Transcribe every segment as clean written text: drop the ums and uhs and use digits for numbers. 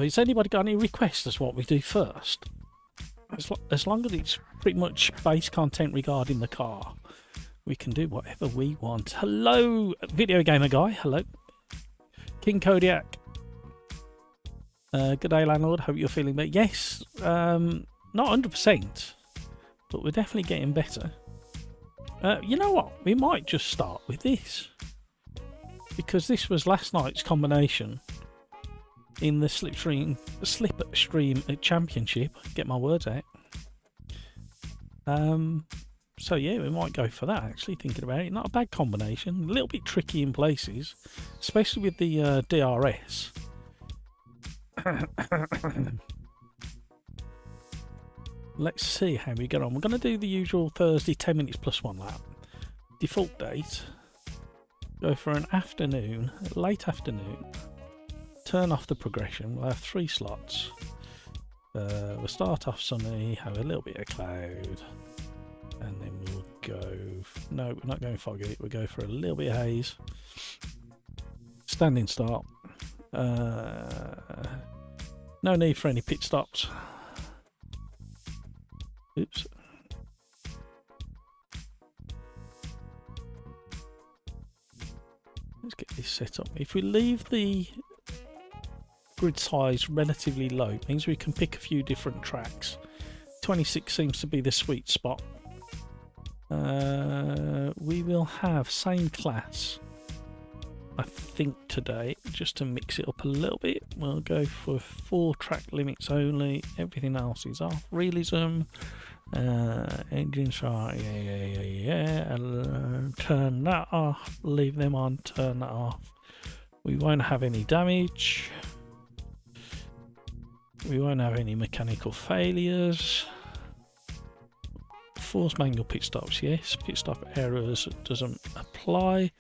Has anybody got any requests as what we do first? As long as it's pretty much base content regarding the car, we can do whatever we want. Hello, Video Gamer Guy. Hello. King Kodiak. Good day, landlord. Hope you're feeling better. Yes, not 100%, but we're definitely getting better. You know what? We might just start with this, because this was last night's combination in the Slipstream Championship. Get my words out. So yeah, we might go for that. Actually, thinking about it, not a bad combination. A little bit tricky in places, especially with the DRS. Let's see how we get on. We're going to do the usual Thursday 10 minutes plus 1 lap. Default date. Go for an afternoon, late afternoon. Turn off the progression. We'll have 3 slots. We'll start off sunny, have a little bit of cloud, and then we'll go. No, we're not going foggy. We'll go for a little bit of haze. Standing start. No need for any pit stops. Oops. Let's get this set up. If we leave the grid size relatively low, it means we can pick a few different tracks. 26 seems to be the sweet spot. We will have same class, I think, today, just to mix it up a little bit. We'll go for 4 track limits only. Everything else is off. Realism, engine start, yeah. Turn that off. Leave them on. Turn that off. We won't have any damage. We won't have any mechanical failures. Force manual pit stops, yes. Pit stop errors doesn't apply.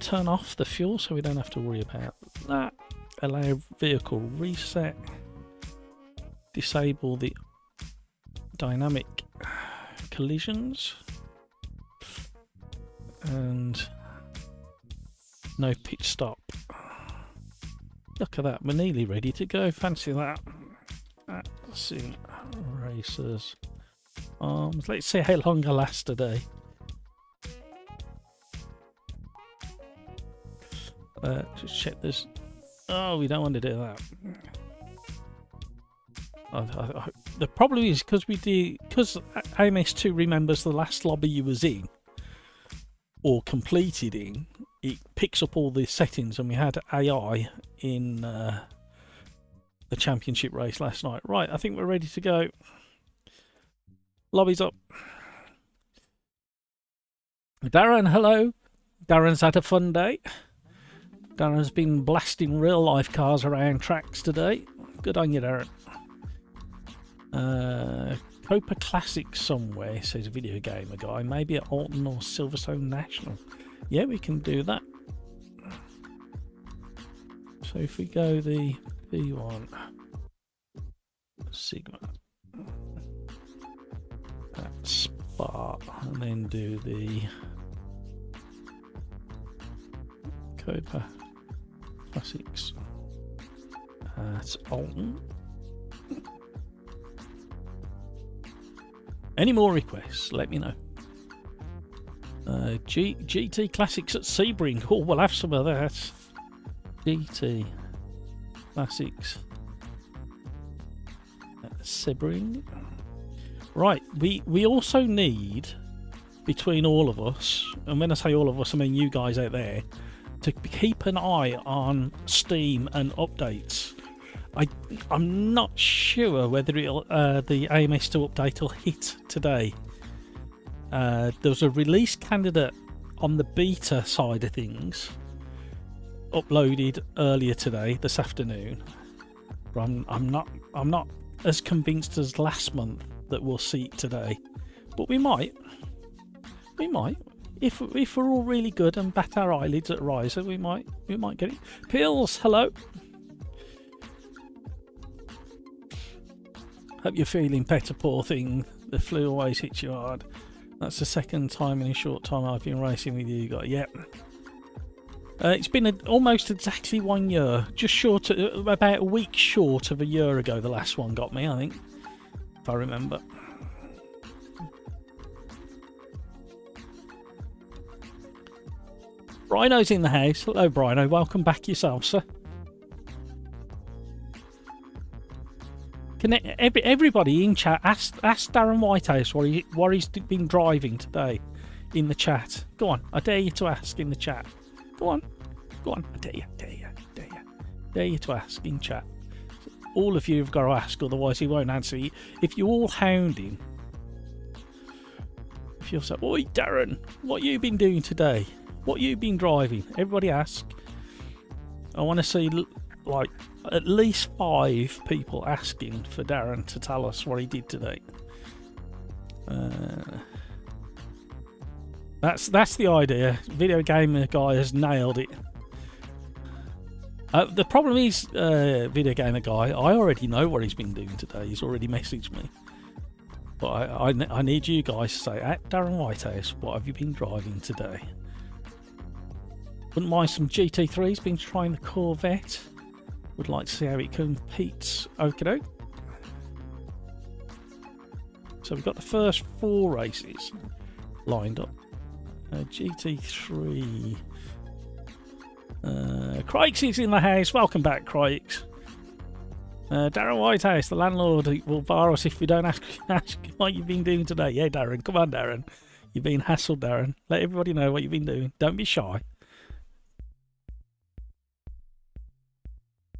Turn off the fuel so we don't have to worry about that. Allow vehicle reset. Disable the dynamic collisions. And no pit stop. Look at that, we're nearly ready to go. Fancy that. Sim Racers Arms. Let's see how long I last today. Just check this. Oh, we don't want to do that. The problem is because AMS2 remembers the last lobby you was in or completed in. It picks up all the settings, and we had AI in the championship race last night. Right, I think we're ready to go. Lobbies up. Darren, hello. Darren's had a fun day. Darren's been blasting real life cars around tracks today. Good on you, Darren. Copa Classic somewhere, says Video Gamer Guy. Maybe at Alton or Silverstone National. Yeah, we can do that. So if we go the P1 Sigma at Spa, and then do the Copa Classics at Alton. Any more requests, let me know. GT Classics at Sebring. Oh, we'll have some of that. GT Classics at Sebring. Right, we also need, between all of us, and when I say all of us, I mean you guys out there, to keep an eye on Steam and updates. I'm not sure whether it'll, the AMS2 update will hit today. There was a release candidate on the beta side of things uploaded earlier today, this afternoon. But I'm not as convinced as last month that we'll see it today. But we might. If we're all really good and bat our eyelids at Riser, we might get it. Pills, hello. Hope you're feeling better, poor thing. The flu always hits you hard. That's the second time in a short time I've been racing with you guys. Yep. It's been almost exactly 1 year, just short, about a week short of a year ago. The last one got me, I think, if I remember. Brino's in the house. Hello, Brino. Welcome back yourself, sir. Can everybody in chat ask Darren Whitehouse what he's been driving today in the chat? Go on, I dare you to ask in the chat. Go on, I dare you to ask in chat. All of you have got to ask, otherwise he won't answer you. If you all hound him, if you'll say, "Oi, Darren, what you been doing today? What you been driving?" Everybody ask. I want to see like at least 5 people asking for Darren to tell us what he did today. That's the idea. Video gamer guy has nailed it. The problem is, video gamer guy, I already know what he's been doing today. He's already messaged me. But I need you guys to say, at Darren Whitehouse, what have you been driving today? Wouldn't mind some GT3s. Been trying the Corvette. Would like to see how it competes. Okie doke. So we've got the first 4 races lined up. GT3. Crikes is in the house. Welcome back, Crikes. Darren Whitehouse, the landlord, will bar us if we don't ask what you've been doing today. Yeah, Darren. Come on, Darren. You've been hassled, Darren. Let everybody know what you've been doing. Don't be shy.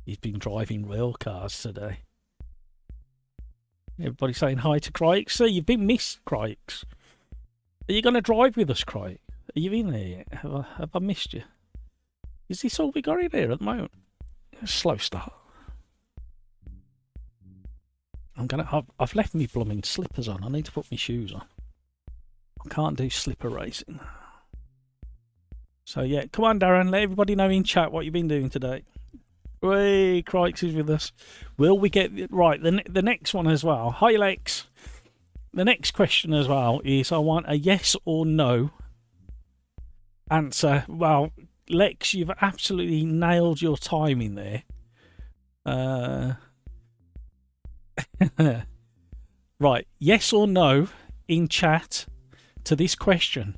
He's been driving real cars today. Everybody saying hi to Crikes. See, you've been missed, Crikes. Are you going to drive with us, Crikes? Are you in there yet? Have I missed you? Is this all we got in here at the moment? Slow start. I've left me blooming slippers on. I need to put my shoes on. I can't do slipper racing. So yeah, come on, Darren. Let everybody know in chat what you've been doing today. Hey, Crikes is with us. Will we get right? The next one as well. Hi, Lex. The next question as well is I want a yes or no answer. Well, Lex, you've absolutely nailed your timing there. Right, yes or no in chat to this question.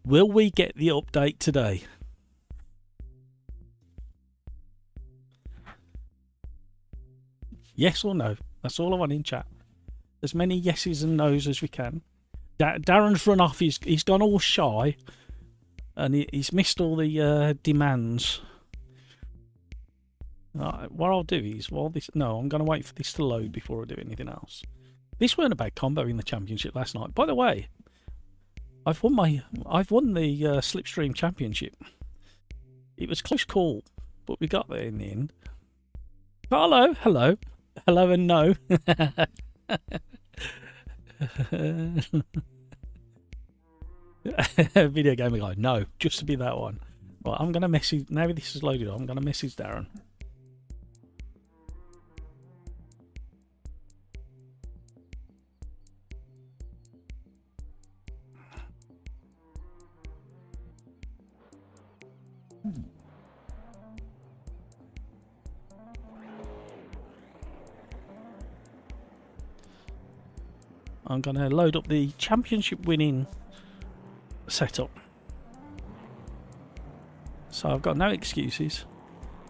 Will we get the update today? Yes or no? That's all I want in chat. As many yeses and nos as we can. Darren's run off. He's gone all shy, and he's missed all the demands. What I'll do is, I'm going to wait for this to load before I do anything else. This weren't a bad combo in the championship last night. By the way, I've won the Slipstream Championship. It was a close call, but we got there in the end. Hello and no. Video gamer guy, no, just to be that one. Right, I'm gonna message now. This is loaded. I'm gonna message Darren. I'm going to load up the championship winning setup. So I've got no excuses.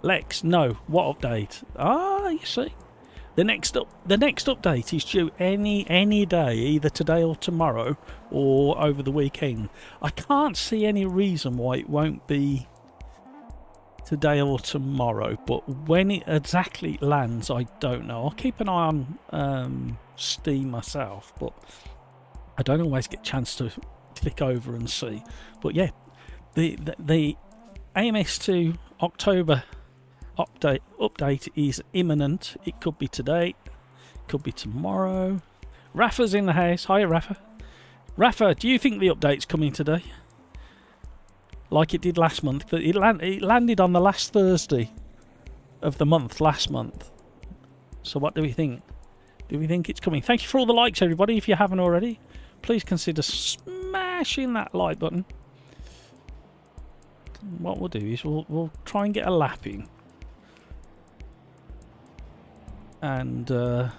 Lex, no. What update? Ah, you see. The next update is due any day, either today or tomorrow or over the weekend. I can't see any reason why it won't be today or tomorrow, but when it exactly lands, I don't know. I'll keep an eye on Steam myself, but I don't always get a chance to click over and see. But yeah, the AMS2 October update is imminent. It could be today, could be tomorrow. Rafa's in the house. Hi, Rafa. Rafa, do you think the update's coming today? Like it did last month. It landed on the last Thursday of the month last month. So what do we think? Do we think it's coming? Thank you for all the likes, everybody. If you haven't already, please consider smashing that like button. what we'll do is we'll try and get a lap in. And, oh,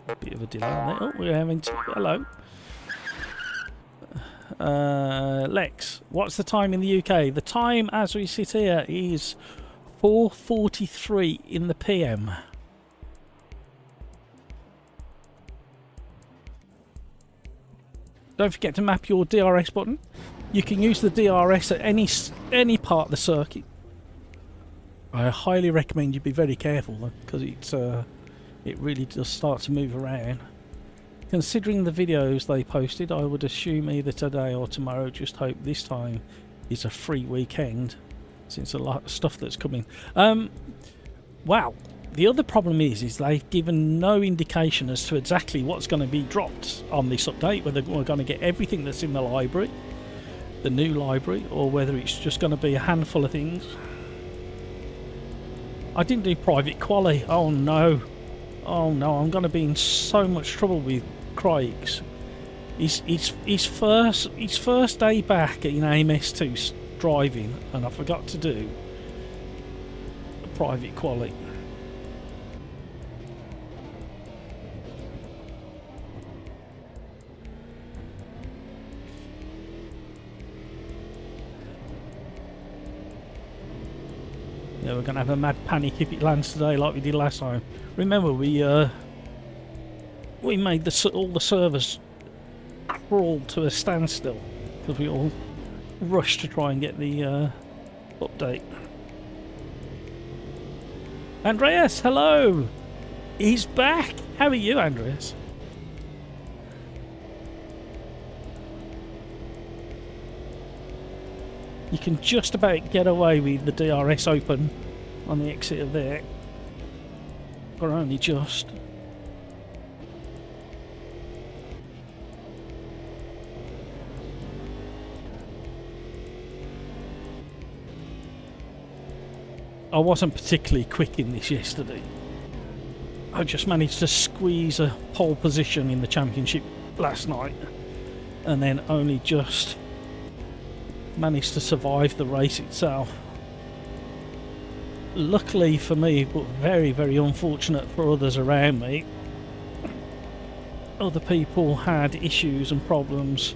a bit of a delay on there. Oh, we're having two. Hello. Lex, what's the time in the UK? The time as we sit here is 4:43 in the PM. Don't forget to map your DRS button. You can use the DRS at any part of the circuit. I highly recommend you be very careful though, because it really does start to move around. Considering the videos they posted, I would assume either today or tomorrow. Just hope this time is a free weekend, since a lot of stuff that's coming. Wow. The other problem is they've given no indication as to exactly what's going to be dropped on this update, whether we're going to get everything that's in the library, the new library, or whether it's just going to be a handful of things. I didn't do private Quali. Oh no. Oh no, I'm going to be in so much trouble with Craig's. His first day back in AMS2 driving, and I forgot to do a private Quali. Yeah, we're going to have a mad panic if it lands today like we did last time. Remember, we made all the servers crawl to a standstill because we all rushed to try and get the update. Andreas, hello! He's back! How are you, Andreas? You can just about get away with the DRS open on the exit of there. Or only just. I wasn't particularly quick in this yesterday. I just managed to squeeze a pole position in the championship last night, and then only just managed to survive the race itself. Luckily for me, but very, very unfortunate for others around me, other people had issues and problems.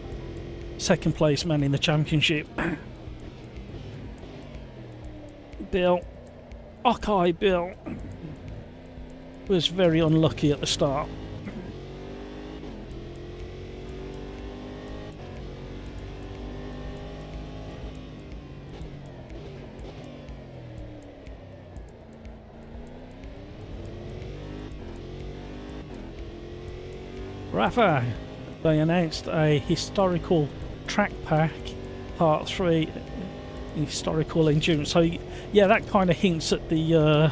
Second place man in the championship, Bill, okay Bill, was very unlucky at the start. Rafa, they announced a historical track pack, part 3, historical endurance. So yeah, that kind of hints at the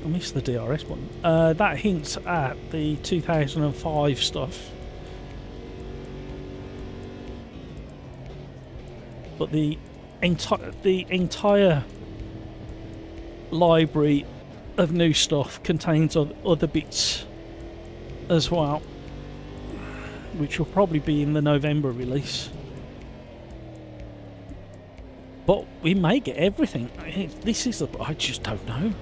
I missed the DRS one. That hints at the 2005 stuff. But the entire library of new stuff contains other bits as well, which will probably be in the November release. But we may get everything. This is I just don't know.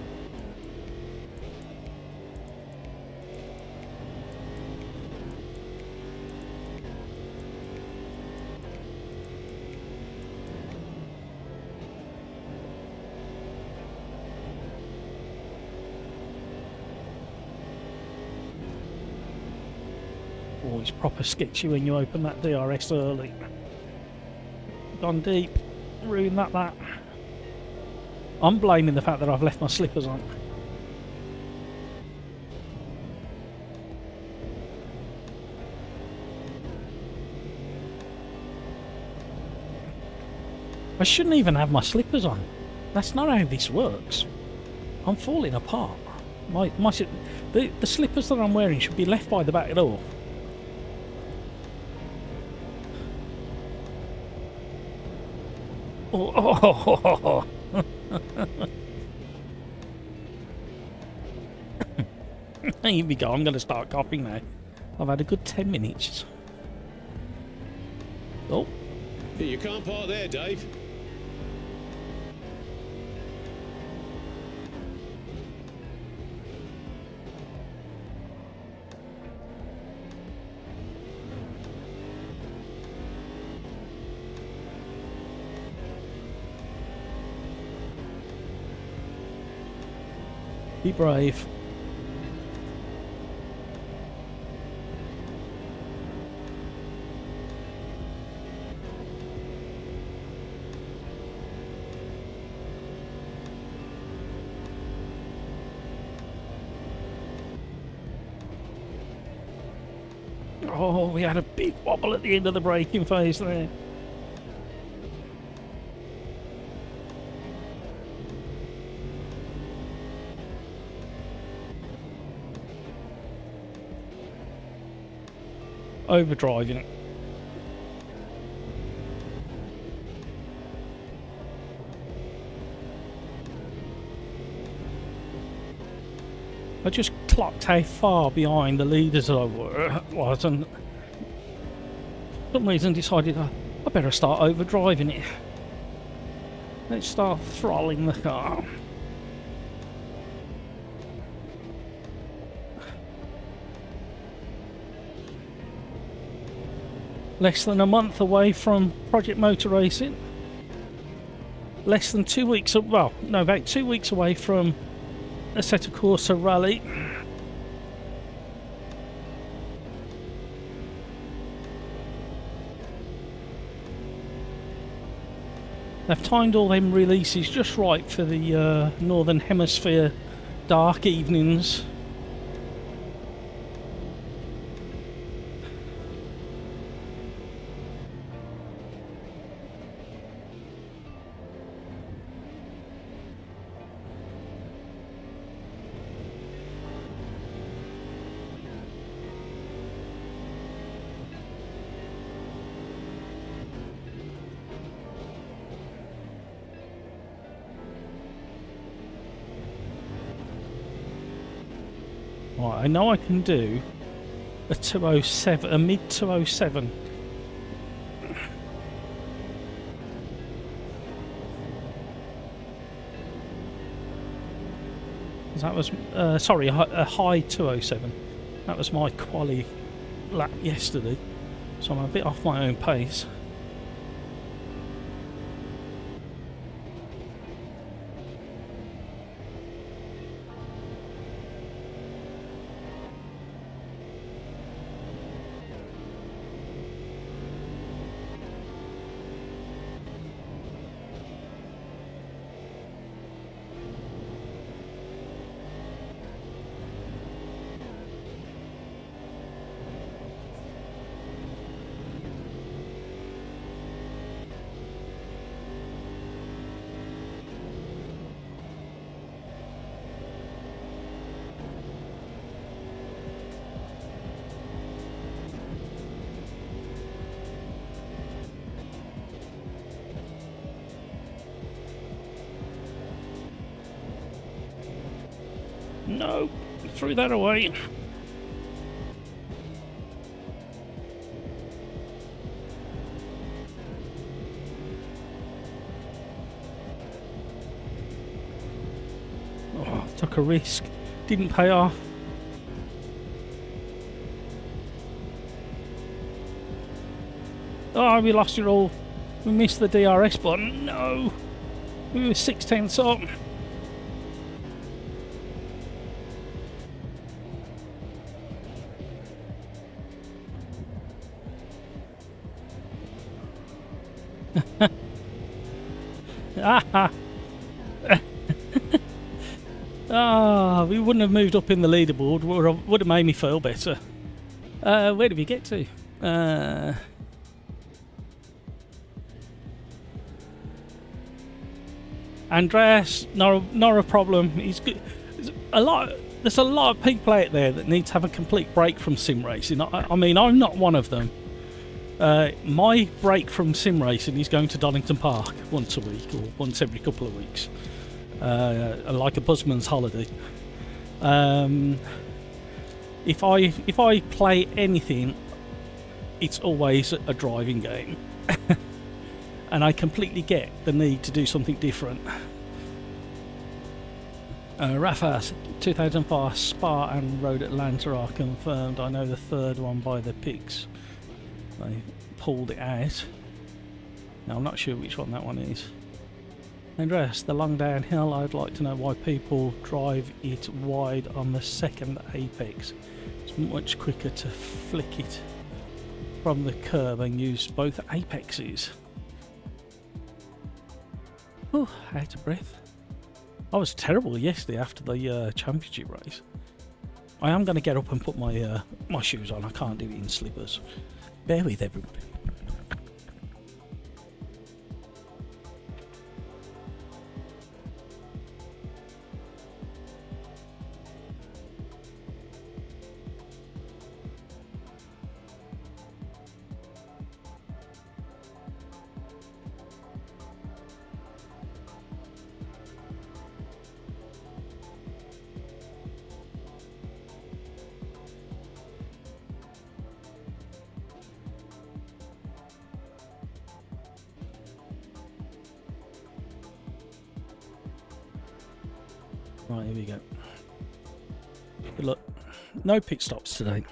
Oh, it's proper sketchy when you open that DRS early. Gone deep. Ruined that. I'm blaming the fact that I've left my slippers on. I shouldn't even have my slippers on. That's not how this works. I'm falling apart. The slippers that I'm wearing should be left by the back door. Oh. Here we go. I'm going to start coughing now. I've had a good 10 minutes. Oh. You can't park there, Dave. Be brave. Oh, we had a big wobble at the end of the braking phase there. Overdriving it. I just clocked how far behind the leaders I was, and for some reason decided I better start overdriving it. Let's start throttling the car. Less than a month away from Project Motor Racing. Less than 2 weeks, well, no, about 2 weeks away from Assetto Corsa Rally. They've timed all them releases just right for the Northern Hemisphere dark evenings. Right, I know I can do a 207, a mid 207. That was, sorry, a high 207. That was my Quali lap yesterday, so I'm a bit off my own pace. No, threw that away. Oh, took a risk, didn't pay off. Oh, we lost it all. We missed the DRS button. No, we were 6/10 up. We wouldn't have moved up in the leaderboard. Would have made me feel better. Where did we get to? Andreas, not a problem. He's good. There's a lot of people out there that need to have a complete break from sim racing. I mean, I'm not one of them. My break from sim racing is going to Donington Park once a week or once every couple of weeks, like a busman's holiday. If I play anything, it's always a driving game. And I completely get the need to do something different. Rafa, 2005 Spa and Road Atlanta are confirmed. I know the third one by the pics. They pulled it out. Now I'm not sure which one that one is. Andreas, the long downhill, I'd like to know why people drive it wide on the second apex. It's much quicker to flick it from the curb and use both apexes. Oh, out of breath. I was terrible yesterday after the championship race. I am going to get up and put my my shoes on. I can't do it in slippers. Bear with everybody. Right, here we go. Good luck. No pit stops today.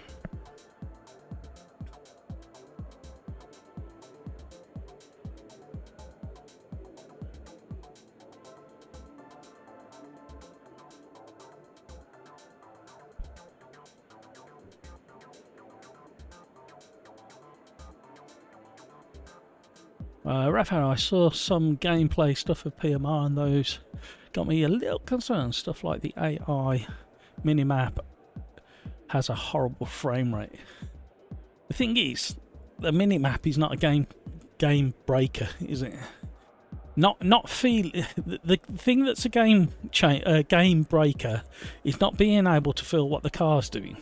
Rafa, I saw some gameplay stuff of PMR and those got me a little concerned. Stuff like the AI minimap has a horrible frame rate. The thing is, the minimap is not a game breaker, is it? Not feel the thing that's a game breaker is not being able to feel what the car's doing.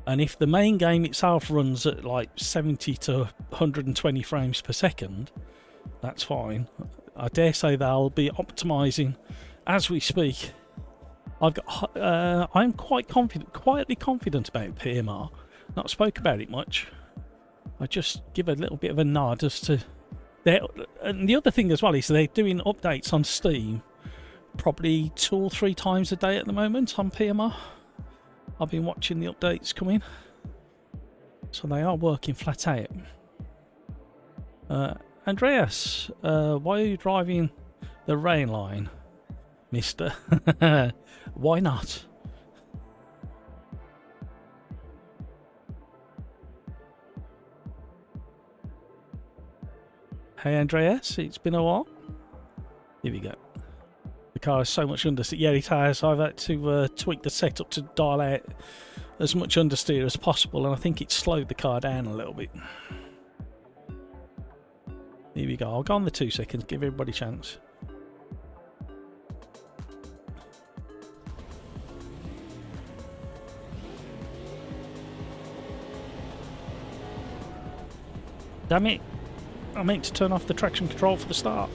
And if the main game itself runs at like 70 to 120 frames per second, that's fine. I dare say they'll be optimizing as we speak. I'm quite confident, quietly confident about PMR. Not spoke about it much. I just give a little bit of a nod as to and the other thing as well is they're doing updates on Steam probably 2 or 3 times a day at the moment on PMR. I've been watching the updates come in, so they are working flat out. Andreas, why are you driving the rain line, mister? Why not? Hey Andreas, it's been a while. Here we go. The car is so much understeer. Yeah, it has. I've had to tweak the setup to dial out as much understeer as possible, and I think it slowed the car down a little bit. Here we go. I'll go on the 2 seconds, give everybody a chance. Damn it. I meant to turn off the traction control for the start.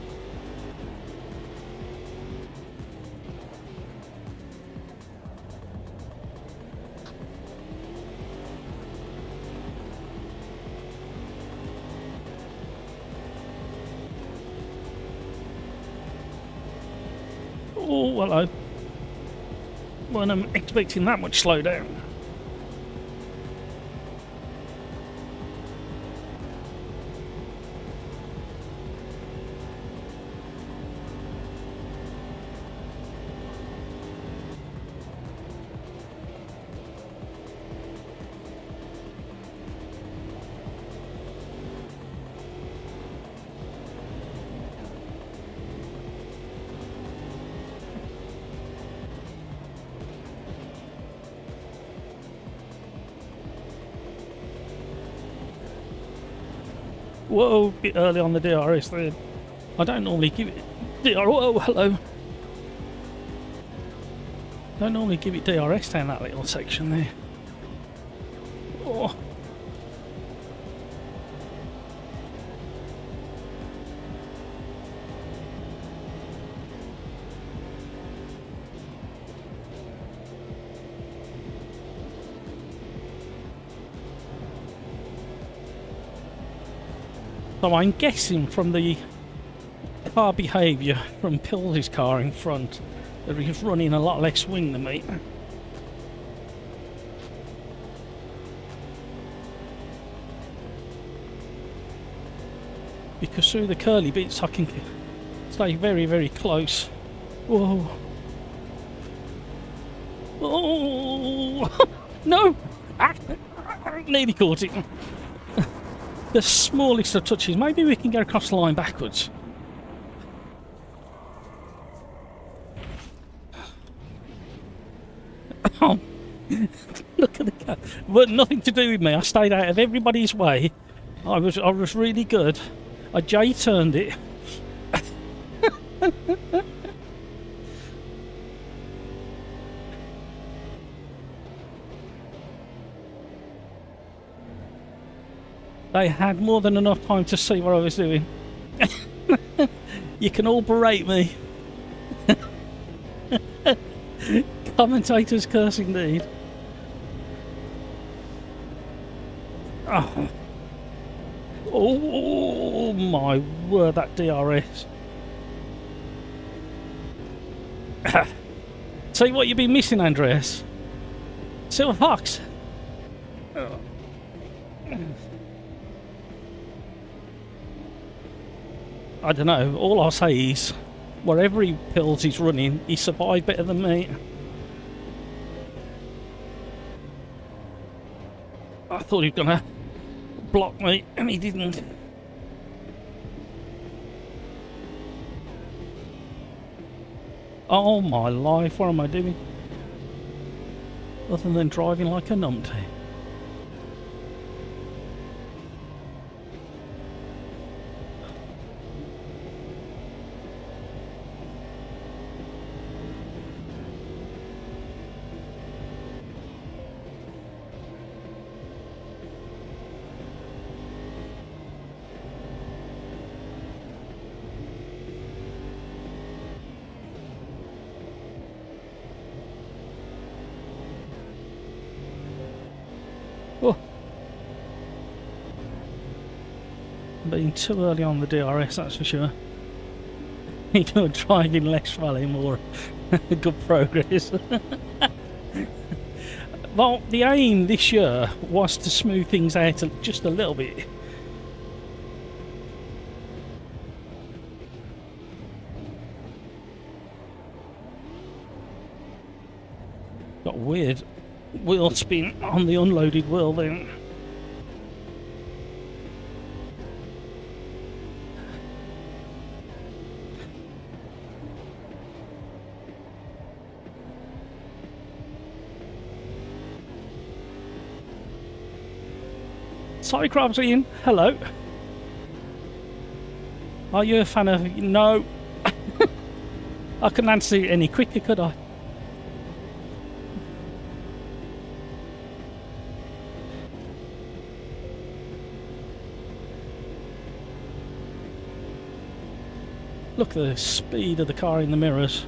Oh, well, I wasn't expecting that much slowdown. Whoa, a bit early on the DRS there. I don't normally give it whoa, hello. Don't normally give it DRS down that little section there. Oh. So I'm guessing from the car behaviour from Pils's car in front that he's running a lot less wing than me. Because through the curly bits I can stay very, very close. Whoa. Oh no! Ah, nearly caught it. The smallest of touches. Maybe we can get across the line backwards. Oh, look at the car. But nothing to do with me. I stayed out of everybody's way. I was really good. I J-turned it. They had more than enough time to see what I was doing. You can all berate me. Commentators curse indeed. Oh. Oh my word, that DRS. See what you've been missing, Andreas? Silver Fox. I don't know. All I'll say is, wherever he pills he's running, he survived better than me. I thought he was gonna block me, and he didn't. Oh my life, what am I doing? Other than driving like a numpty. Oh. Being too early on the DRS, that's for sure. You're driving less rally, more good progress. Well, the aim this year was to smooth things out just a little bit. Got a weird wheel spin on the unloaded wheel then. Sorry, Crabs Ian. Hello. Are you a fan of... No. I couldn't answer it any quicker, could I? Look at the speed of the car in the mirrors.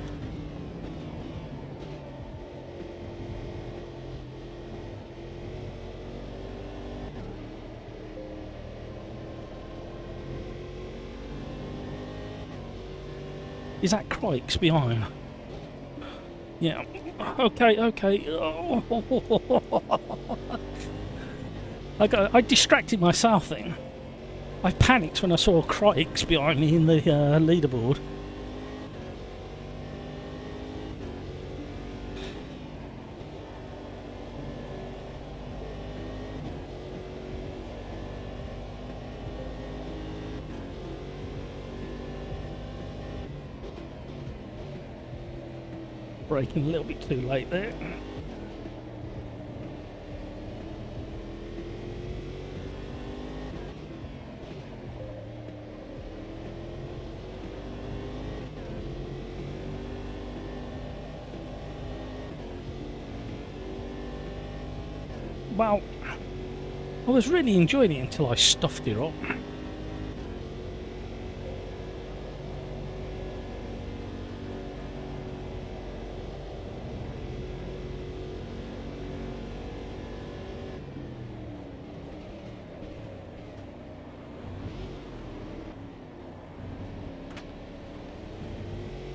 Is that Crikes behind? Yeah. Okay, okay. I distracted myself then. I panicked when I saw Crikes behind me in the leaderboard. Braking a little bit too late there. Well, I was really enjoying it until I stuffed it up.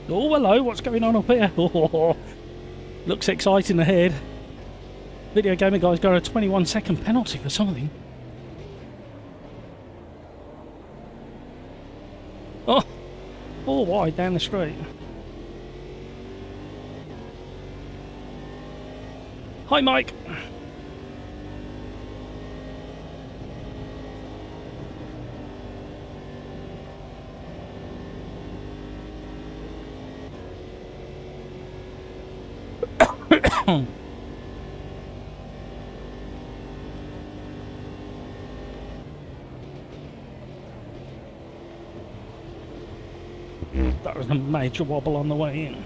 Oh, hello, what's going on up here? Oh, looks exciting ahead. Video Gamer Guy's got a 21-second penalty for something. Oh, 4 wide down the straight. Hi, Mike. That was a major wobble on the way in.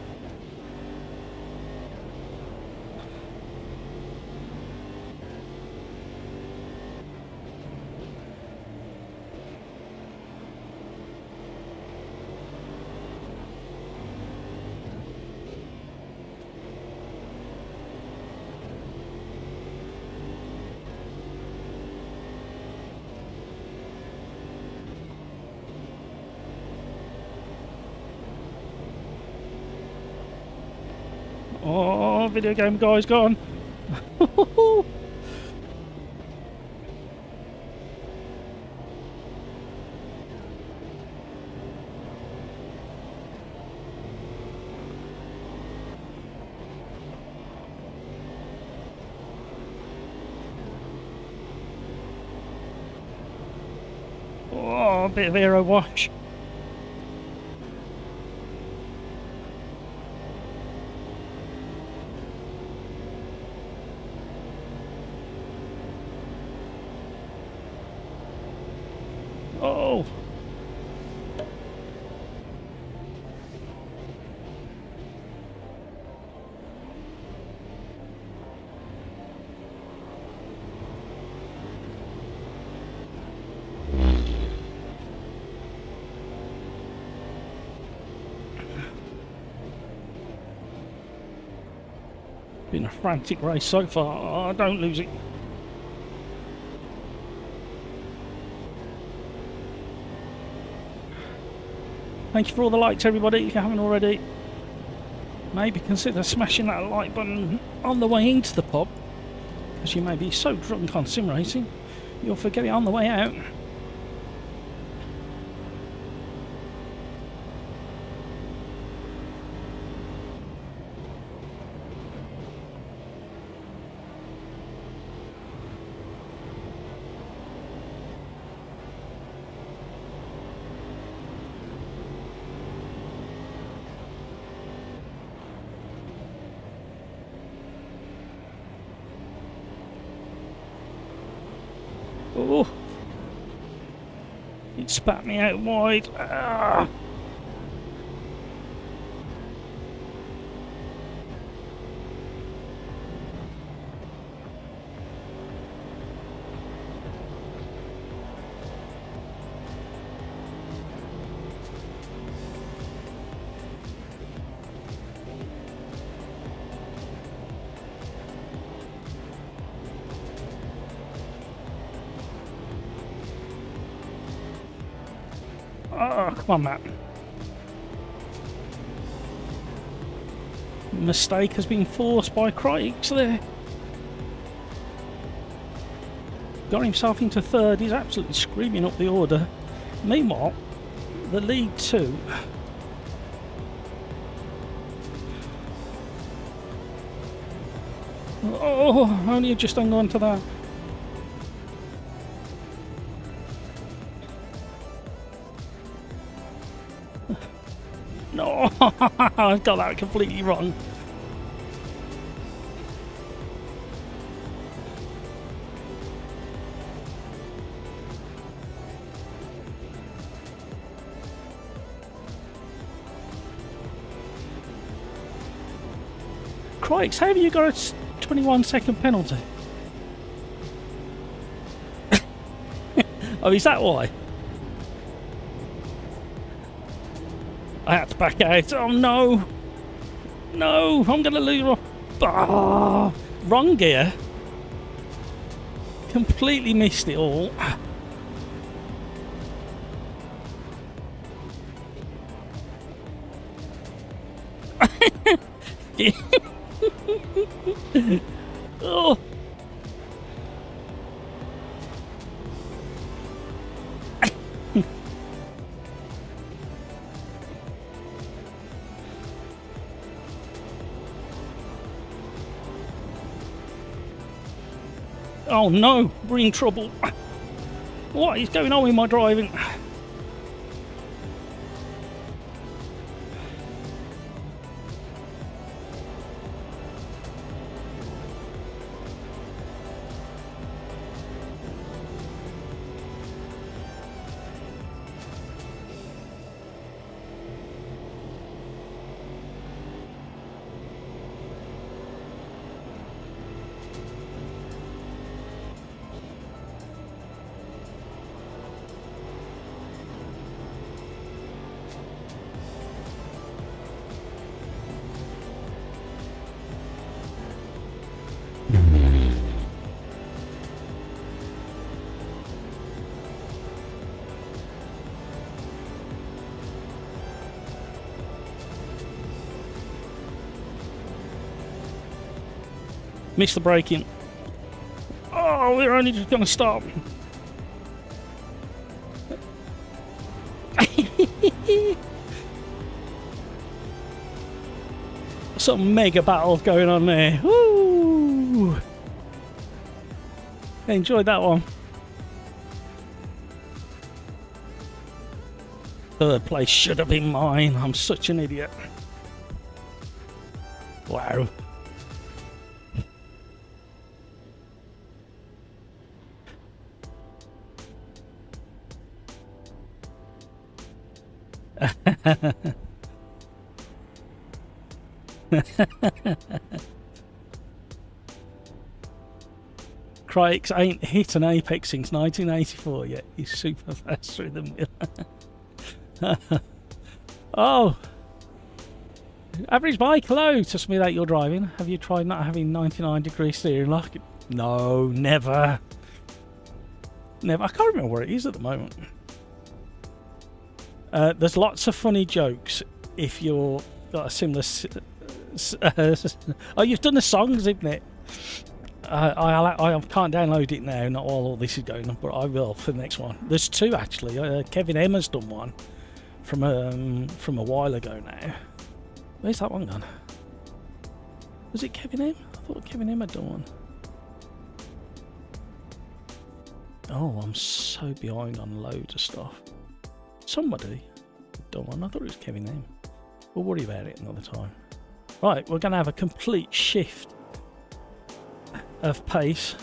Oh, Video Game Guy's gone. Oh, a bit of aero wash. Oh. Been a frantic race so far. Oh, don't lose it. Thank you for all the likes, everybody. If you haven't already, maybe consider smashing that like button on the way into the pub, because you may be so drunk on sim racing you'll forget it on the way out. Oh, it spat me out wide. Ah. Oh, come on, Matt. Mistake has been forced by Critics there. Got himself into third. He's absolutely screaming up the order. Meanwhile, the lead 2. Oh, only just hung on to that. No, I got that completely wrong. Crikes, how have you got a 21-second penalty? Oh, is that why? I had to back out. Oh no! No! I'm going to lose. Oh, wrong gear. Completely missed it all. Oh. Oh no, we're in trouble. What is going on with my driving? Missed the braking. Oh, we're only just going to stop. Some mega battle going on there. Woo! I enjoyed that one. Third place should have been mine. I'm such an idiot. Wow. Crikes ain't hit an apex since 1984 yet. He's super fast through the middle. Oh, average bike, hello. To smooth out your driving, have you tried not having 99-degree steering lock? No, never. Never. I can't remember where it is at the moment. There's lots of funny jokes if you're got a similar. Oh, you've done the songs, isn't it? I can't download it now, not while all this is going on, but I will for the next one. There's two actually. Kevin M has done one from a while ago now. Where's that one gone? Was it Kevin M? I thought Kevin M had done one. Oh, I'm so behind on loads of stuff. Somebody done one. I thought it was Kevin M. We'll worry about it another time. Right, we're going to have a complete shift of pace.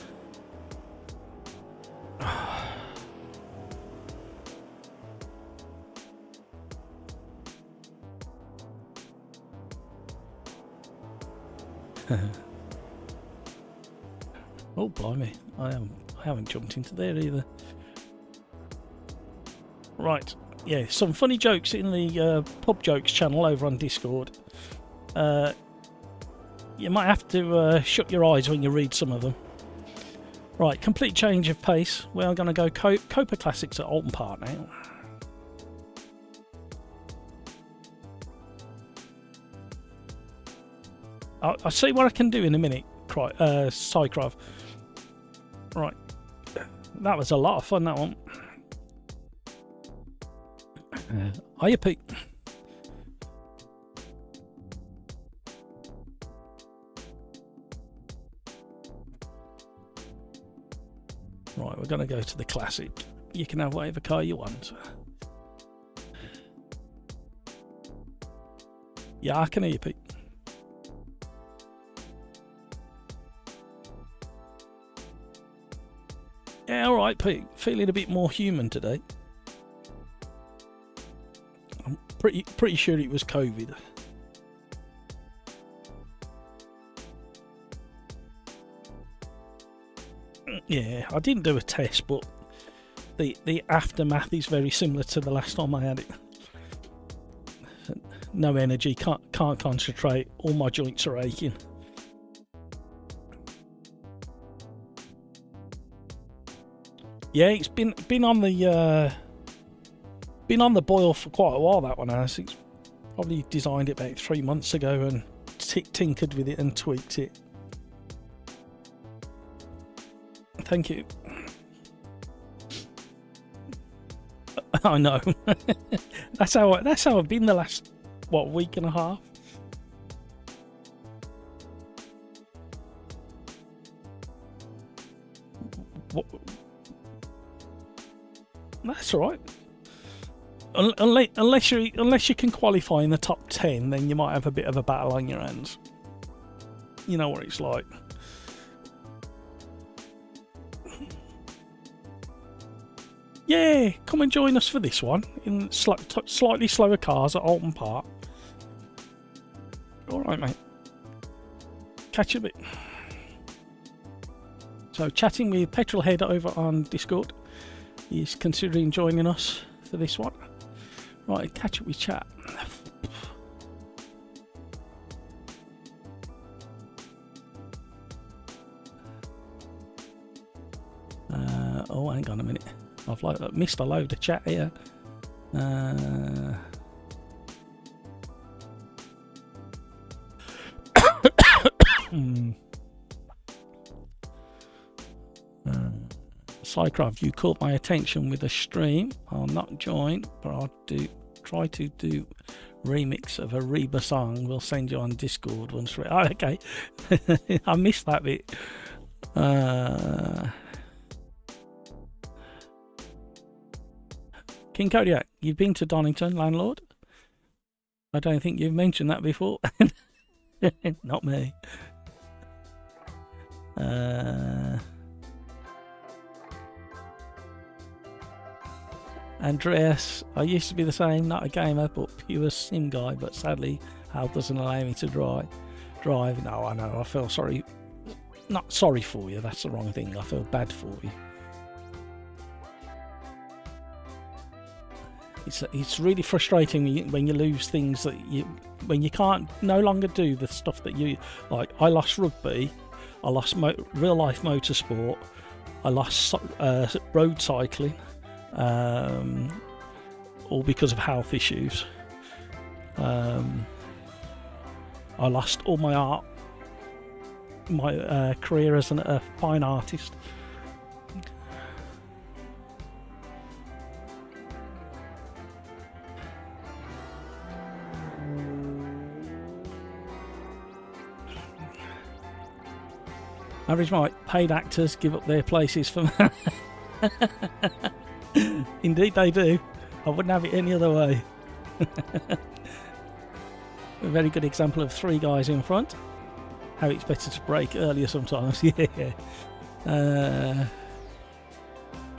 Oh, blimey. I haven't jumped into there either. Right. Yeah, some funny jokes in the pub jokes channel over on Discord. You might have to shut your eyes when you read some of them. Right, complete change of pace. We are going to go Copa Classics at Alton Park now. I'll see what I can do in a minute, Cycrov. Right, that was a lot of fun, that one. Hiya, Pete. Right, we're going to go to the classic. You can have whatever car you want. Yeah, I can hear you, Pete. Yeah, all right, Pete. Feeling a bit more human today. I'm pretty sure it was COVID. Yeah, I didn't do a test, but the aftermath is very similar to the last time I had it. No energy, can't concentrate. All my joints are aching. Yeah, it's been on the boil for quite a while. That one has. Probably designed it about 3 months ago and tinkered with it and tweaked it. Thank you. I know. That's how I've been the last week and a half. That's all right. Unless you can qualify in the top 10, then you might have a bit of a battle on your hands. You know what it's like. Yeah, come and join us for this one in slightly slower cars at Alton Park. All right, mate. Catch you a bit. So, chatting with Petrolhead over on Discord. He's considering joining us for this one. Right, catch up with chat. Oh, hang on a minute. I've missed a load of chat here. Cycraft, you caught my attention with a stream. I'll not join, but I'll try to do remix of a Reba song. We'll send you on Discord once for it. Oh, okay. I missed that bit. King Kodiak, you've been to Donington, landlord? I don't think you've mentioned that before. Not me. Andreas, I used to be the same, not a gamer, but pure sim guy, but sadly, Hal doesn't allow me to drive. No, I know, I feel sorry. Not sorry for you, that's the wrong thing. I feel bad for you. It's really frustrating when you lose things that when you can't no longer do the stuff that you like. I lost rugby, I lost real life motorsport, I lost road cycling, all because of health issues. I lost all my art, my career as a fine artist. Average Mike, paid actors give up their places for Indeed they do. I wouldn't have it any other way. A very good example of 3 guys in front. How it's better to brake earlier sometimes. Yeah.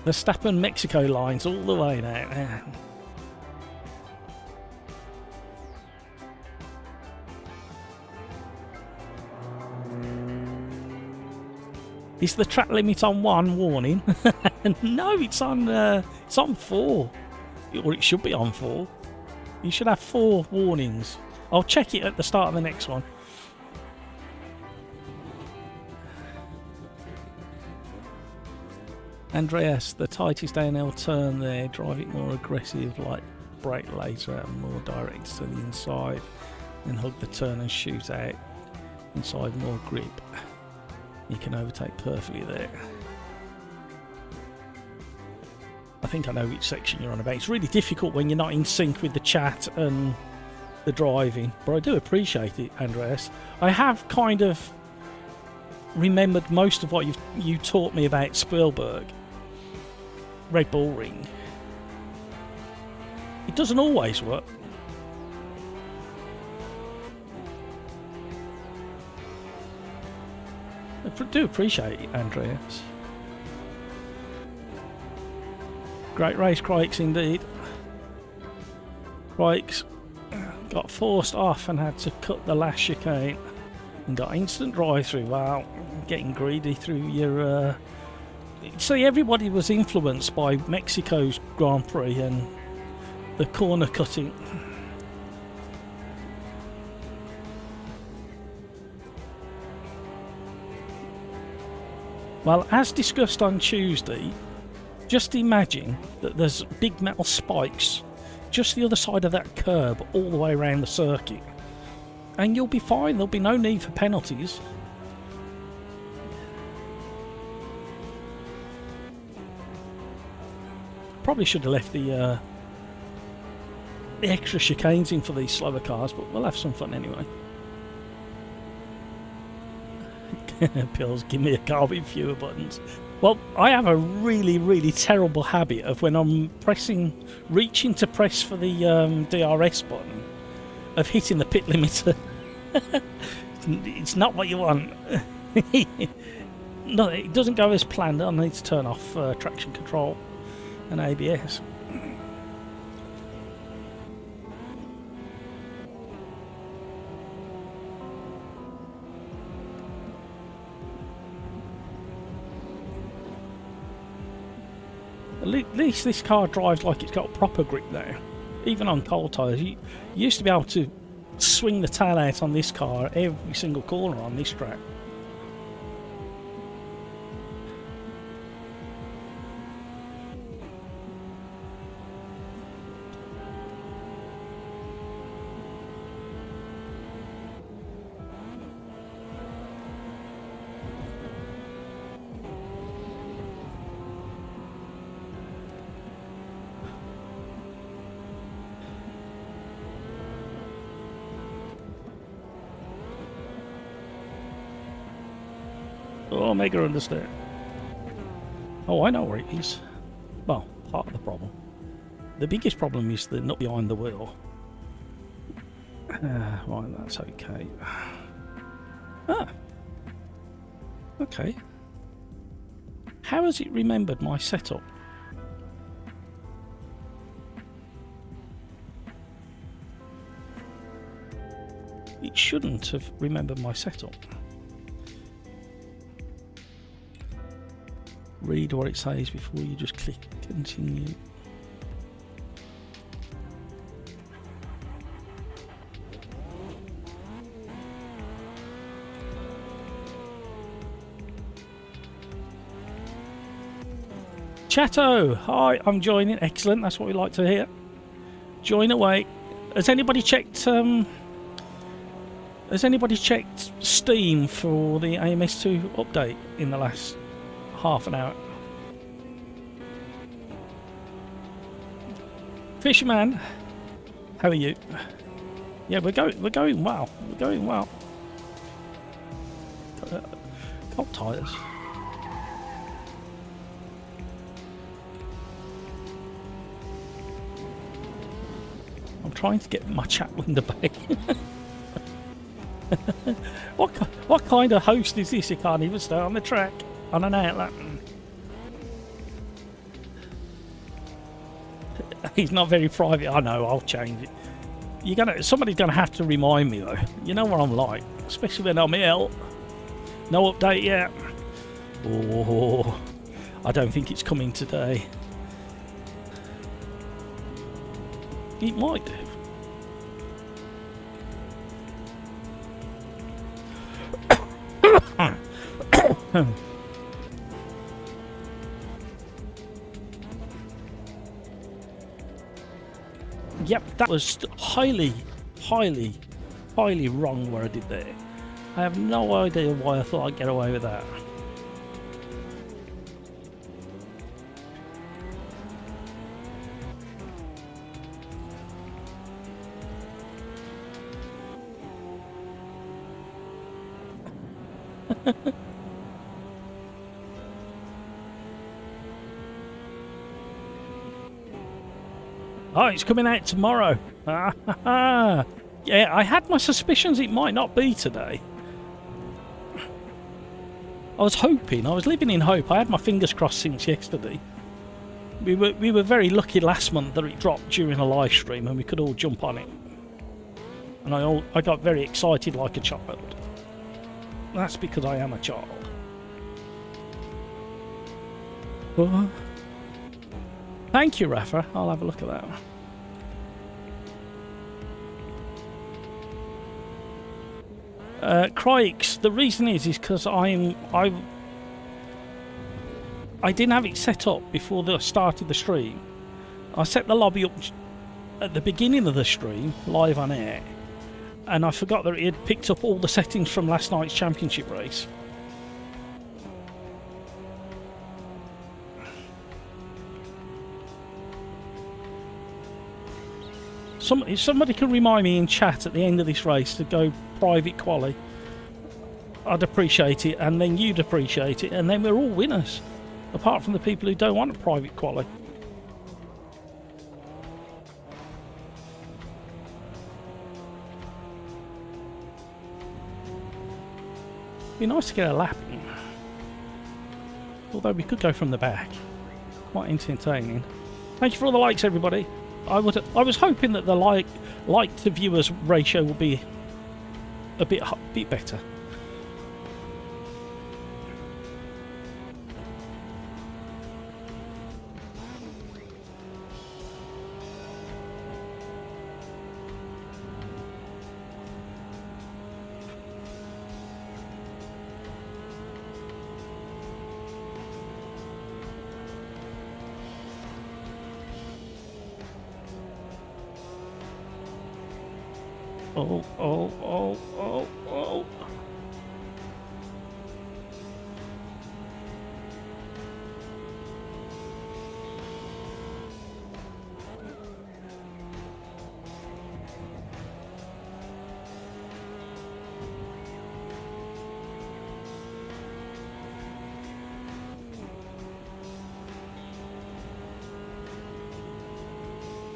Verstappen Mexico lines all the way now. Is the track limit on 1 warning? No, it's on 4. Or it should be on 4. You should have 4 warnings. I'll check it at the start of the next one. Andreas, the tightest downhill turn there, drive it more aggressive, like brake later and more direct to the inside, then hug the turn and shoot out. Inside more grip. You can overtake perfectly there. I think I know which section you're on about. It's really difficult when you're not in sync with the chat and the driving, but I do appreciate it, Andreas. I have kind of remembered most of what you taught me about Spielberg, Red Bull Ring. It doesn't always work. I do appreciate it, Andreas. Great race, Crikes, indeed. Crikes got forced off and had to cut the last chicane and got instant drive-through. Wow, getting greedy through your... See, everybody was influenced by Mexico's Grand Prix and the corner cutting. Well, as discussed on Tuesday, just imagine that there's big metal spikes just the other side of that curb all the way around the circuit. And you'll be fine, there'll be no need for penalties. Probably should have left the extra chicanes in for these slower cars, but we'll have some fun anyway. Pills, give me a car with fewer buttons. Well, I have a really, really terrible habit of when I'm reaching to press for the DRS button, of hitting the pit limiter. It's not what you want. No, it doesn't go as planned. I need to turn off traction control and ABS. At least this car drives like it's got proper grip now. Even on cold tyres, you used to be able to swing the tail out on this car every single corner on this track. Oh, Mega understand. Oh, I know where it is. Well, part of the problem. The biggest problem is the nut behind the wheel. Right, that's okay. Ah. Okay. How has it remembered my setup? It shouldn't have remembered my setup. Read what it says before you just click continue. Chatto, hi, I'm joining. Excellent, that's what we like to hear. Join away. Has anybody checked Steam for the AMS2 update in the last half an hour? Fisherman, how are you? Yeah, we're going well. We're going well. Cold tyres. I'm trying to get my chat window back. What kind of host is this? You can't even stay on the track on an outlet. He's not very private. I know. I'll change it. Somebody's gonna have to remind me though. You know what I'm like, especially when I'm ill. No update yet. Oh, I don't think it's coming today. It might do. Yep, that was highly wrong what I did there. I have no idea why I thought I'd get away with that. Oh, it's coming out tomorrow. Yeah, I had my suspicions it might not be today. I was living in hope. I had my fingers crossed since yesterday. We were very lucky last month that it dropped during a live stream and we could all jump on it. And I got very excited like a child. That's because I am a child. Oh. Thank you, Rafa. I'll have a look at that. Crikes, the reason is because I didn't have it set up before I started the stream. I set the lobby up at the beginning of the stream, live on air, and I forgot that it had picked up all the settings from last night's championship race. If somebody can remind me in chat at the end of this race to go private quali, I'd appreciate it, and then you'd appreciate it, and then we're all winners, apart from the people who don't want a private quali. Be nice to get a lap in, although we could go from the back. Quite entertaining. Thank you for all the likes, everybody. I was hoping that the like to viewers ratio would be a bit better. Oh.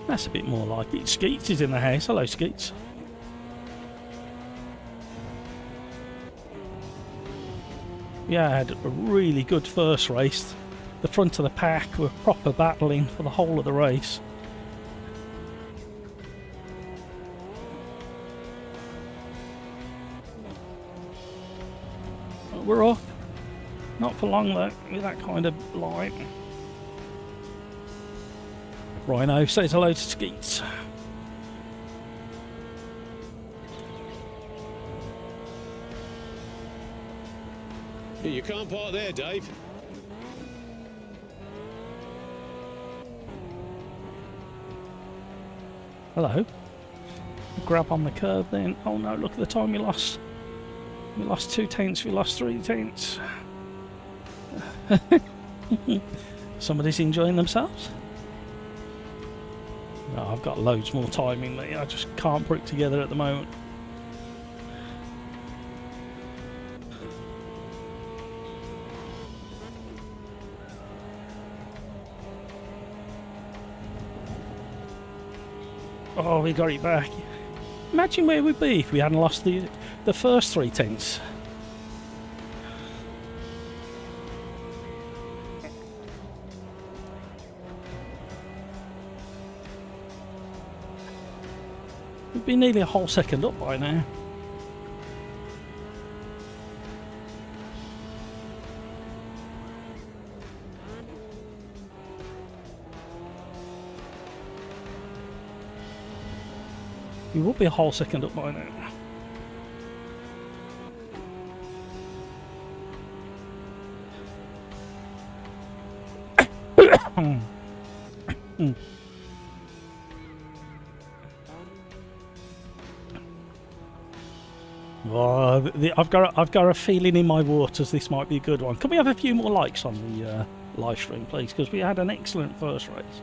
That's a bit more like it. Skeets is in the house. Hello, Skeets. Yeah, I had a really good first race. The front of the pack were proper battling for the whole of the race. But we're off. Not for long though, with that kind of line. Rhino says hello to Skeets. You can't park there, Dave. Hello. Grab on the curb then. Oh no, look at the time we lost. We lost 2 tenths, we lost 3 tenths. Somebody's enjoying themselves. No, I've got loads more time in me. I just can't put it together at the moment. Oh, we got it back. Imagine where we'd be if we hadn't lost the first 3 tenths. We'd be nearly a whole second up by now. We will be a whole second up by now. Oh, I've got a feeling in my waters this might be a good one. Can we have a few more likes on the live stream, please? Because we had an excellent first race.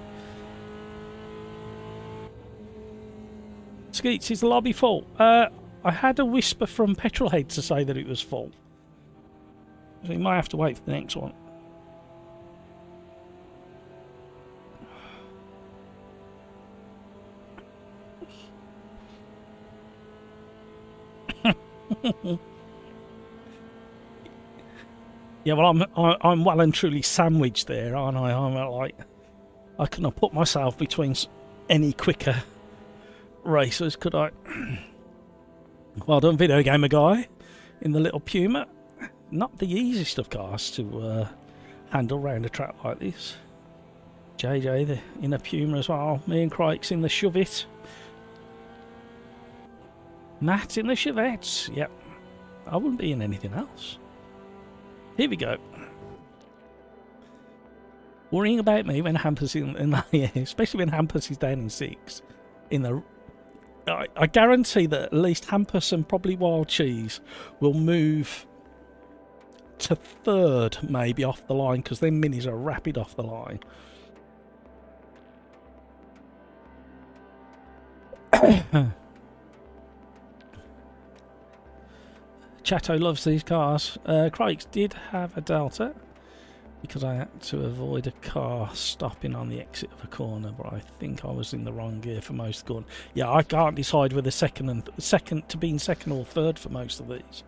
Skeets, is the lobby full? I had a whisper from Petrolhead to say that it was full. So you might have to wait for the next one. Yeah, well, I'm well and truly sandwiched there, aren't I? I'm like, I couldn't have put myself between any quicker racers, could I? Well done, video gamer guy, in the little Puma. Not the easiest of cars to handle round a track like this. JJ in a Puma as well. Me and Crike's in the Shove It. Matt in the Chevettes. Yep. I wouldn't be in anything else. Here we go. Worrying about me when Hampus in the yeah, especially when Hampus is down in 6. in the... I guarantee that at least Hampus and probably Wild Cheese will move to third, maybe, off the line, because them minis are rapid off the line. Chato loves these cars. Craig did have a Delta because I had to avoid a car stopping on the exit of a corner, but I think I was in the wrong gear for most of the corner. Yeah, I can't decide whether second to be in second or third for most of these.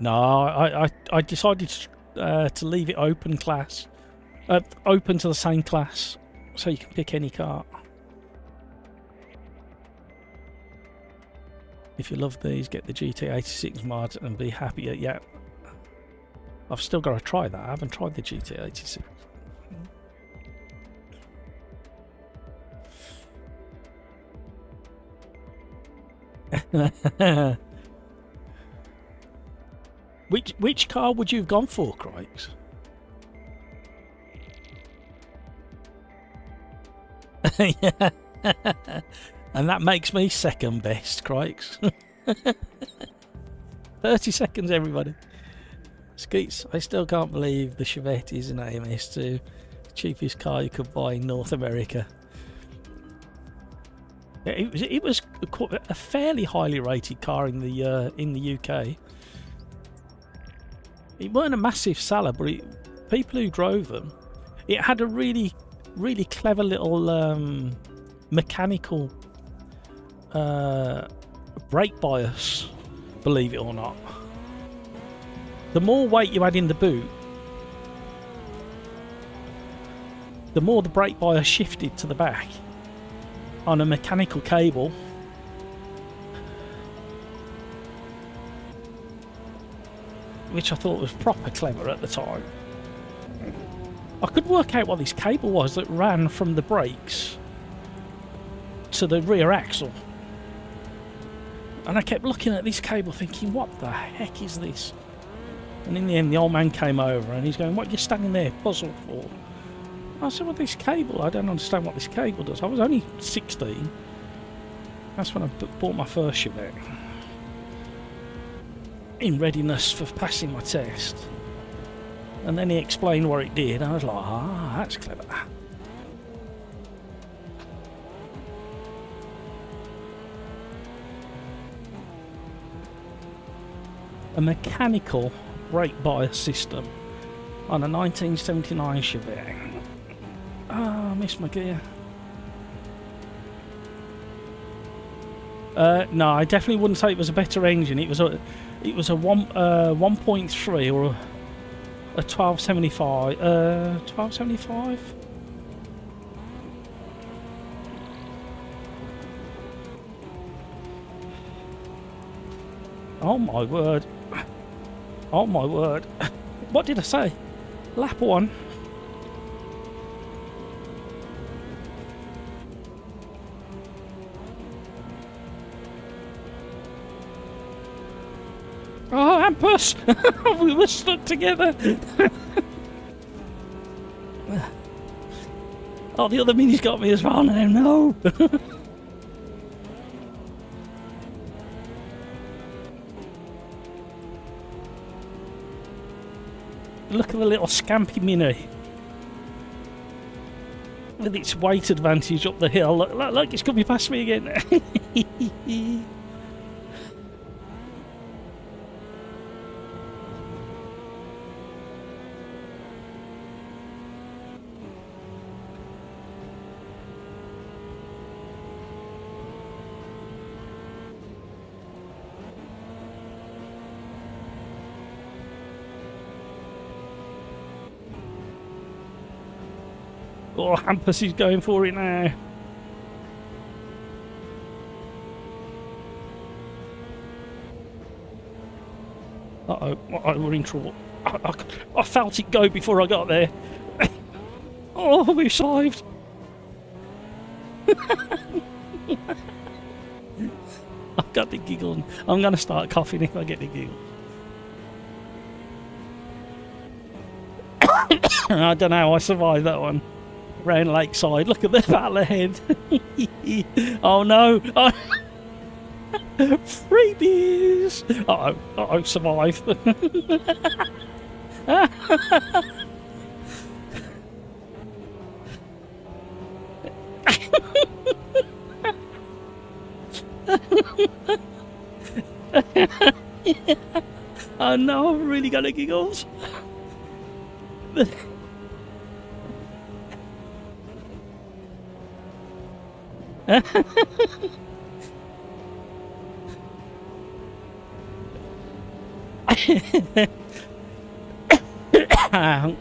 No, I decided to leave it open class, open to the same class, so you can pick any car. If you love these, get the GT86 mod and be happy. Yeah, I've still got to try that. I haven't tried the GT86. Which car would you have gone for, Crikes? Yeah. And that makes me second best, Crikes. 30 seconds, everybody. Skeets, I still can't believe the Chevette is an AMS2. Cheapest car you could buy in North America. It was a fairly highly rated car in the UK. It weren't a massive seller, but people who drove them, it had a really clever little mechanical brake bias, believe it or not. The more weight you had in the boot, the more the brake bias shifted to the back on a mechanical cable. Which I thought was proper clever at the time. I could work out what this cable was that ran from the brakes to the rear axle. And I kept looking at this cable thinking, what the heck is this? And in the end, the old man came over and he's going, what are you standing there puzzled for? I said, well, this cable, I don't understand what this cable does. I was only 16. That's when I bought my first Chevette. In readiness for passing my test. And then he explained what it did. I was like, ah, that's clever. A mechanical brake bias system on a 1979 Chevette. Ah, I missed my gear. No, I definitely wouldn't say it was a better engine. It was a 1.3 or a 1275. 1275. Oh my word. Oh my word. What did I say? Lap 1. Oh, Hampus! We were stuck together. Oh, the other mini's got me as well now. No. Look at the little scampy mini with its weight advantage up the hill. Look, it's coming past me again. Oh, Hampus is going for it now. Uh-oh, we're in trouble. I felt it go before I got there. Oh, we've survived. I've got the giggle. I'm going to start coughing if I get the giggle. I don't know how I survived that one. round Lakeside. Look at the battle ahead. Oh no! Oh. Freebies! Uh oh, survive. Oh no, I'm really gonna giggles.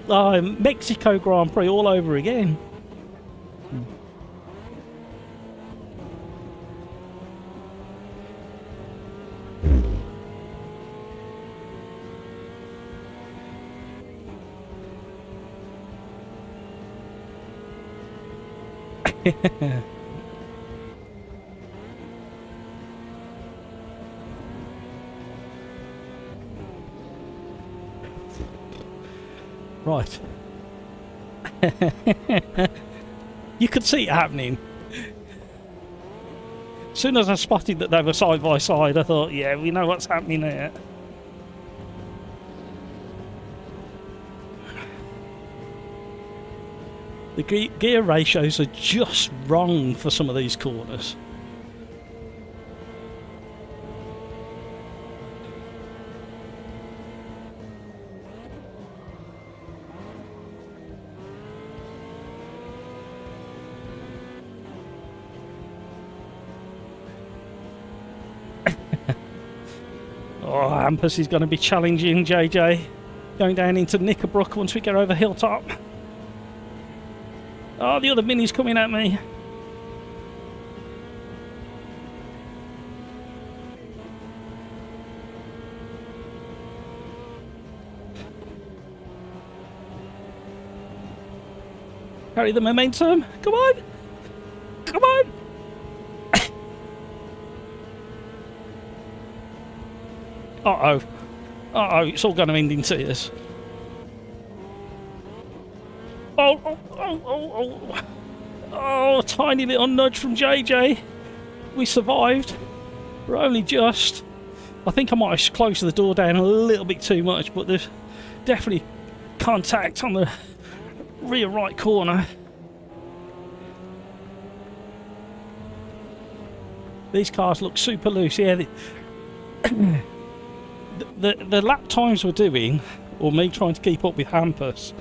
Oh, Mexico Grand Prix all over again. Right. You could see it happening. As soon as I spotted that they were side by side, I thought, yeah, we know what's happening there. The gear ratios are just wrong for some of these corners. Oh, Ampus is going to be challenging JJ. Going down into Knickerbrook once we get over Hilltop. Oh, the other mini's coming at me. Carry the momentum. Come on. Come on. Uh-oh. Uh-oh, it's all going to end in tears. Oh, oh, tiny little nudge from JJ. We survived. We're only just. I think I might have closed the door down a little bit too much, but there's definitely contact on the rear right corner. These cars look super loose. Yeah, the lap times we're doing, or me trying to keep up with Hampus,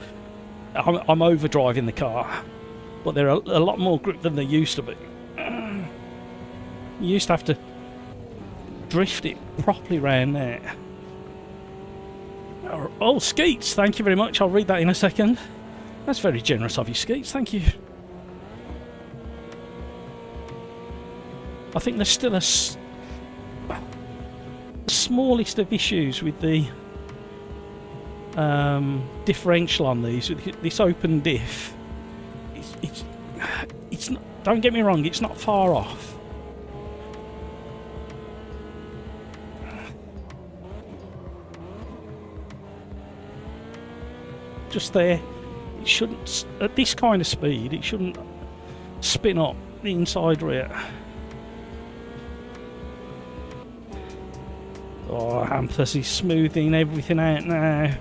I'm overdriving the car, but they're a lot more grip than they used to be. You used to have to drift it properly round there. Oh, Skeets, thank you very much. I'll read that in a second. That's very generous of you, Skeets. Thank you. I think there's still a smallest of issues with the differential on these. This open diff, it's not, don't get me wrong, it's not far off. Just there, it shouldn't, at this kind of speed, it shouldn't spin up the inside rear. Oh, Hampus is smoothing everything out now.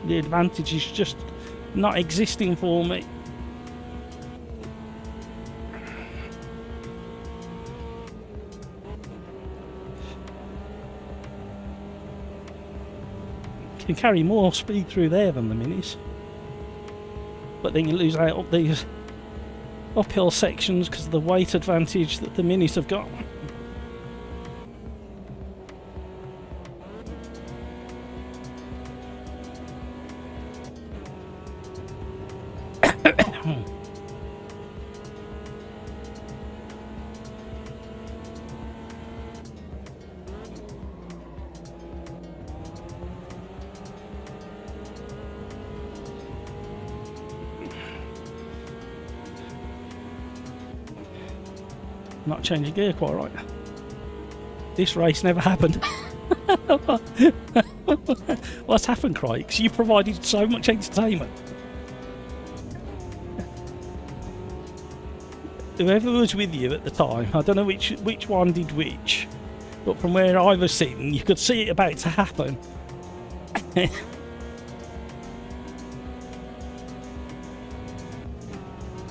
The advantage is just not existing for me. Can carry more speed through there than the minis, but then you lose out up these uphill sections because of the weight advantage that the minis have got. Not changing gear quite right. This race never happened. What's happened, Craig? 'Cause you provided so much entertainment. Whoever was with you at the time, I don't know which one did which, but from where I was sitting, you could see it about to happen.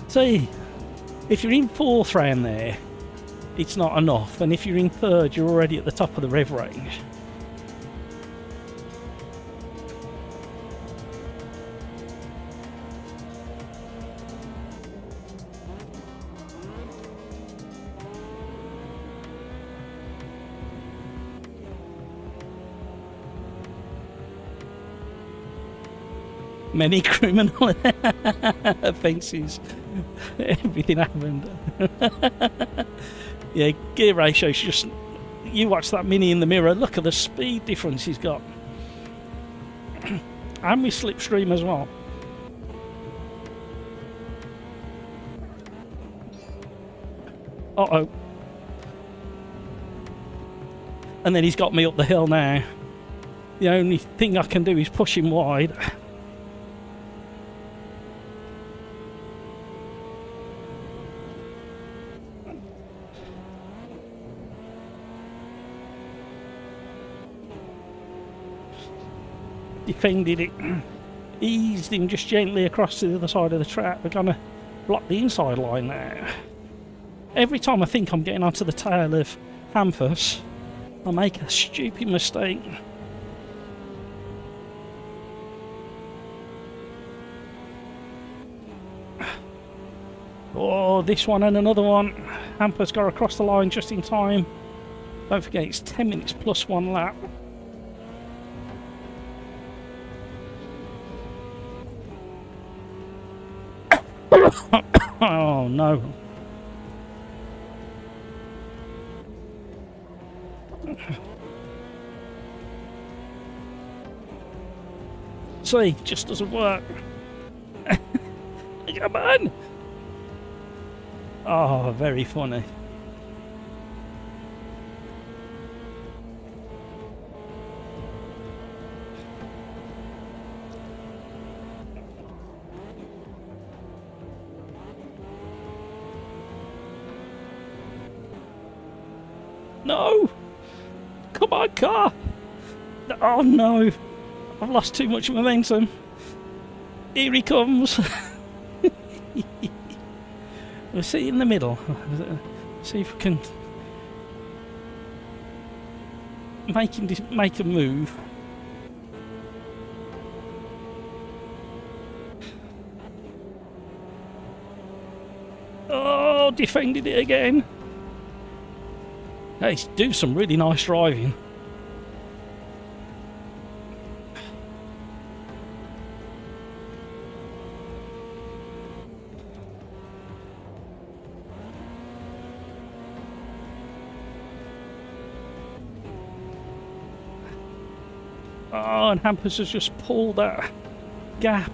See, if you're in 4th round there, it's not enough, and if you're in 3rd, you're already at the top of the rev range. Many criminal offences. Everything happened. Yeah, gear ratio's just... You watch that Mini in the mirror, look at the speed difference he's got. And with slipstream as well. Uh-oh. And then he's got me up the hill now. The only thing I can do is push him wide. Defended it, eased him just gently across to the other side of the track. We're going to block the inside line now. Every time I think I'm getting onto the tail of Hampus, I make a stupid mistake. Oh, this one and another one. Hampus got across the line just in time. Don't forget, it's 10 minutes plus 1 lap. Oh no. See, just doesn't work. Come on. Oh, very funny. No! Come on, car! Oh no! I've lost too much momentum. Here he comes! We'll sit in the middle. See if we can make a move. Oh, defended it again. Hey, do some really nice driving. Oh, and Hampus has just pulled that gap.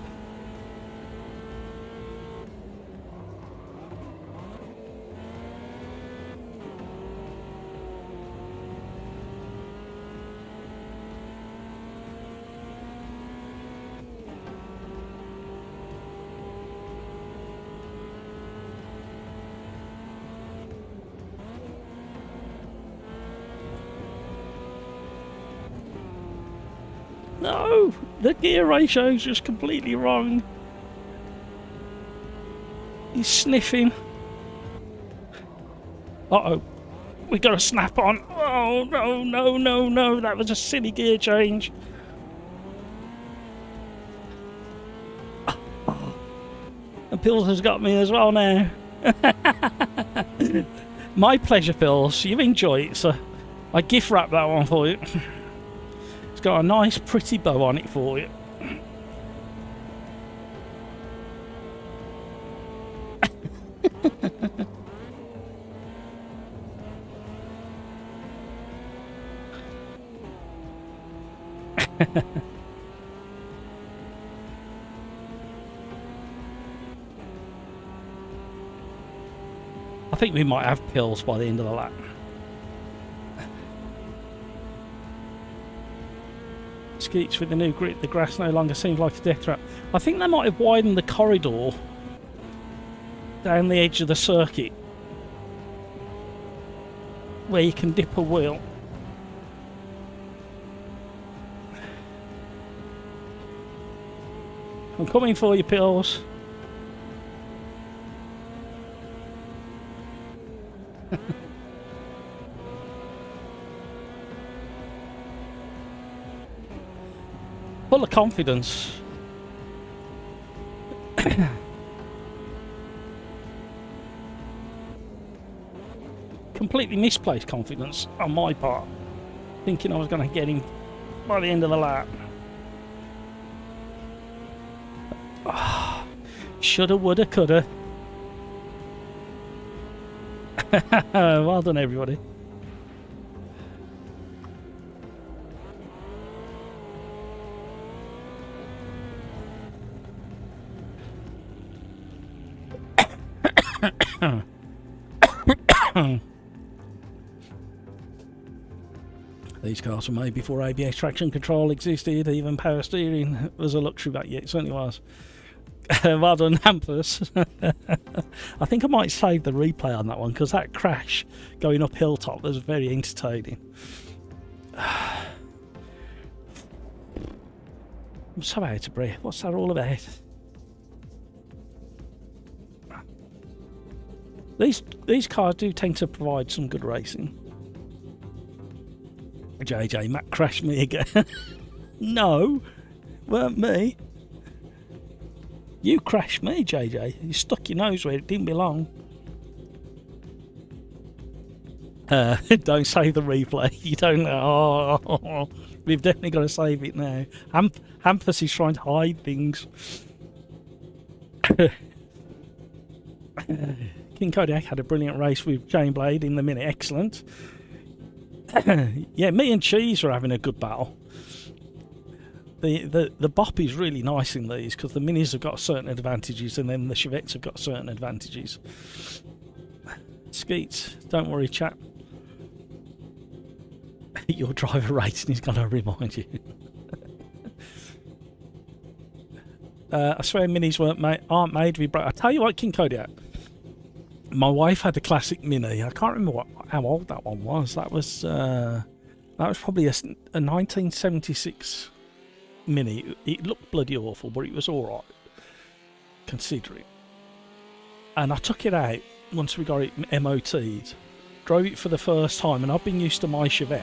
No, the gear ratio is just completely wrong. He's sniffing. Uh-oh. We got a snap on. Oh, no, no, no, no. That was a silly gear change. And Pills has got me as well now. My pleasure, Pills. You enjoy it, so I gift wrap that one for you. Got a nice pretty bow on it for you. I think we might have Pills by the end of the lap. It's Skeets with the new grit, the grass no longer seems like a death trap. I think they might have widened the corridor down the edge of the circuit where you can dip a wheel. I'm coming for you, pills. Full of confidence. Completely misplaced confidence on my part, thinking I was going to get him by the end of the lap. Shoulda, woulda, coulda. Well done, everybody. These cars were made before ABS traction control existed. Even power steering was a luxury back yet. It certainly was. Well done, Hampus. I think I might save the replay on that one because that crash going up hilltop was very entertaining. I'm so out of breath. What's that all about? These cars do tend to provide some good racing. JJ, Matt crashed me again. No, weren't me. You crashed me, JJ. You stuck your nose where it didn't belong. Don't save the replay. You don't. Oh, we've definitely got to save it now. Hampus is trying to hide things. King Kodiak had a brilliant race with Jane Blade in the minute. Excellent. Yeah, me and Cheese are having a good battle. The bop is really nice in these because the minis have got certain advantages and then the Chevettes have got certain advantages. Skeets, don't worry, chap. Your driver rating is going to remind you. I swear minis aren't made with. I tell you what, King Kodiak. My wife had a classic mini. I can't remember how old that one was. That was probably a 1976 mini. It looked bloody awful, but it was all right, considering. And I took it out once we got it MOT'd. Drove it for the first time, and I've been used to my Chevette.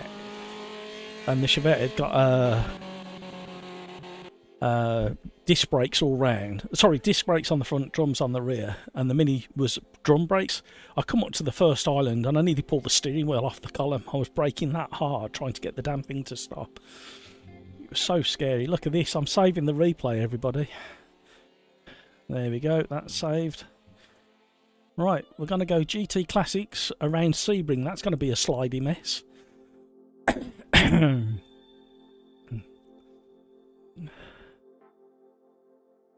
And the Chevette had got disc brakes all round. Sorry, disc brakes on the front, drums on the rear, and the Mini was drum brakes. I come up to the first island and I nearly pulled the steering wheel off the column. I was braking that hard trying to get the damn thing to stop. It was so scary. Look at this. I'm saving the replay, everybody. There we go. That's saved. Right, we're going to go GT Classics around Sebring. That's going to be a slidey mess.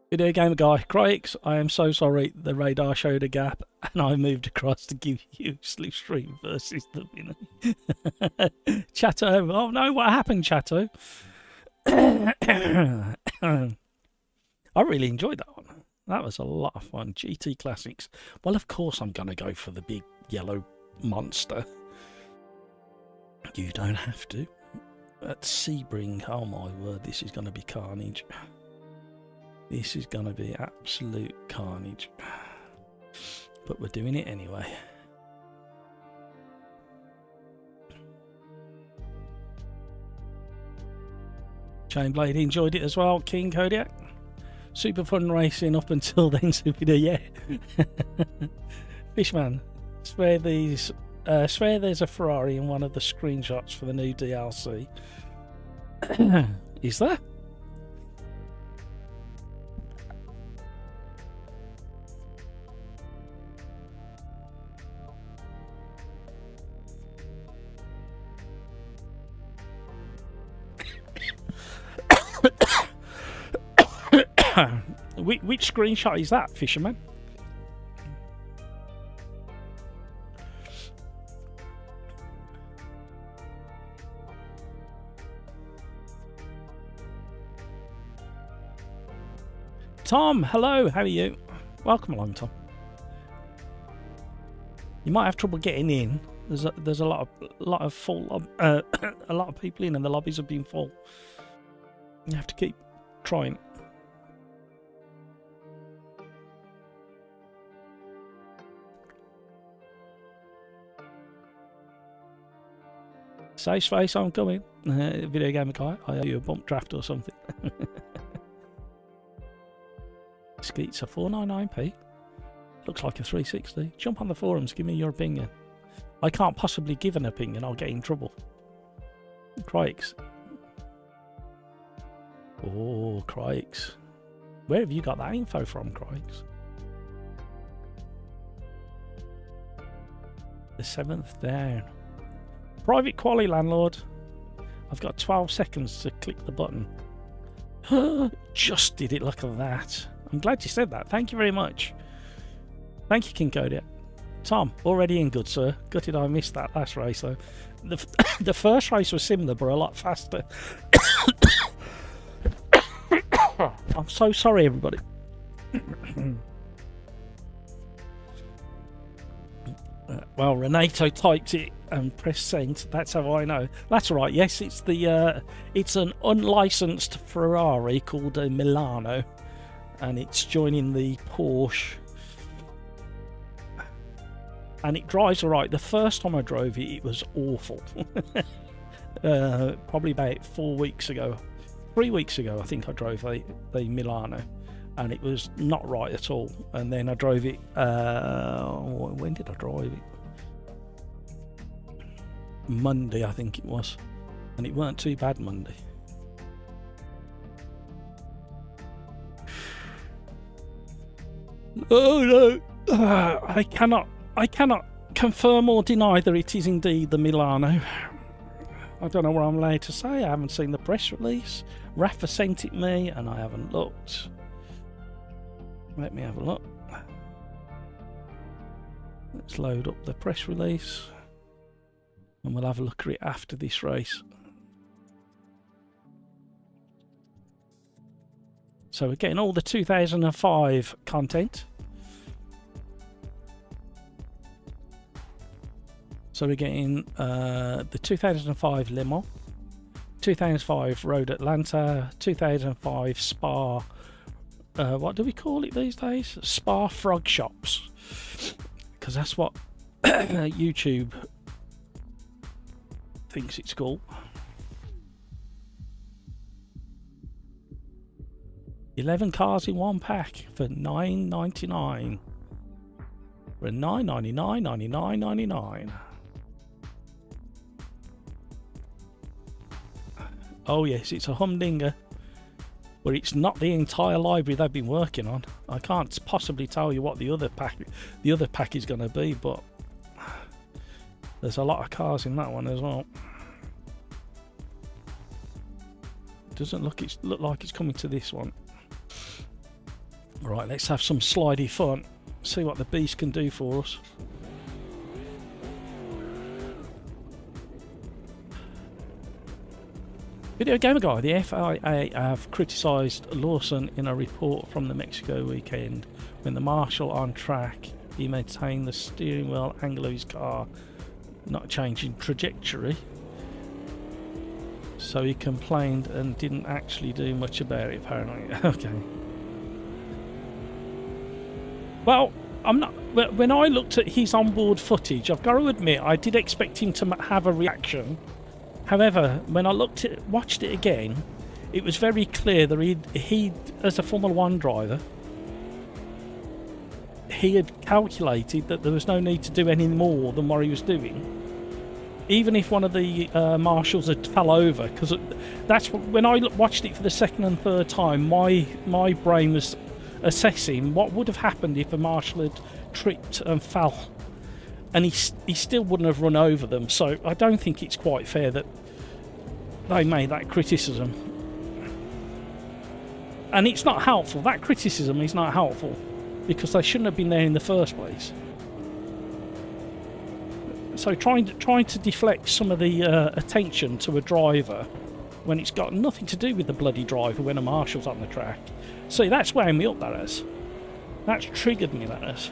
Video Gamer Guy, Craigs, I am so sorry the radar showed a gap and I moved across to give you Slipstream versus the Mini. Chato, oh no, what happened, Chato? I really enjoyed that one. That was a lot of fun. GT Classics. Well, of course I'm going to go for the big yellow monster. You don't have to. At Sebring, oh my word, this is going to be carnage. This is going to be absolute carnage. But we're doing it anyway. Chainblade enjoyed it as well, King Kodiak. Super fun racing up until then, Super, yeah. Fishman, swear there's a Ferrari in one of the screenshots for the new DLC. Is there? Which screenshot is that, Fisherman? Tom, hello, how are you? Welcome along, Tom. You might have trouble getting in. There's a lot of full a lot of people in, and the lobbies have been full. You have to keep trying. Safe space, I'm coming. Video game guy, I owe you a bump draft or something. Skeets a 499p. Looks like a 360. Jump on the forums, give me your opinion. I can't possibly give an opinion, I'll get in trouble. Crikes. Oh, crikes. Where have you got that info from, crikes? The 7th down. Private Quali landlord. I've got 12 seconds to click the button. Just did it, look at that. I'm glad you said that. Thank you very much. Thank you, King Kodia. Tom, already in good, sir. Gutted I missed that last race, though. The first race was similar, but a lot faster. I'm so sorry, everybody. Well, Renato typed it and pressed send. That's how I know. That's right. Yes, it's the it's an unlicensed Ferrari called a Milano, and it's joining the Porsche. And it drives alright. The first time I drove it, it was awful. Probably about 4 weeks ago, 3 weeks ago, I think I drove the Milano, and it was not right at all. And then I drove it. When did I drive it? Monday, I think it was, and it weren't too bad Monday. Oh no! I cannot confirm or deny that it is indeed the Milano. I don't know what I'm allowed to say. I haven't seen the press release. Rafa sent it me, and I haven't looked. Let me have a look. Let's load up the press release, and we'll have a look at it after this race. So we're getting all the 2005 content. So we're getting the 2005 Le Mans, 2005 Road Atlanta, 2005 Spa. What do we call it these days? Spa Frog Shops, because that's what YouTube thinks it's called. 11 cars in one pack for $9.99. For $9.99, $99.99. Oh yes, it's a humdinger, but it's not the entire library they've been working on. I can't possibly tell you what the other pack is going to be, but there's a lot of cars in that one as well. It doesn't look like it's coming to this one. Right, let's have some slidey fun. See what the beast can do for us. Video Gamer Guy, the FIA have criticised Lawson in a report from the Mexico weekend. When the marshal on track, he maintained the steering wheel angle of his car, not changing trajectory. So he complained and didn't actually do much about it, apparently. Okay. Well, when I looked at his onboard footage, I've got to admit I did expect him to have a reaction. However, when I watched it again, it was very clear that he, as a Formula 1 driver, he had calculated that there was no need to do any more than what he was doing. Even if one of the marshals had fell over, because that's when I watched it for the second and third time, my brain was assessing what would have happened if a marshal had tripped and fell, and he still wouldn't have run over them. So I don't think it's quite fair that they made that criticism, and it's not helpful. That criticism is not helpful because they shouldn't have been there in the first place. So trying to deflect some of the attention to a driver when it's got nothing to do with the bloody driver when a marshal's on the track. See, that's weighing me up, that is. That's triggered me, that is.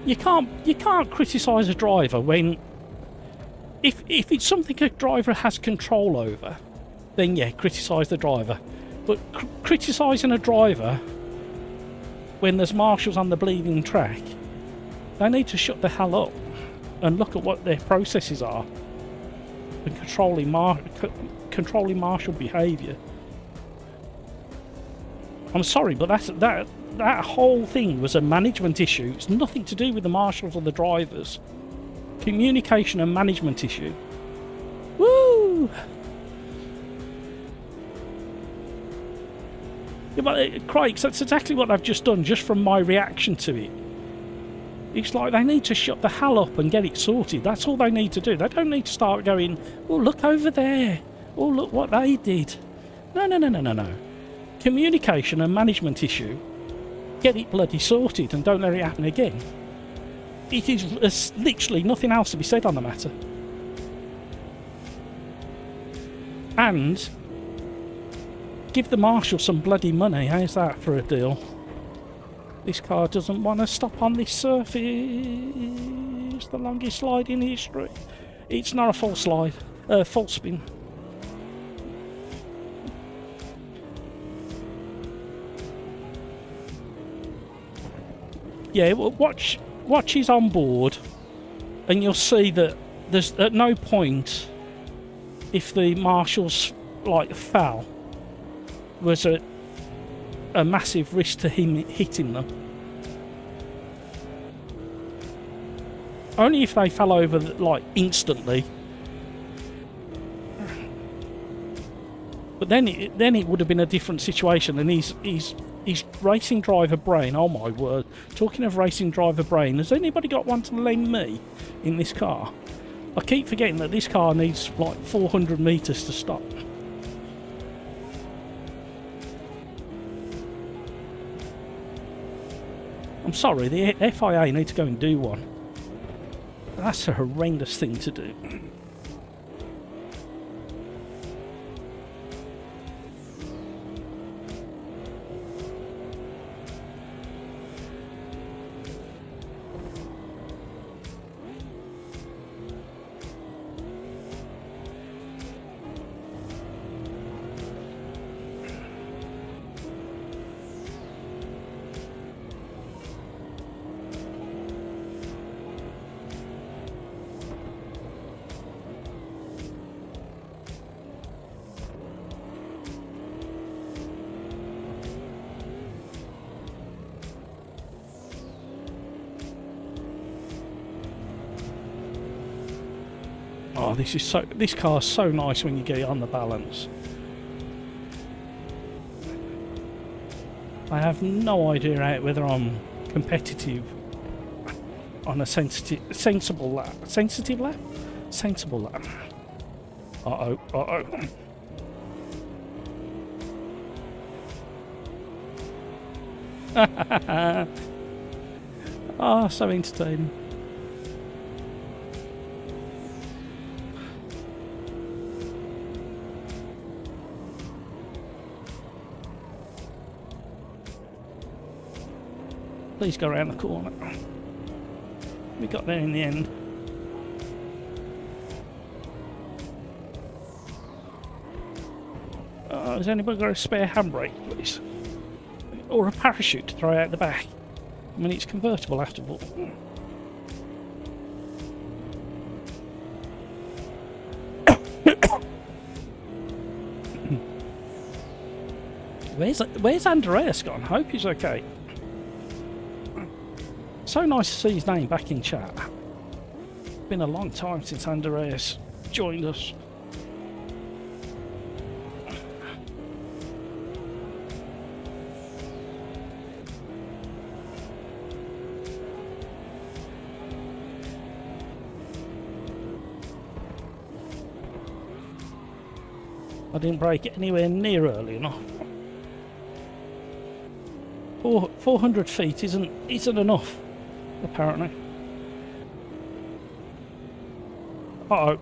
You can't criticise a driver when... If it's something a driver has control over, then yeah, criticise the driver. But criticising a driver when there's marshals on the bleeding track, they need to shut the hell up and look at what their processes are and controlling marshal behaviour. I'm sorry, but that whole thing was a management issue. It's nothing to do with the marshals or the drivers. Communication and management issue. Woo! Yeah, but Craig, that's exactly what I've just done, just from my reaction to it. It's like they need to shut the hell up and get it sorted. That's all they need to do. They don't need to start going, oh, look over there. Oh, look what they did. No. Communication and management issue. Get it bloody sorted and don't let it happen again. It is literally nothing else to be said on the matter. And give the marshal some bloody money. How's that for a deal? This car doesn't want to stop on this surface. The longest slide in history. It's not a full slide. Full spin. Yeah, well, watch his on board and you'll see that there's at no point, if the marshals like fell, was a massive risk to him hitting them. Only if they fell over like instantly. But then it would have been a different situation, and his racing driver brain, oh my word. Talking of racing driver brain, has anybody got one to lend me in this car? I keep forgetting that this car needs like 400 metres to stop. I'm sorry, the FIA need to go and do one. That's a horrendous thing to do. Oh, this car's so nice when you get it on the balance. I have no idea whether I'm competitive on a sensible lap. Sensitive lap? Sensible lap. Uh-oh. Oh, so entertaining. Please go around the corner. We got there in the end. Has anybody got a spare handbrake, please? Or a parachute to throw out the back? I mean, it's convertible after all. Where's Andreas gone? Hope he's okay. So nice to see his name back in chat. Been a long time since Andreas joined us. I didn't brake it anywhere near early enough. 400 feet isn't enough, apparently. Uh-oh.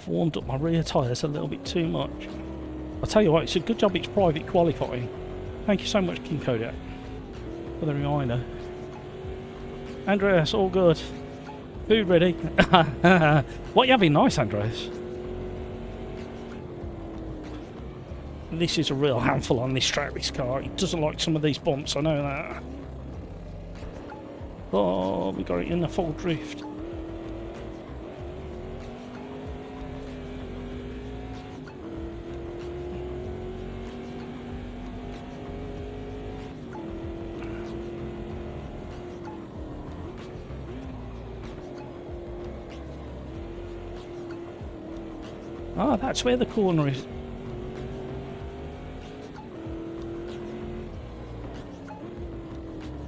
I've warmed up my rear tyres a little bit too much. I'll tell you what, it's a good job it's private qualifying. Thank you so much, King Kodak, for the reminder. Andreas, all good. Food ready. What are you having nice, Andreas? This is a real handful on this track, this car. It doesn't like some of these bumps, I know that. Oh, we got it in the full drift. Ah, that's where the corner is.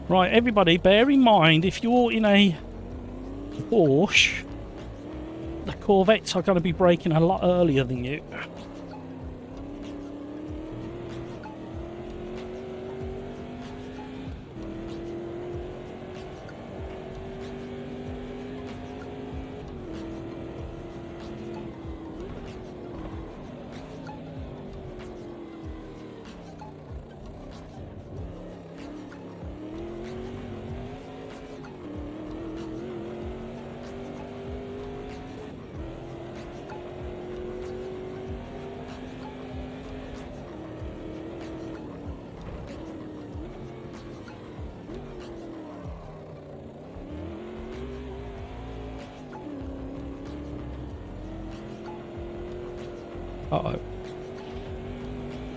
Right, everybody, bear in mind, if you're in a Porsche, the Corvettes are going to be braking a lot earlier than you. Uh-oh.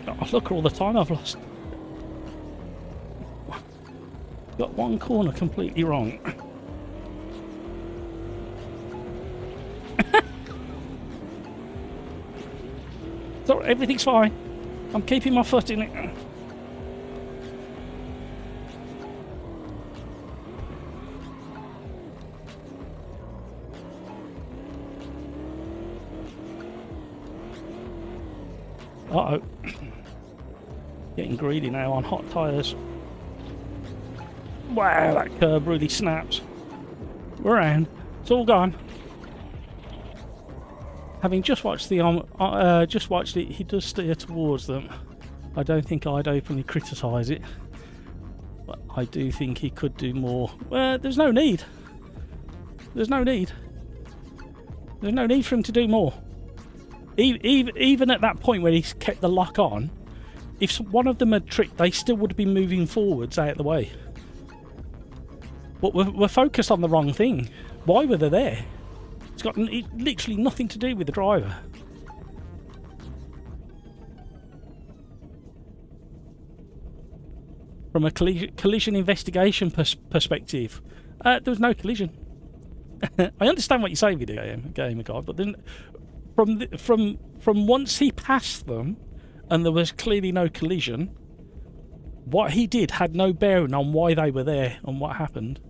Oh, look at all the time I've lost. Got one corner completely wrong. So everything's fine. I'm keeping my foot in it. Uh-oh. Getting greedy now on hot tyres. Wow, that curb really snaps. We're around. It's all gone. Having just watched the just watched it, he does steer towards them. I don't think I'd openly criticise it, but I do think he could do more. Well, there's no need. There's no need. There's no need for him to do more. Even at that point where he's kept the lock on, if one of them had tripped, they still would have been moving forwards out of the way. But we're focused on the wrong thing. Why were they there? It's got literally nothing to do with the driver. From a collision investigation perspective, there was no collision. I understand what you say, video game guy, but then from once he passed them and there was clearly no collision, what he did had no bearing on why they were there and what happened.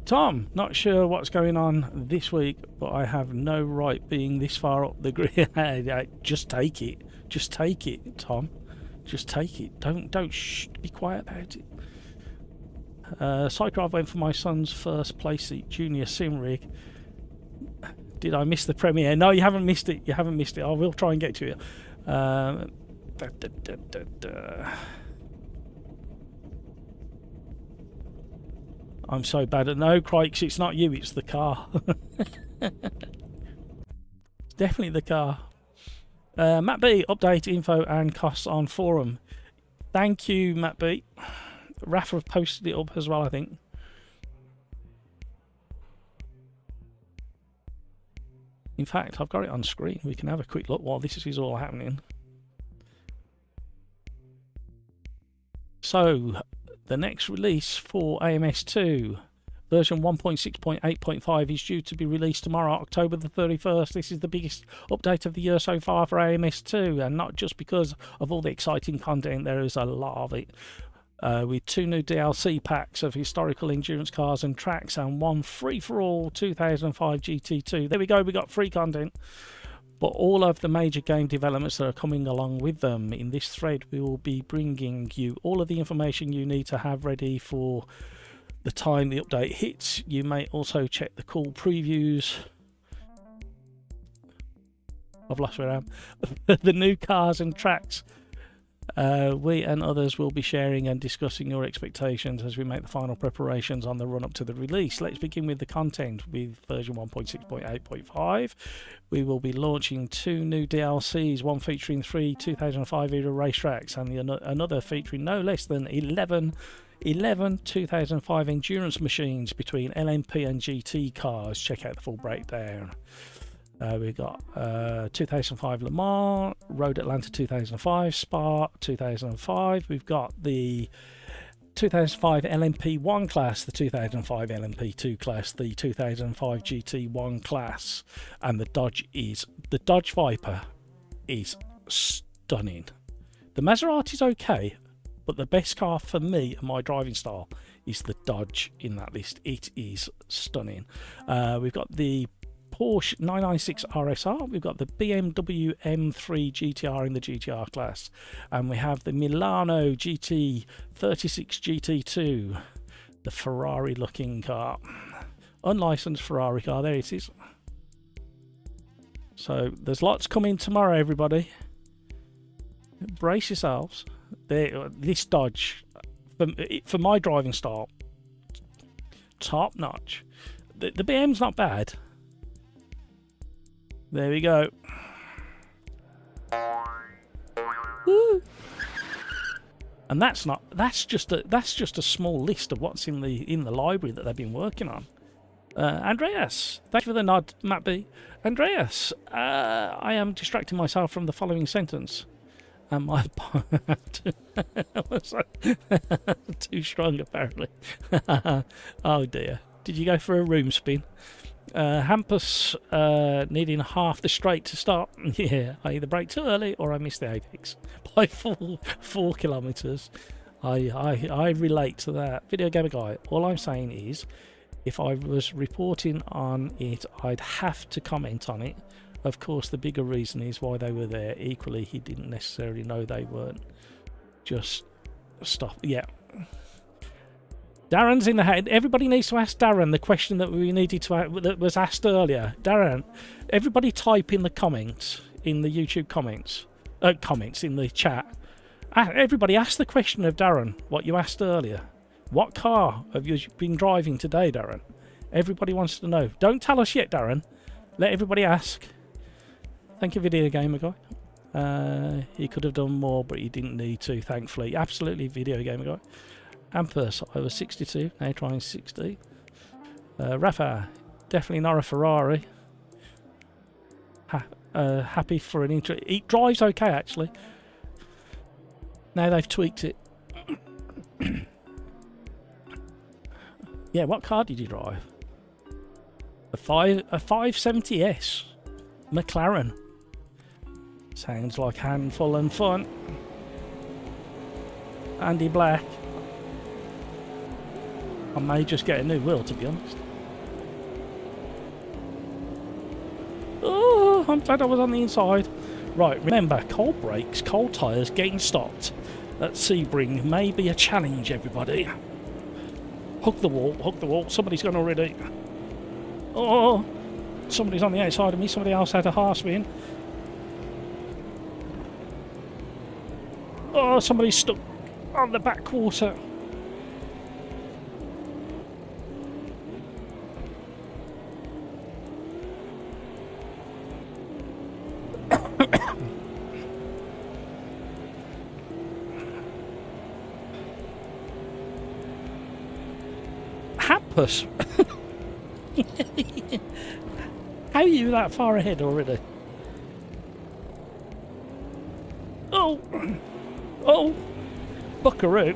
Tom, not sure what's going on this week, but I have no right being this far up the grid. Just take it. Just take it, Tom. Just take it. Don't shh, be quiet about it. Cyclone went for my son's first place at Junior Sim Rig. Did I miss the premiere? No, you haven't missed it. You haven't missed it. I will try and get to it. I'm so bad at no, crikes, it's not you, it's the car. It's definitely the car. Matt B, update info and costs on forum. Thank you, Matt B. Rafa have posted it up as well, I think. In fact, I've got it on screen. We can have a quick look while this is all happening. So, the next release for AMS2, version 1.6.8.5, is due to be released tomorrow, October the 31st. This is the biggest update of the year so far for AMS2, and not just because of all the exciting content, there is a lot of it. With 2 new DLC packs of historical endurance cars and tracks, and one free-for-all 2005 GT2. There we go, we got free content. but all of the major game developments that are coming along with them. In this thread, we will be bringing you all of the information you need to have ready for the time the update hits. You may also check the cool previews. I've lost where I am. The new cars and tracks. We and others will be sharing and discussing your expectations as we make the final preparations on the run up to the release. Let's begin with the content with version 1.6.8.5. We will be launching 2 new DLCs, one featuring 3 2005 era racetracks and another featuring no less than 11 2005 endurance machines between LMP and GT cars. Check out the full breakdown. We've got 2005 Le Mans, Road Atlanta 2005, Spa 2005. We've got the 2005 LMP1 class, the 2005 LMP2 class, the 2005 GT1 class, and the Dodge Viper is stunning. The Maserati's okay, but the best car for me and my driving style is the Dodge in that list. It is stunning. We've got the Porsche 996 RSR, we've got the BMW M3 GTR in the GTR class, and we have the Milano GT36 GT2, the Ferrari looking car, unlicensed Ferrari car. There it is. So there's lots coming tomorrow, everybody. Brace yourselves. This Dodge, for my driving style, top notch. The BM's not bad. There we go. Woo. And that's just a small list of what's in the library that they've been working on. Andreas, thank you for the nod, Matt B. Andreas, I am distracting myself from the following sentence. And my was too strong apparently. Oh dear. Did you go for a room spin? Hampus needing half the straight to start. Yeah, I either brake too early or I missed the apex by 4 kilometers. I relate to that. Video Gamer Guy, all I'm saying is if I was reporting on it, I'd have to comment on it. Of course, the bigger reason is why they were there. Equally, he didn't necessarily know they weren't. Just stop. Yeah. Darren's in the head. Everybody needs to ask Darren the question that we needed to that was asked earlier. Darren, everybody type in the comments, in the YouTube comments in the chat. Everybody ask the question of Darren, what you asked earlier. What car have you been driving today, Darren? Everybody wants to know. Don't tell us yet, Darren. Let everybody ask. Thank you, Video Gamer Guy. He could have done more, but he didn't need to, thankfully. Absolutely, Video Gamer Guy. Ampus, I was 62, now trying 60. Rafa, definitely not a Ferrari. Happy for an intro. It drives okay, actually. Now they've tweaked it. Yeah, what car did you drive? A 570S McLaren. Sounds like handful and fun. Andy Black. I may just get a new wheel, to be honest. Oh, I'm glad I was on the inside. Right, remember, cold brakes, cold tyres, getting stopped at Sebring may be a challenge, everybody. Hug the wall, somebody's gone already. Oh, somebody's on the outside of me, somebody else had a half spin. Oh, somebody's stuck on the back quarter. Hampus. How are you that far ahead already? Oh, oh, buckaroo.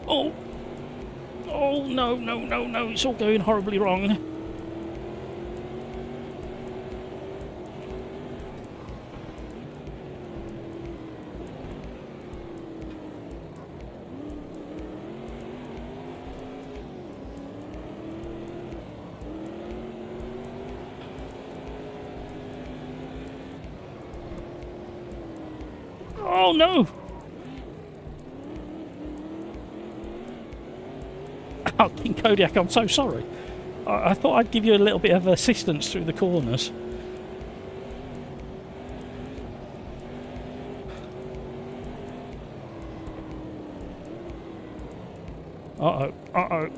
Oh, oh, no, it's all going horribly wrong. Oh no! Oh, King Kodiak, I'm so sorry. I thought I'd give you a little bit of assistance through the corners. Uh-oh, uh-oh.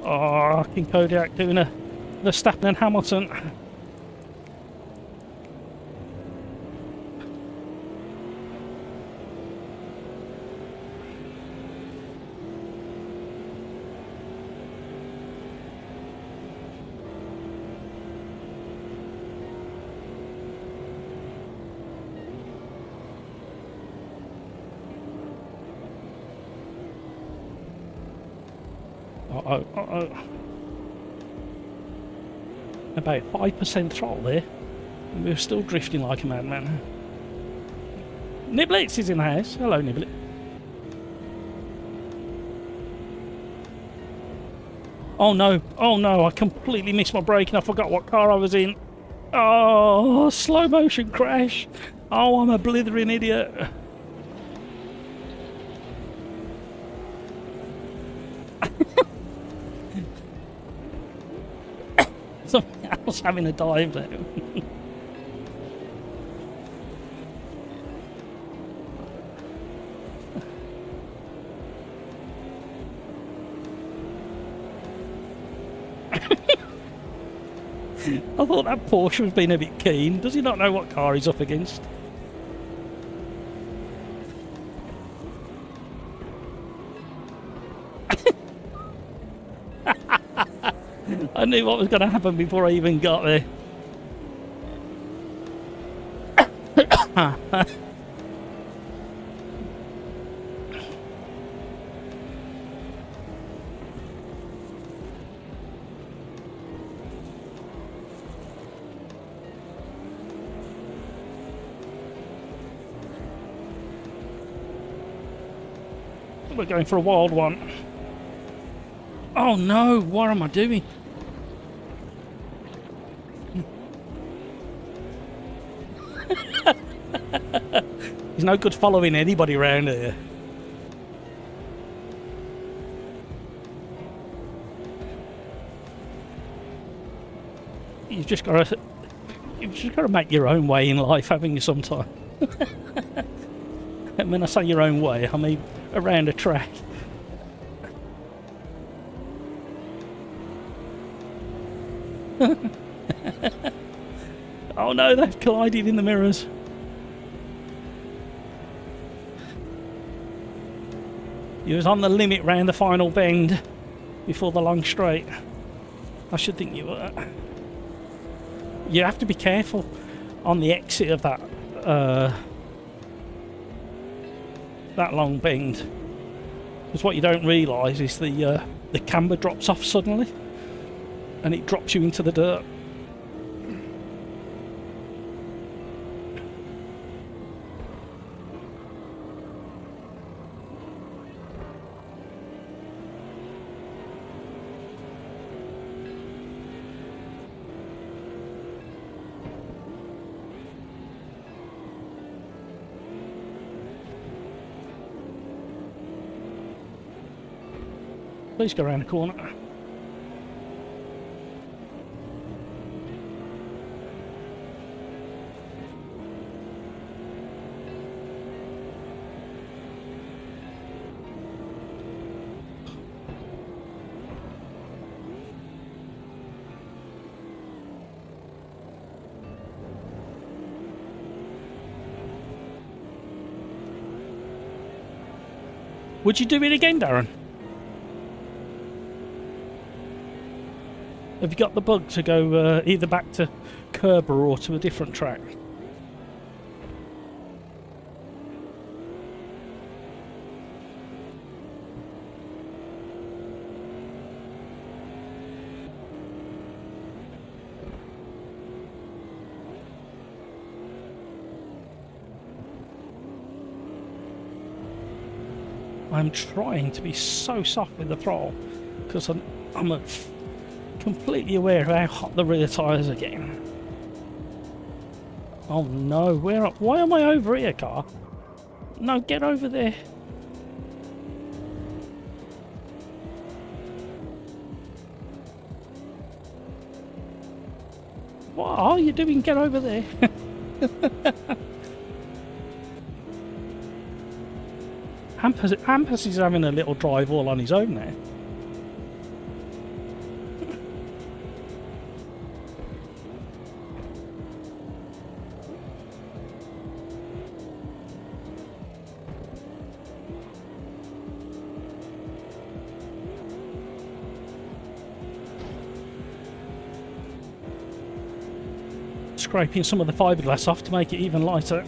Oh, King Kodiak doing the Verstappen and Hamilton. Uh-oh, uh-oh. About 5% throttle there. And we're still drifting like a madman. Niblets is in the house. Hello, Niblet. Oh no, oh no, I completely missed my brake and I forgot what car I was in. Oh, slow motion crash. Oh, I'm a blithering idiot. Something else having a dive down. I thought that Porsche was being a bit keen. Does he not know what car he's up against? I knew what was going to happen before I even got there. We're going for a wild one. Oh no, what am I doing? He's no good following anybody around here. You've just got to make your own way in life, haven't you, sometime? And when I say your own way, I mean around a track. Oh no, they've collided in the mirrors. You was on the limit round the final bend before the long straight. I should think you were. You have to be careful on the exit of that that long bend, because what you don't realise is the camber drops off suddenly and it drops you into the dirt. Please go around the corner. Would you do it again, Darren? Have you got the bug to go either back to Kerber or to a different track? I'm trying to be so soft with the throttle because I'm completely aware of how hot the rear tyres are getting. Oh no, why am I over here, car? No, get over there. What are you doing? Get over there. Hampus is having a little drive all on his own there. Scraping some of the fiberglass off to make it even lighter.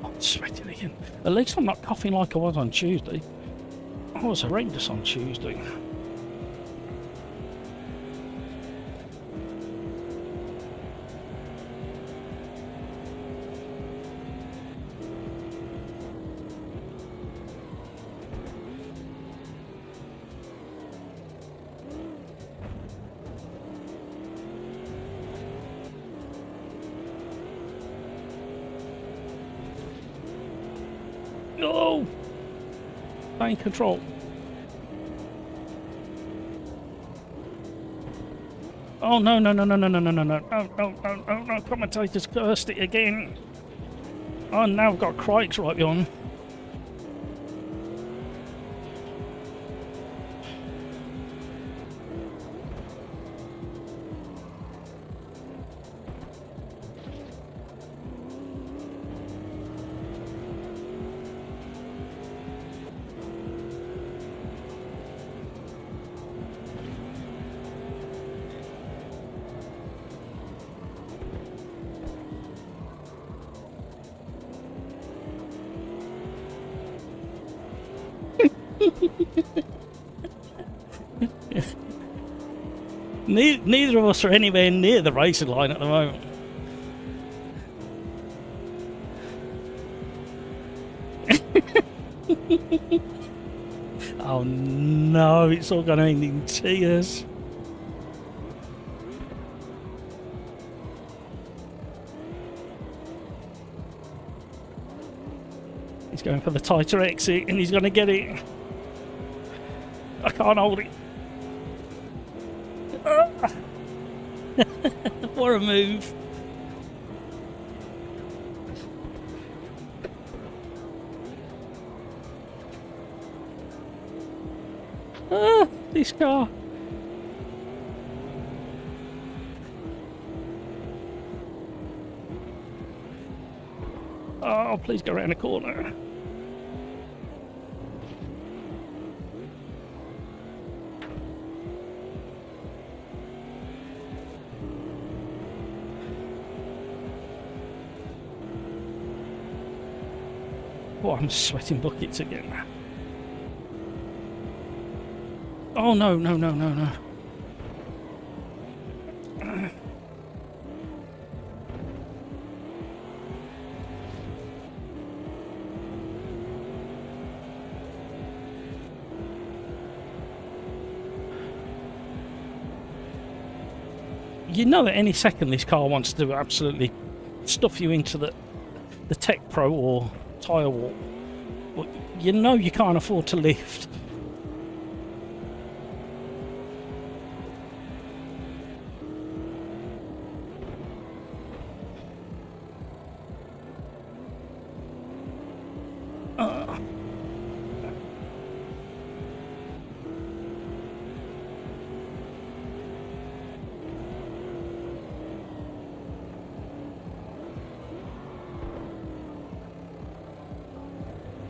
I'm sweating again. At least I'm not coughing like I was on Tuesday. I was horrendous on Tuesday. No! Stay in control. Oh no no no no no no no no no no! Commentators cursed it again. Oh, now I've got crikes right on. Neither of us are anywhere near the racing line at the moment. Oh no, it's all going to end in tears. He's going for the tighter exit and he's going to get it. I can't hold it. What a move. This car. Oh, please go around the corner. Oh, I'm sweating buckets again. Oh, no, no, no, no, no. You know at any second this car wants to absolutely stuff you into the Tech Pro or tyre wall. But you know you can't afford to lift.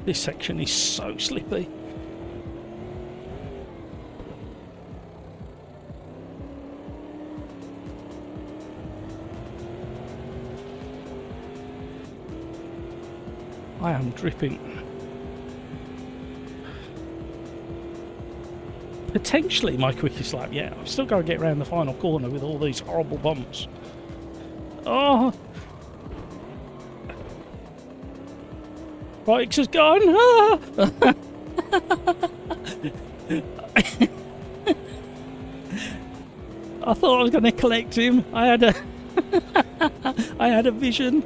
This section is so slippy. I am dripping. potentially my quickest lap. Yeah, I've still got to get around the final corner with all these horrible bumps. Oh! Bikes has gone! Ah! I thought I was going to collect him. I had a... I had a vision.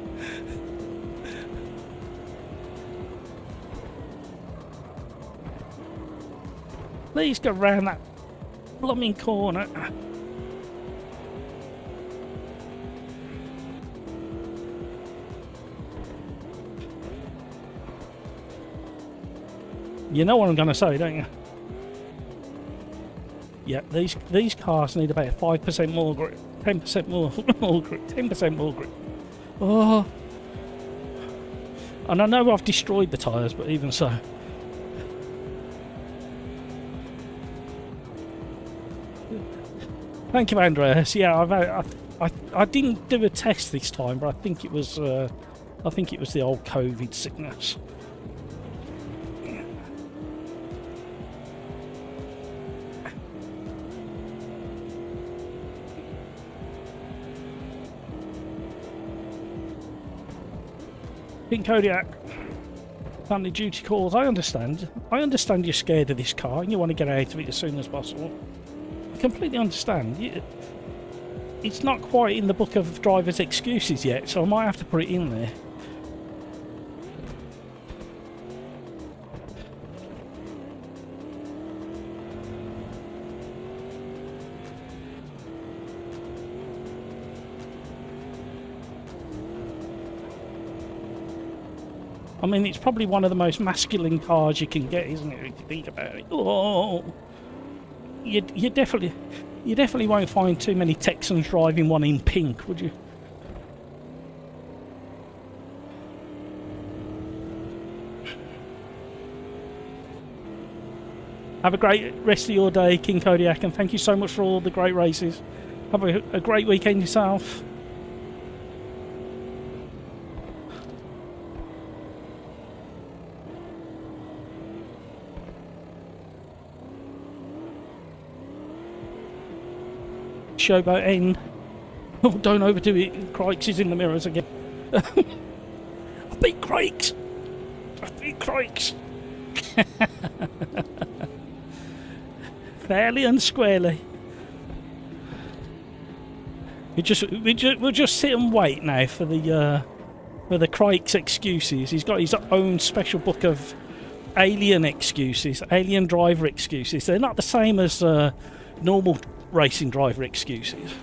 Please go round that blooming corner. You know what I'm going to say, don't you? Yeah, these cars need about 5% more grip, 10% more, more grip, 10% more grip. Oh, and I know I've destroyed the tyres, but even so. Thank you, Andreas. Yeah, I didn't do a test this time, but I think it was the old COVID sickness. Pink Kodiak, family duty calls. I understand. I understand you're scared of this car and you want to get out of it as soon as possible. I completely understand. It's not quite in the book of drivers' excuses yet, so I might have to put it in there. I mean, it's probably one of the most masculine cars you can get, isn't it, if you think about it? Oh, you definitely won't find too many Texans driving one in pink, would you? Have a great rest of your day, King Kodiak, and thank you so much for all the great races. Have a great weekend yourself. Showboat end. Oh, don't overdo it. Crikes is in the mirrors again. I beat Crikes. I beat Crikes. Fairly and squarely. We'll just sit and wait now for the Crikes excuses. He's got his own special book of alien excuses, alien driver excuses. They're not the same as normal racing driver excuses.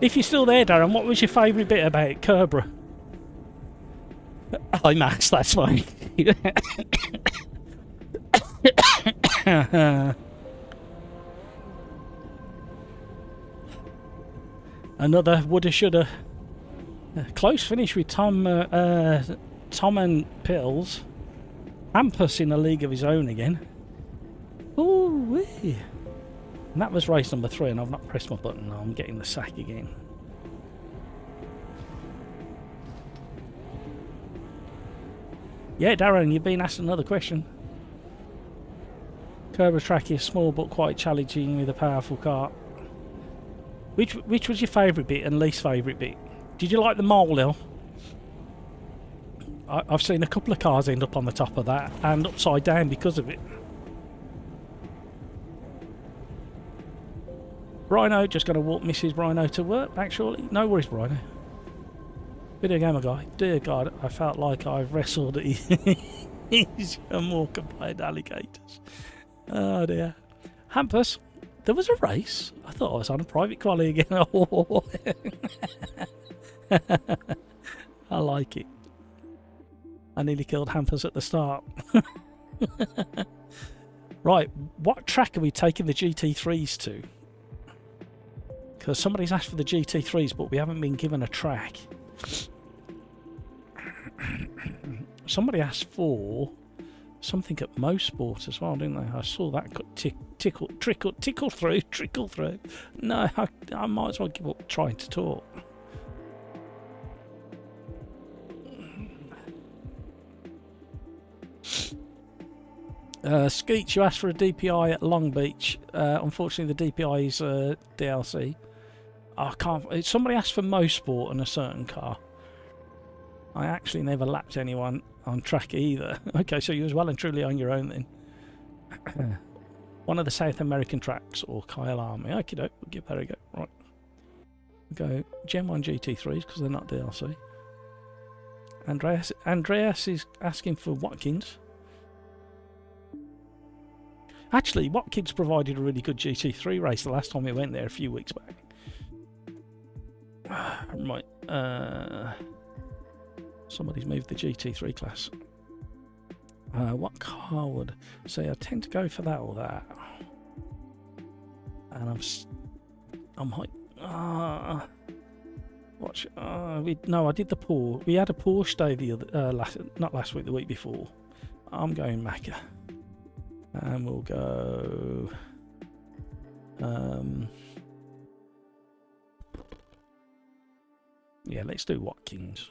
If you're still there, Darren, what was your favourite bit about Kerbra? Hi, Max, that's fine. Another woulda shoulda. Close finish with Tom and Pills. Hampus in a league of his own again. Ooh-wee. And that was race number 3, and I've not pressed my button. Now I'm getting the sack again. Yeah, Darren, you've been asked another question. Kerbra track is small but quite challenging with a powerful car. Which was your favourite bit and least favourite bit? Did you like the molehill? I've seen a couple of cars end up on the top of that and upside down because of it. Rhino, just going to walk Mrs. Rhino to work, actually. No worries, Rhino. Video gamer guy. Dear God, I felt like I've wrestled his more compliant alligators. Oh dear. Hampus, there was a race. I thought I was on a private quali again. I like it. I nearly killed Hampus at the start. Right, what track are we taking the GT3s to? Because somebody's asked for the GT3s, but we haven't been given a track. Somebody asked for something at Mosport as well, didn't they? I saw that trickle through. No, I might as well give up trying to talk. Skeets, you asked for a DPI at Long Beach. Unfortunately, the DPI is DLC. I can't. Somebody asked for Mosport on a certain car. I actually never lapped anyone on track either. Okay, so you was well and truly on your own then. One of the South American tracks or Kyle Army. Okay, we'll give that a go. Right. We'll go Gen 1 GT3s because they're not DLC. Andreas is asking for Watkins. Actually, Watkins provided a really good GT3 race the last time we went there a few weeks back. Right. Somebody's moved the GT3 class. What car would say I tend to go for that or that? And I'm like, watch. No, I did the Porsche. We had a Porsche day the other, not last week, the week before. I'm going Macca, and we'll go. Yeah, let's do Watkins.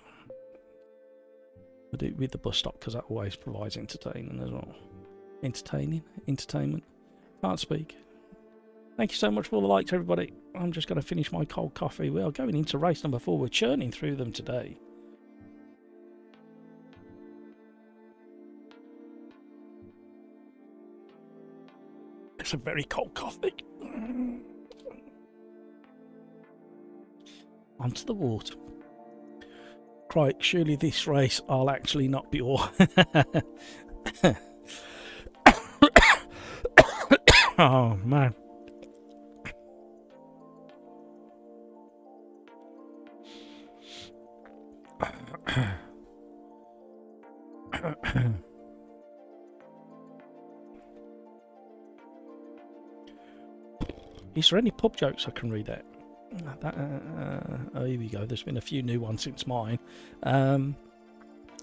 We'll do it with the bus stop because that always provides entertaining as well. Entertainment. Can't speak. Thank you so much for all the likes, everybody. I'm just going to finish my cold coffee. We are going into race number 4. We're churning through them today. It's a very cold coffee. Onto the water. Crike, surely this race I'll actually not be all. Oh man. Is there any pub jokes I can read out? Oh, here we go. There's been a few new ones since mine. I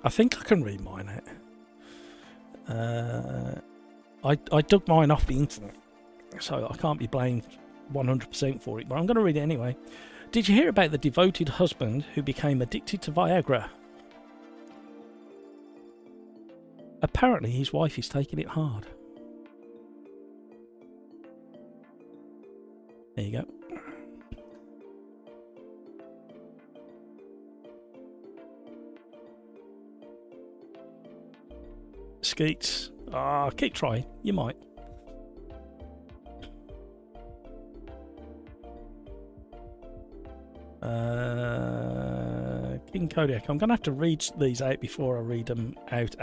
think I can read mine out. I dug mine off the internet, so I can't be blamed 100% for it, but I'm going to read it anyway. Did you hear about the devoted husband who became addicted to Viagra? Apparently his wife is taking it hard. There you go. Skeets. Keep trying. You might. King Kodiak. I'm going to have to read these out before I read them out.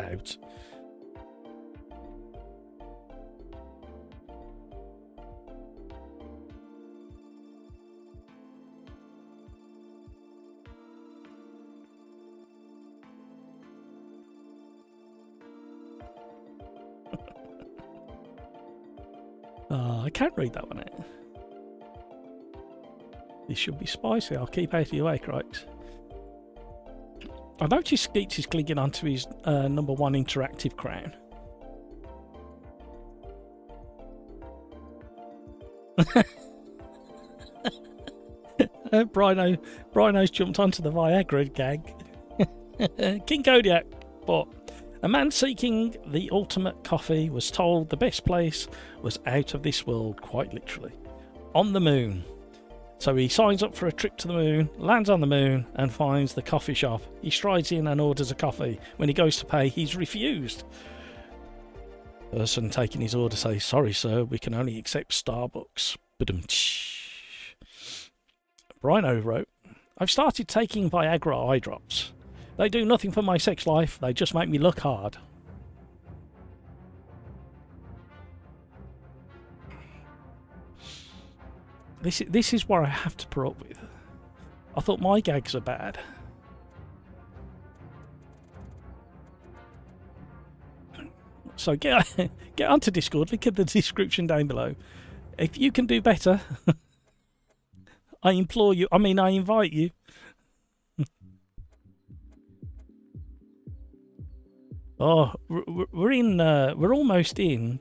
I can't read that one out. This should be spicy. I'll keep out of your way, crikes. I noticed Skeets is clinging onto his number 1 interactive crown. Brino's jumped onto the Viagra gag. King Kodiak, but a man seeking the ultimate coffee was told the best place was out of this world, quite literally. On the moon. So he signs up for a trip to the moon, lands on the moon, and finds the coffee shop. He strides in and orders a coffee. When he goes to pay, he's refused. The person taking his order says, "Sorry, sir, we can only accept Starbucks." Brino wrote, "I've started taking Viagra eye drops. They do nothing for my sex life, they just make me look hard." This is what I have to put up with. I thought my gags are bad. So get onto Discord, link in the description down below. If you can do better, I implore you, I invite you. Oh, we're almost in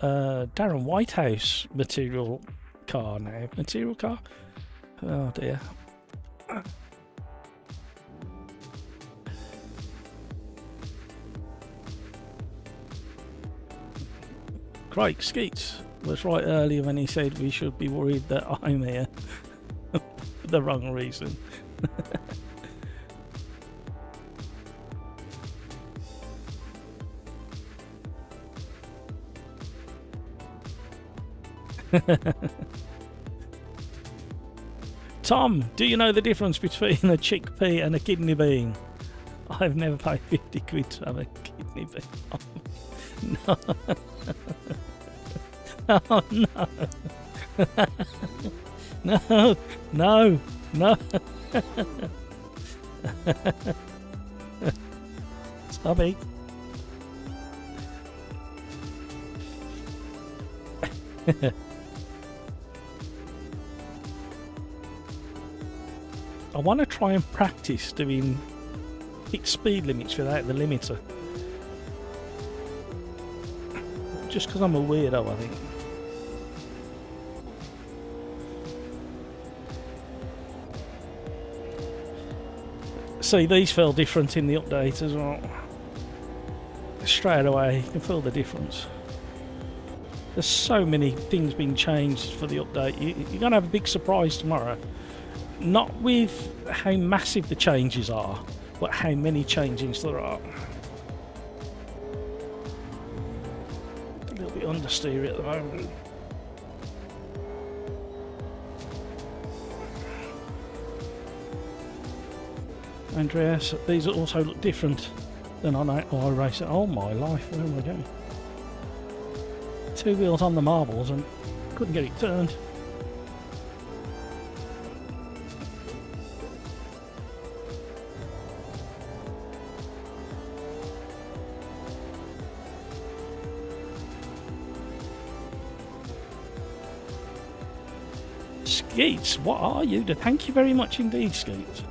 Darren Whitehouse material car now. Material car? Oh dear. Craig Skeets was right earlier when he said we should be worried that I'm here for the wrong reason. Tom, do you know the difference between a chickpea and a kidney bean? I've never paid 50 quid to have a kidney bean. No. Oh, no. No, no, no. Stop it. I want to try and practice doing hit speed limits without the limiter. Just because I'm a weirdo, I think. See, these feel different in the update as well. Straight away, you can feel the difference. There's so many things being changed for the update. You're going to have a big surprise tomorrow. Not with how massive the changes are, but how many changes there are. A little bit understeery at the moment. Andreas, these also look different than on iRacing. Oh my life, where am I going? 2 wheels on the marbles and couldn't get it turned. Skeets, what are you? Thank you very much indeed, Skeets.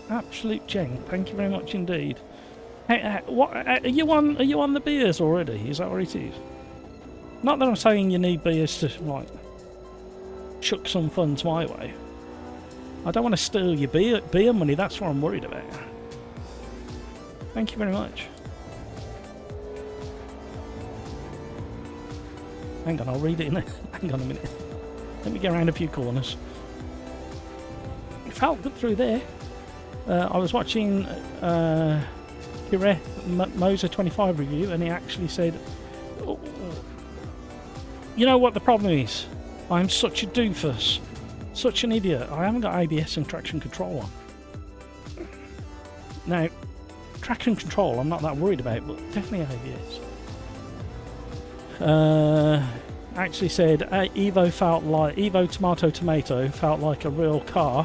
Absolute gem. Thank you very much indeed. Hey, what are you on? Are you on the beers already? Is that what it is? Not that I'm saying you need beers to like chuck some funds my way. I don't want to steal your beer money. That's what I'm worried about. Thank you very much. Hang on, I'll read it in there. Hang on a minute. Let me get around a few corners. It felt good through there. I was watching Kireth Moser 25 review, and he actually said, oh, you know what the problem is? I'm such a doofus, such an idiot. I haven't got ABS and traction control on. Now, traction control I'm not that worried about, but definitely ABS. Actually said Evo Tomato felt like a real car.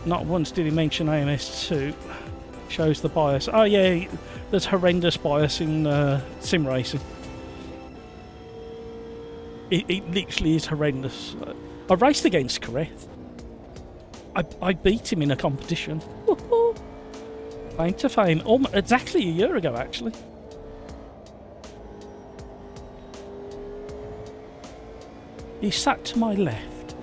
Not once did he mention AMS2. Shows the bias. Oh yeah, there's horrendous bias in sim racing. It literally is horrendous. I raced against Kareth. I beat him in a competition. Claim to fame. Exactly a year ago, actually. He sat to my left.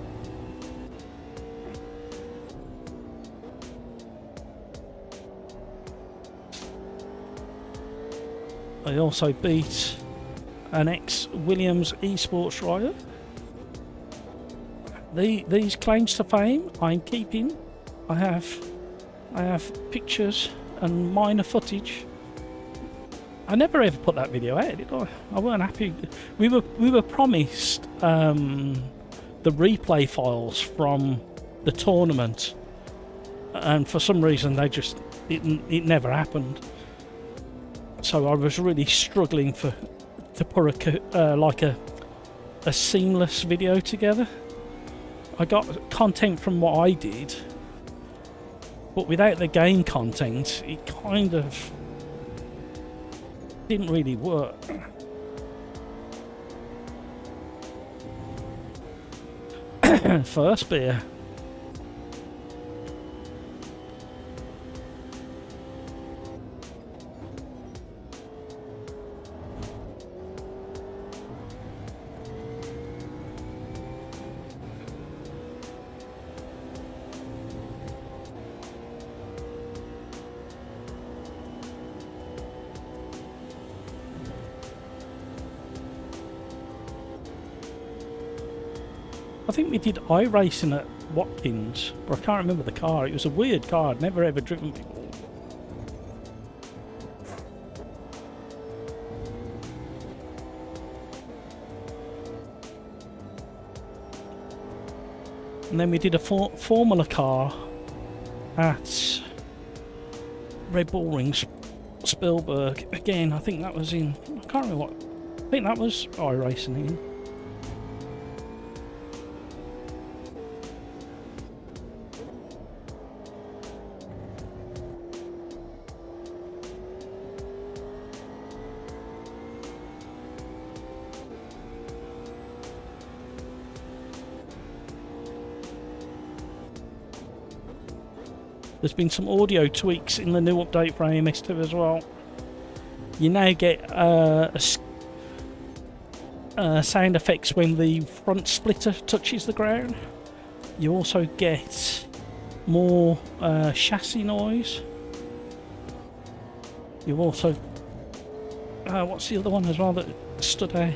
I also beat an ex-Williams esports rider. These claims to fame I'm keeping. I have pictures and minor footage. I never ever put that video out, did I? I weren't happy. We were promised the replay files from the tournament, and for some reason they just it never happened. So I was really struggling to put a seamless video together. I got content from what I did, but without the game content, it kind of didn't really work. First beer. I think we did iRacing at Watkins, but I can't remember the car. It was a weird car. I'd never ever driven before. And then we did a Formula car at Red Bull Ring Spielberg. Again, I think that was in... I can't remember what... I think that was iRacing again. There's been some audio tweaks in the new update for AMS2 as well. You now get sound effects when the front splitter touches the ground. You also get more chassis noise. You also... what's the other one as well that stood out?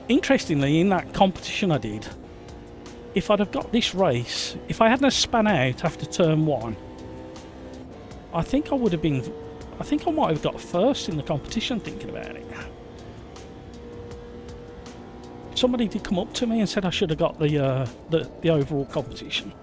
Interestingly, in that competition I did, if I'd have got this race, if I hadn't have spun out after turn 1, I think I would have been... I think I might have got first in the competition, thinking about it. Somebody did come up to me and said I should have got the overall competition.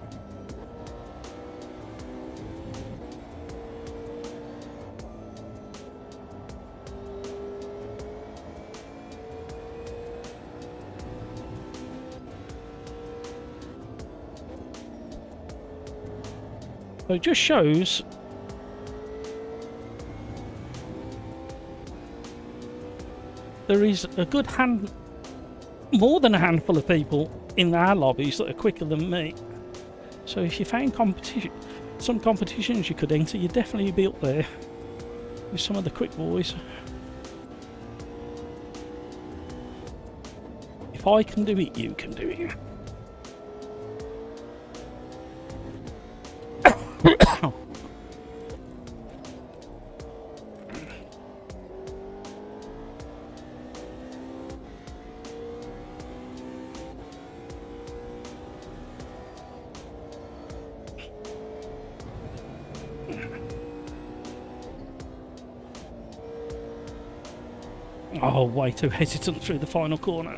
So it just shows there is a good more than a handful of people in our lobbies that are quicker than me. So if you found some competitions you could enter, you'd definitely be up there with some of the quick boys. If I can do it, you can do it. Oh, way too hesitant through the final corner.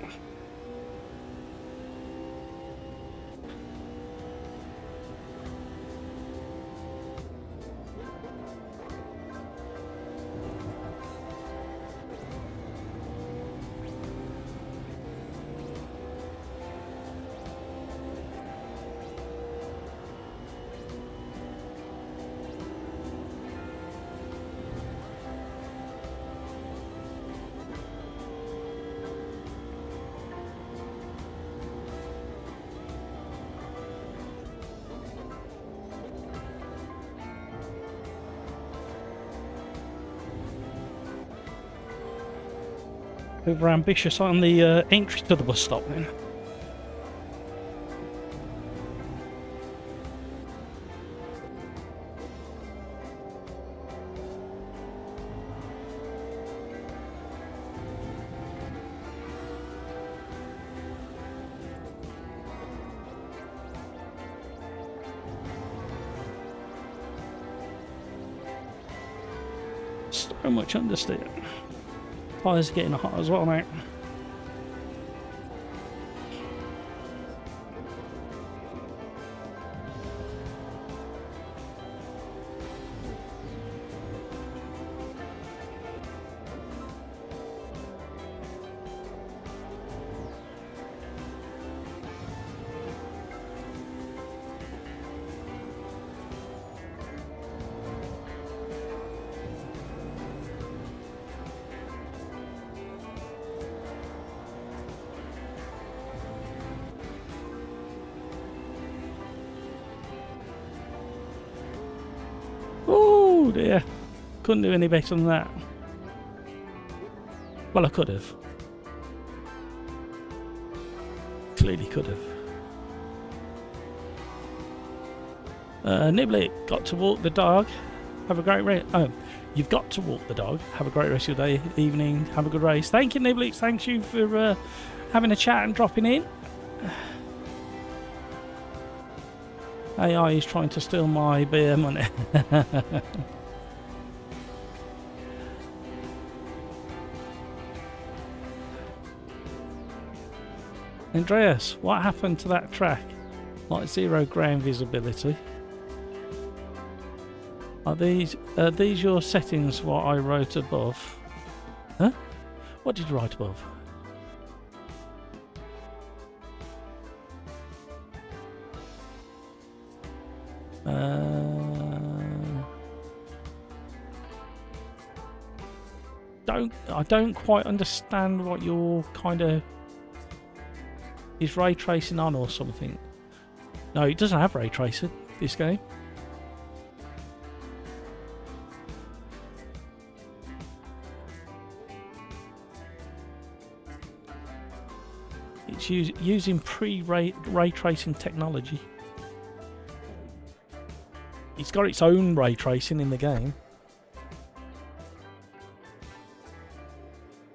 Over ambitious on the entry to the bus stop then. So much understeer. Tyres are getting hot as well now. Oh dear. couldn't do any better than that. Well, I could have. Clearly could have. Nibbly, got to walk the dog. Have a great race. Oh, you've got to walk the dog. Have a great rest of your day, evening. Have a good race. Thank you, Nibbly. Thanks you for having a chat and dropping in. AI is trying to steal my beer money. Andreas, what happened to that track? Like 0 ground visibility. Are these your settings? What I wrote above? Huh? What did you write above? I don't quite understand what you're kind of. Is ray tracing on or something? No, it doesn't have ray tracing, this game. It's using pre-ray tracing technology. It's got its own ray tracing in the game.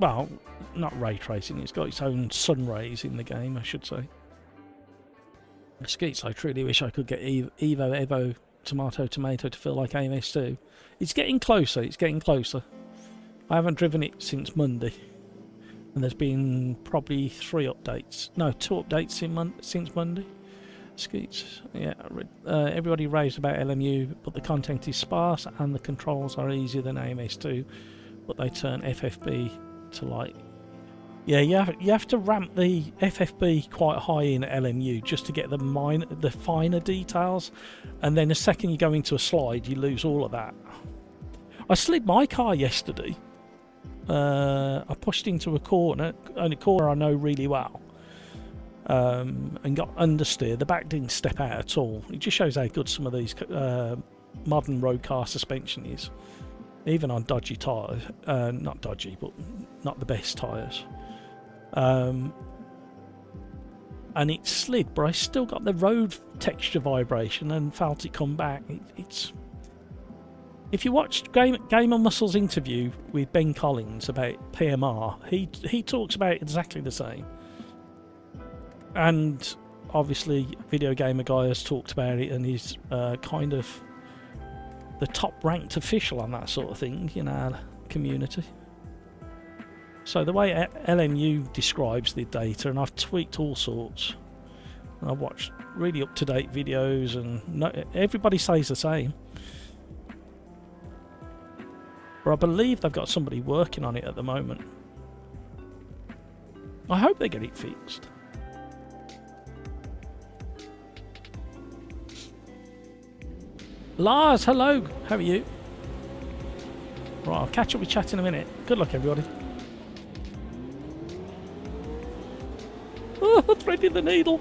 Well, not ray tracing, it's got its own sun rays in the game, I should say. Skeets, I truly wish I could get Evo, Evo, Tomato, Tomato to feel like AMS2. It's getting closer, it's getting closer. I haven't driven it since Monday. And there's been probably 3 updates. No, 2 updates since Monday. Skeets, yeah. Everybody raves about LMU, but the content is sparse and the controls are easier than AMS2. But they turn FFB to like... Yeah, you have to ramp the FFB quite high in LMU just to get the finer details, and then the second you go into a slide, you lose all of that. I slid my car yesterday. I pushed into a corner, and a corner I know really well, and got understeer. The back didn't step out at all. It just shows how good some of these modern road car suspension is, even on dodgy tyres. Not dodgy, but not the best tyres. And it slid, but I still got the road texture vibration and felt it come back. It's if you watched Gamer Muscle's interview with Ben Collins about PMR, he talks about exactly the same. And obviously, Video Gamer Guy has talked about it and he's kind of the top-ranked official on that sort of thing in our community. So the way LMU describes the data, and I've tweaked all sorts, and I've watched really up-to-date videos, and everybody says the same. But I believe they've got somebody working on it at the moment. I hope they get it fixed. Lars, hello, how are you? Right, I'll catch up with chat in a minute. Good luck, everybody. Oh, threading the needle.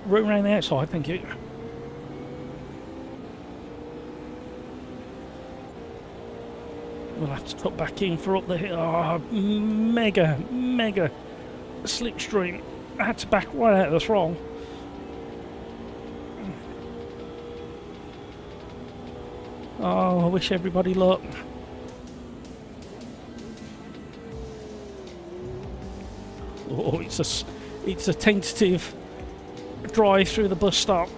Room around the outside, thank you. We'll have to cut back in for up the hill. Oh, mega slipstream. I had to back right out of the throttle. Oh, I wish everybody luck. Oh, it's a tentative drive through the bus stop.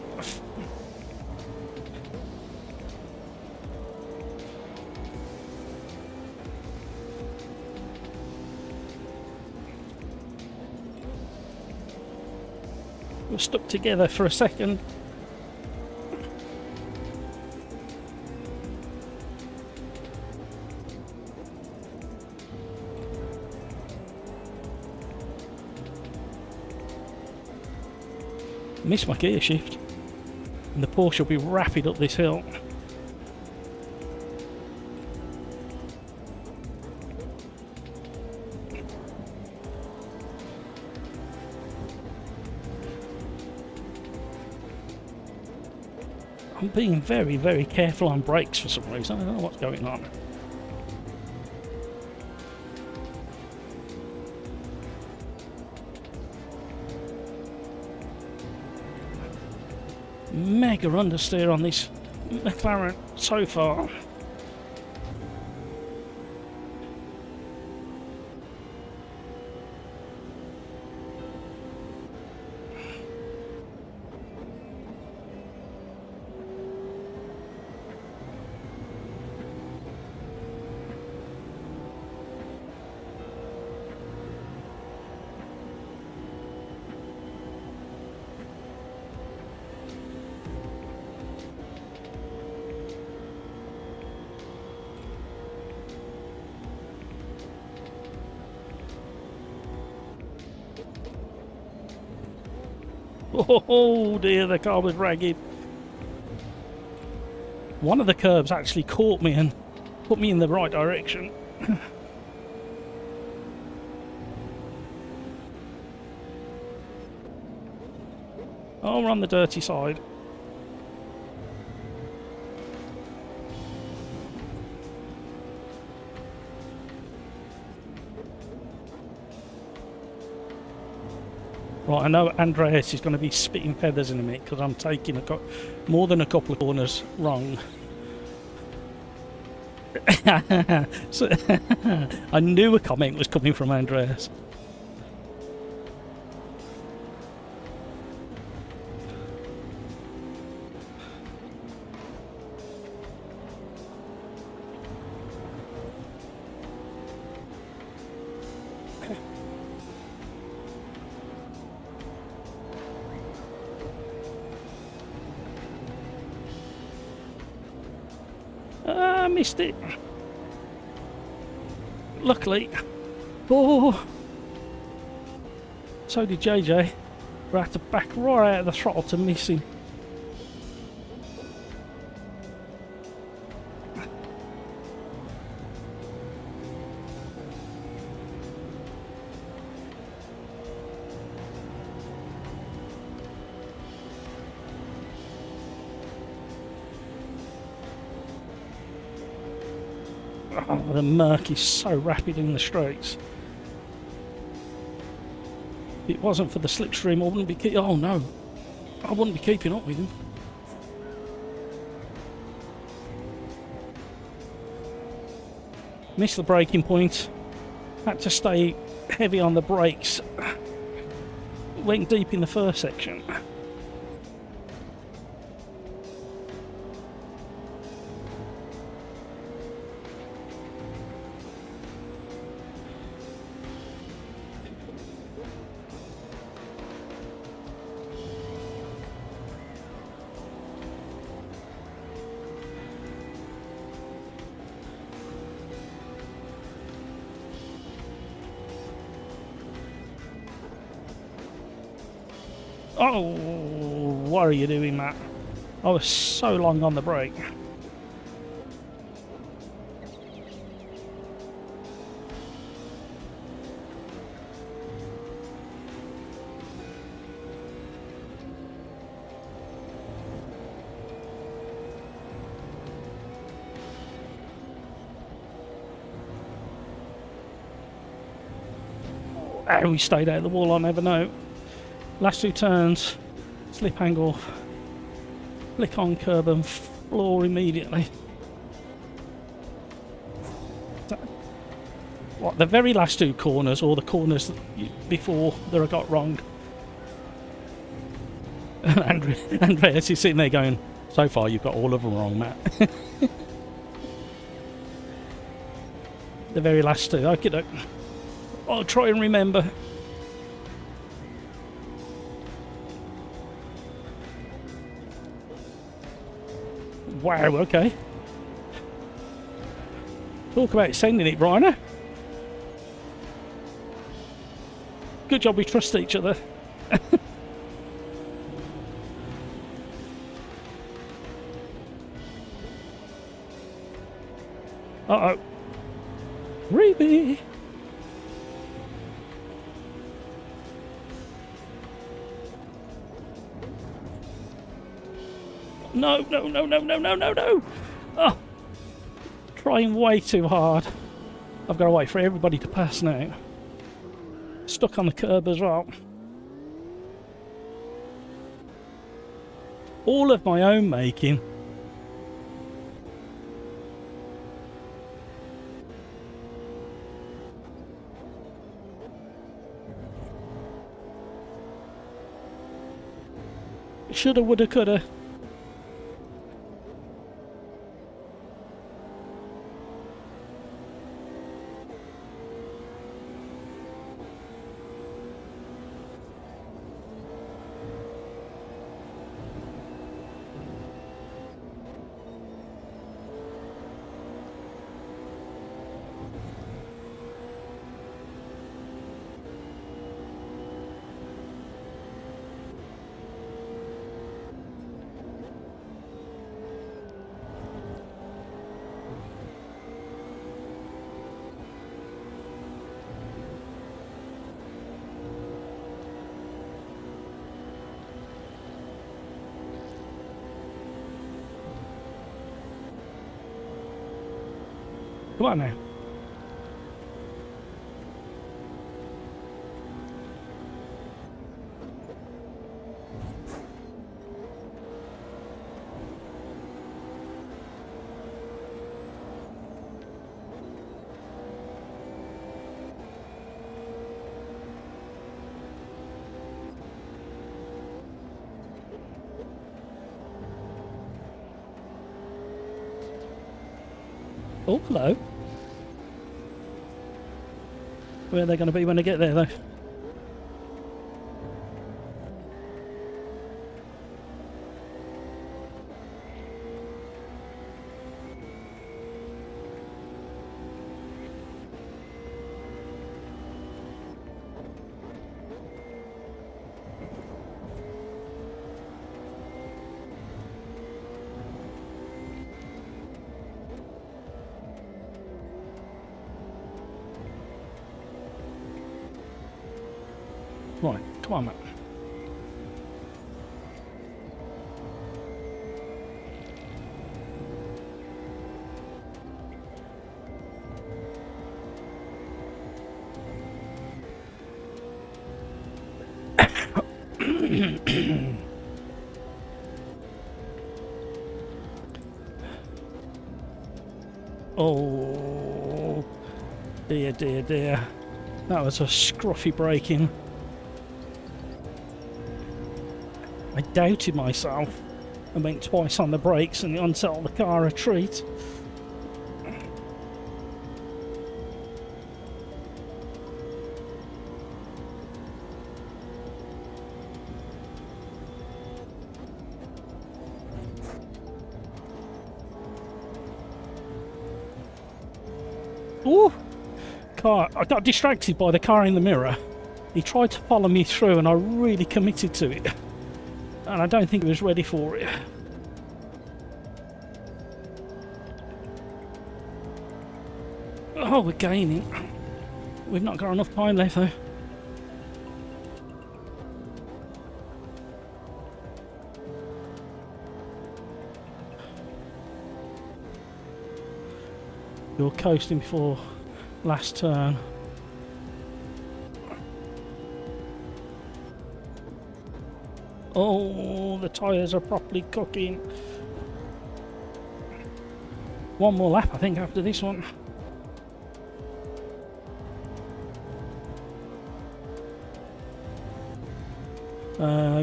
We're stuck together for a second. Miss my gear shift, and the Porsche will be rapid up this hill. I'm being very, very careful on brakes for some reason. I don't know what's going on. Mega understeer on this McLaren so far. Oh dear, the car was ragged. One of the curbs actually caught me and put me in the right direction. Oh, we're on the dirty side. Right, I know Andreas is going to be spitting feathers in a minute because I'm taking more than a couple of corners wrong. So, I knew a comment was coming from Andreas. Missed it. Luckily. Oh. So did JJ. We had to back right out of the throttle to miss him. Oh, the Merc is so rapid in the straights. If it wasn't for the slipstream, I wouldn't be oh no, I wouldn't be keeping up with him. Missed the braking point. Had to stay heavy on the brakes. Went deep in the first section. Oh, why are you doing that? I was so long on the brake. How we stayed out of the wall, I never know. Last two turns, slip angle, flick on curb and floor immediately. What, the very last two corners, or the corners before that I got wrong? Andreas is sitting there going, so far you've got all of them wrong, Matt. The very last two, okay. I'll try and remember. Wow, okay. Talk about sending it, Bryna. Good job we trust each other. Uh-oh. Ruby! No, no, no, no, no, no, no, no. Oh, trying way too hard. I've got to wait for everybody to pass now. Stuck on the curb as well. All of my own making. Shoulda, woulda, coulda. Come on now. Oh, hello. Where are they going to be when they get there, though? Right, come on, mate. Oh, dear, dear, dear. That was a scruffy braking. I doubted myself. I went twice on the brakes and unsettled the car a treat. Ooh! Car. I got distracted by the car in the mirror. He tried to follow me through and I really committed to it. And I don't think he was ready for it. Oh, we're gaining. We've not got enough time left though. You're coasting before last turn. Oh, the tyres are properly cooking. One more lap, I think, after this one.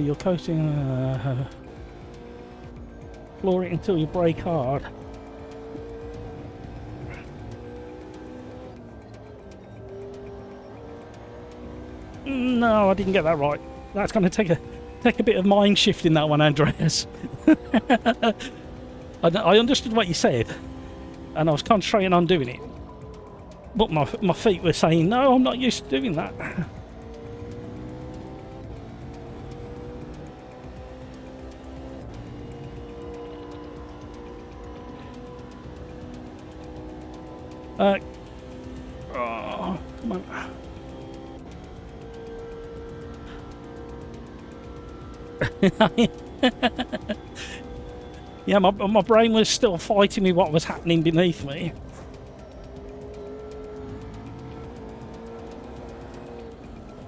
You're coasting. Floor it until you brake hard. No, I didn't get that right. That's going to take a bit of mind shift in that one, Andreas. I understood what you said, and I was concentrating on doing it. But my feet were saying, no, I'm not used to doing that. Oh, come on. Yeah, my brain was still fighting me what was happening beneath me.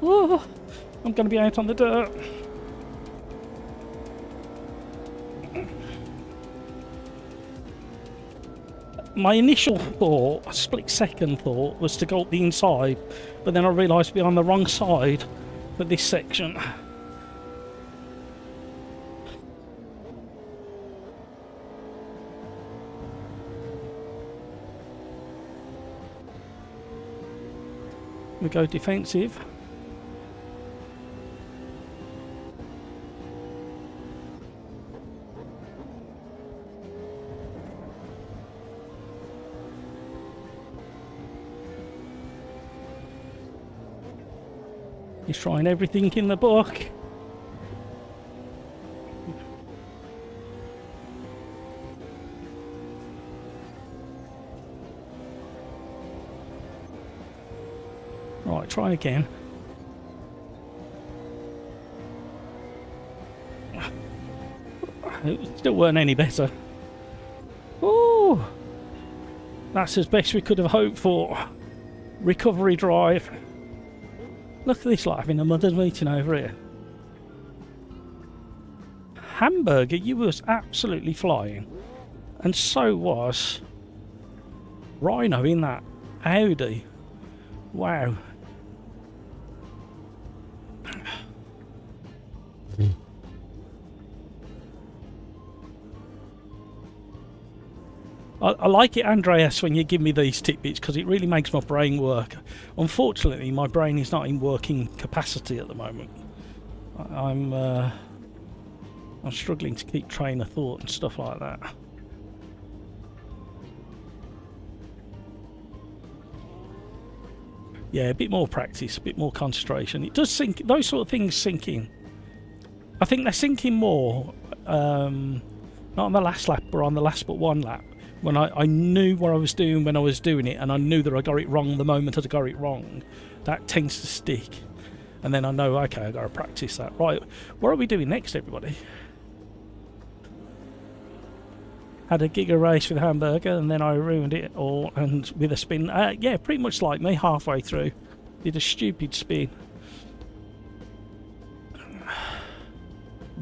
Oh, I'm going to be out on the dirt. My initial thought, a split-second thought, was to go up the inside, but then I realised we're on the wrong side for this section. We go defensive. He's trying everything in the book. Right, try again. It still weren't any better. Oh, that's as best we could have hoped for. Recovery drive. Look at this, like having a mother's meeting over here. Hamburger, you was absolutely flying. And so was Rhino in that Audi. Wow. I like it, Andreas, when you give me these tidbits because it really makes my brain work. Unfortunately, my brain is not in working capacity at the moment. I'm struggling to keep train of thought and stuff like that. Yeah, a bit more practice, a bit more concentration. It does sink. Those sort of things sink in. I think they're sinking more, not on the last lap, but on the last but one lap. When I knew what I was doing when I was doing it, and I knew that I got it wrong the moment I got it wrong, that tends to stick. And then I know, okay, I've got to practice that. Right, what are we doing next, everybody? Had a giga race with a hamburger, and then I ruined it all, and with a spin. Yeah, pretty much like me, halfway through. Did a stupid spin.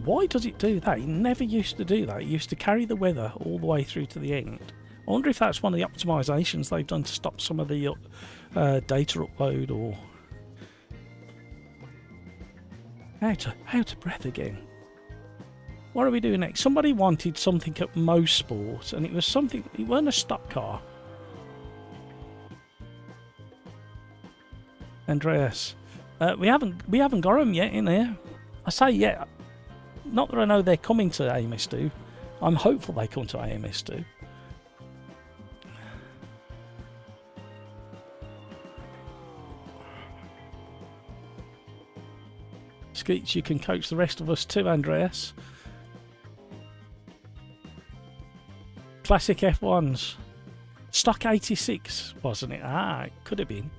Why does it do that? It never used to do that. It used to carry the weather all the way through to the end. I wonder if that's one of the optimisations they've done to stop some of the data upload, or... Out of breath again. What are we doing next? Somebody wanted something at Mosport, and it was something... It wasn't a stock car. Andreas. We haven't got them yet in there. I say yet. Not that I know they're coming to AMS2. I'm hopeful they come to AMS2. Skeets, you can coach the rest of us too, Andreas. Classic F1s. Stock 86, wasn't it? Ah, it could have been.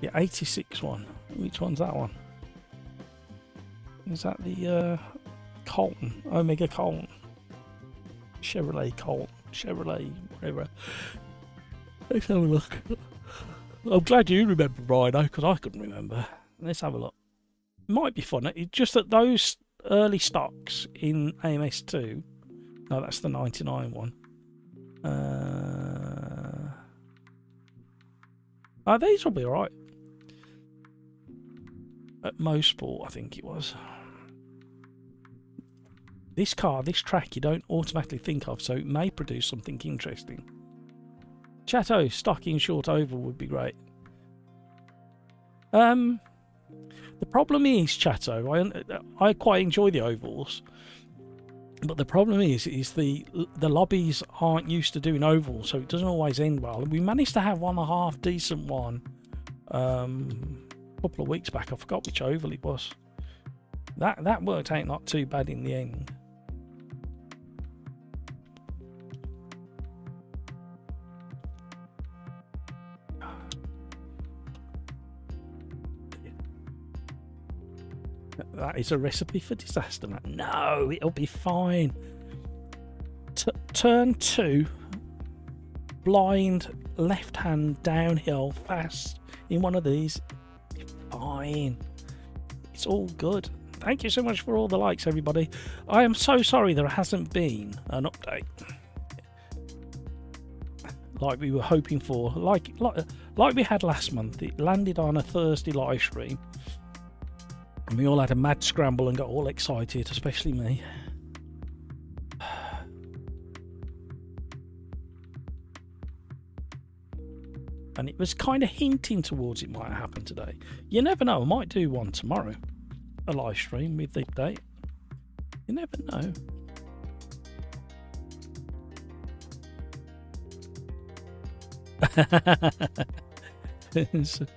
Yeah, 86 one. Which one's that one? Is that the Colton? Omega Colton? Chevrolet Colton? Chevrolet, whatever. Let's have a look. I'm glad you remember, Rhino, because I couldn't remember. Let's have a look. Might be fun. It's just that those early stocks in AMS2... No, that's the 99 one. Oh, these will be alright. At Mosport, I think it was. This car, this track, you don't automatically think of, so it may produce something interesting. Chateau, stock in short oval would be great. The problem is, Chateau, I quite enjoy the ovals, but the problem is the lobbies aren't used to doing ovals, so it doesn't always end well. We managed to have one and a half decent one a couple of weeks back. I forgot which oval it was. That worked out not too bad in the end. That is a recipe for disaster, man. No, it'll be fine. turn 2, blind, left hand, downhill, fast in one of these. Fine. It's all good. Thank you so much for all the likes, everybody. I am so sorry there hasn't been an update like we were hoping for. Like we had last month. It landed on a Thursday live stream, and we all had a mad scramble and got all excited, especially me. And it was kind of hinting towards it might happen today. You never know. I might do one tomorrow. A live stream with the update. You never know.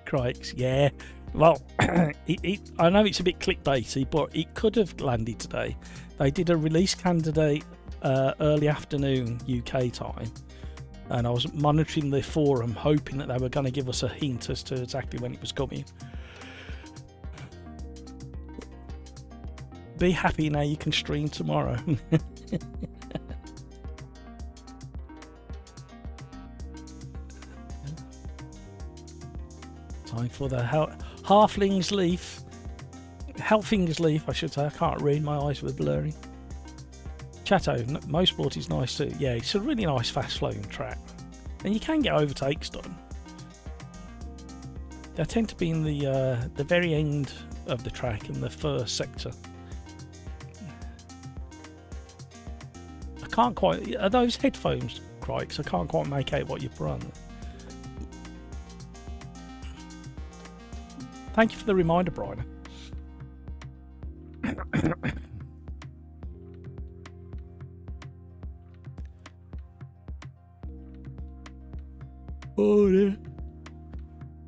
Crikes, yeah. Well, I know it's a bit clickbaity, but it could have landed today. They did a release candidate early afternoon UK time, and I was monitoring the forum hoping that they were going to give us a hint as to exactly when it was coming. Be happy now, you can stream tomorrow. Time for the Halfling's Leaf. Halfling's Leaf, I should say. I can't read, my eyes were blurry. Chateau, Motorsport is nice too. Yeah, it's a really nice fast flowing track. And you can get overtakes done. They tend to be in the very end of the track in the first sector. I can't quite... Are those headphones, Crikes? I can't quite make out what you've put on. Thank you for the reminder, Brian. Oh dear.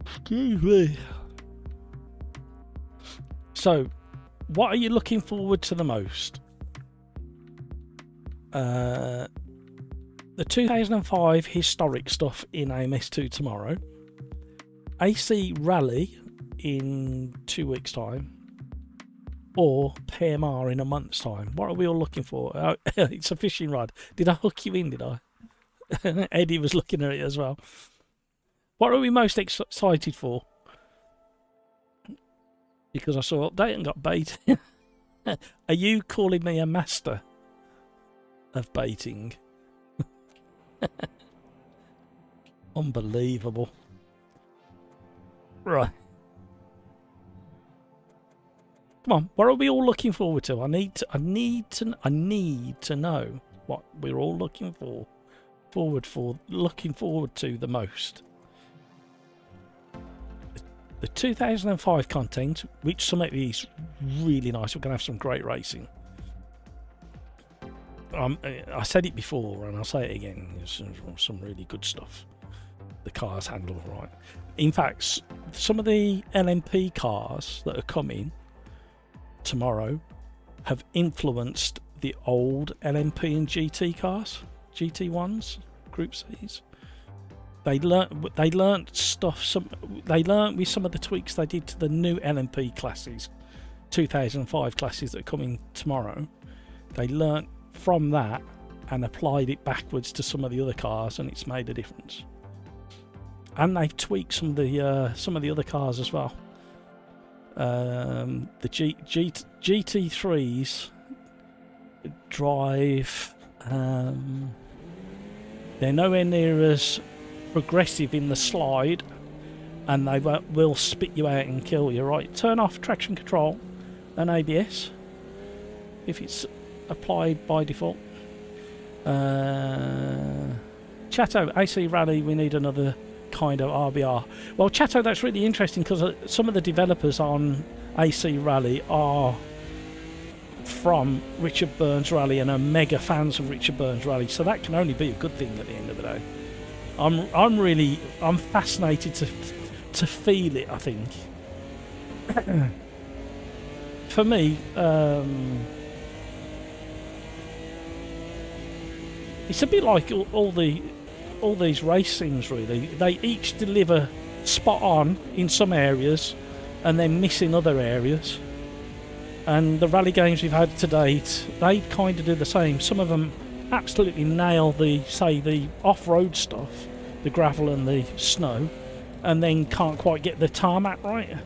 Excuse me. So, what are you looking forward to the most? The 2005 historic stuff in AMS2 tomorrow. AC Rally in 2 weeks' time, or PMR in a month's time. What are we all looking for? Oh, it's a fishing rod. Did I hook you in, did I? Eddie was looking at it as well. What are we most excited for? Because I saw update and got bait. Are you calling me a master of baiting? Unbelievable. Right. Come on, what are we all looking forward to? I need to know what we're all looking forward to the most. The 2005 content, which some of it is really nice. We're going to have some great racing. I said it before and I'll say it again. There's some really good stuff. The cars handle right. In fact, some of the LMP cars that are coming tomorrow have influenced the old LMP and GT cars, GT1s, Group C's. They learnt stuff. They learnt with some of the tweaks they did to the new LMP classes, 2005 classes that are coming tomorrow. They learnt from that and applied it backwards to some of the other cars, and it's made a difference. And they've tweaked some of the other cars as well. The GT3s drive. They're nowhere near as progressive in the slide, and they will spit you out and kill you. Right, turn off traction control and ABS if it's applied by default. Chateau AC Rally, we need another kind of RBR. Well, Chateau, that's really interesting because some of the developers on AC Rally are from Richard Burns Rally and are mega fans of Richard Burns Rally, so that can only be a good thing at the end of the day. I'm fascinated to feel it. I think for me, it's a bit like all these race sims. Really, they each deliver spot on in some areas, and then miss in other areas. And the rally games we've had to date, they kind of do the same. Some of them absolutely nail the, say, the off-road stuff, the gravel and the snow, and then can't quite get the tarmac right.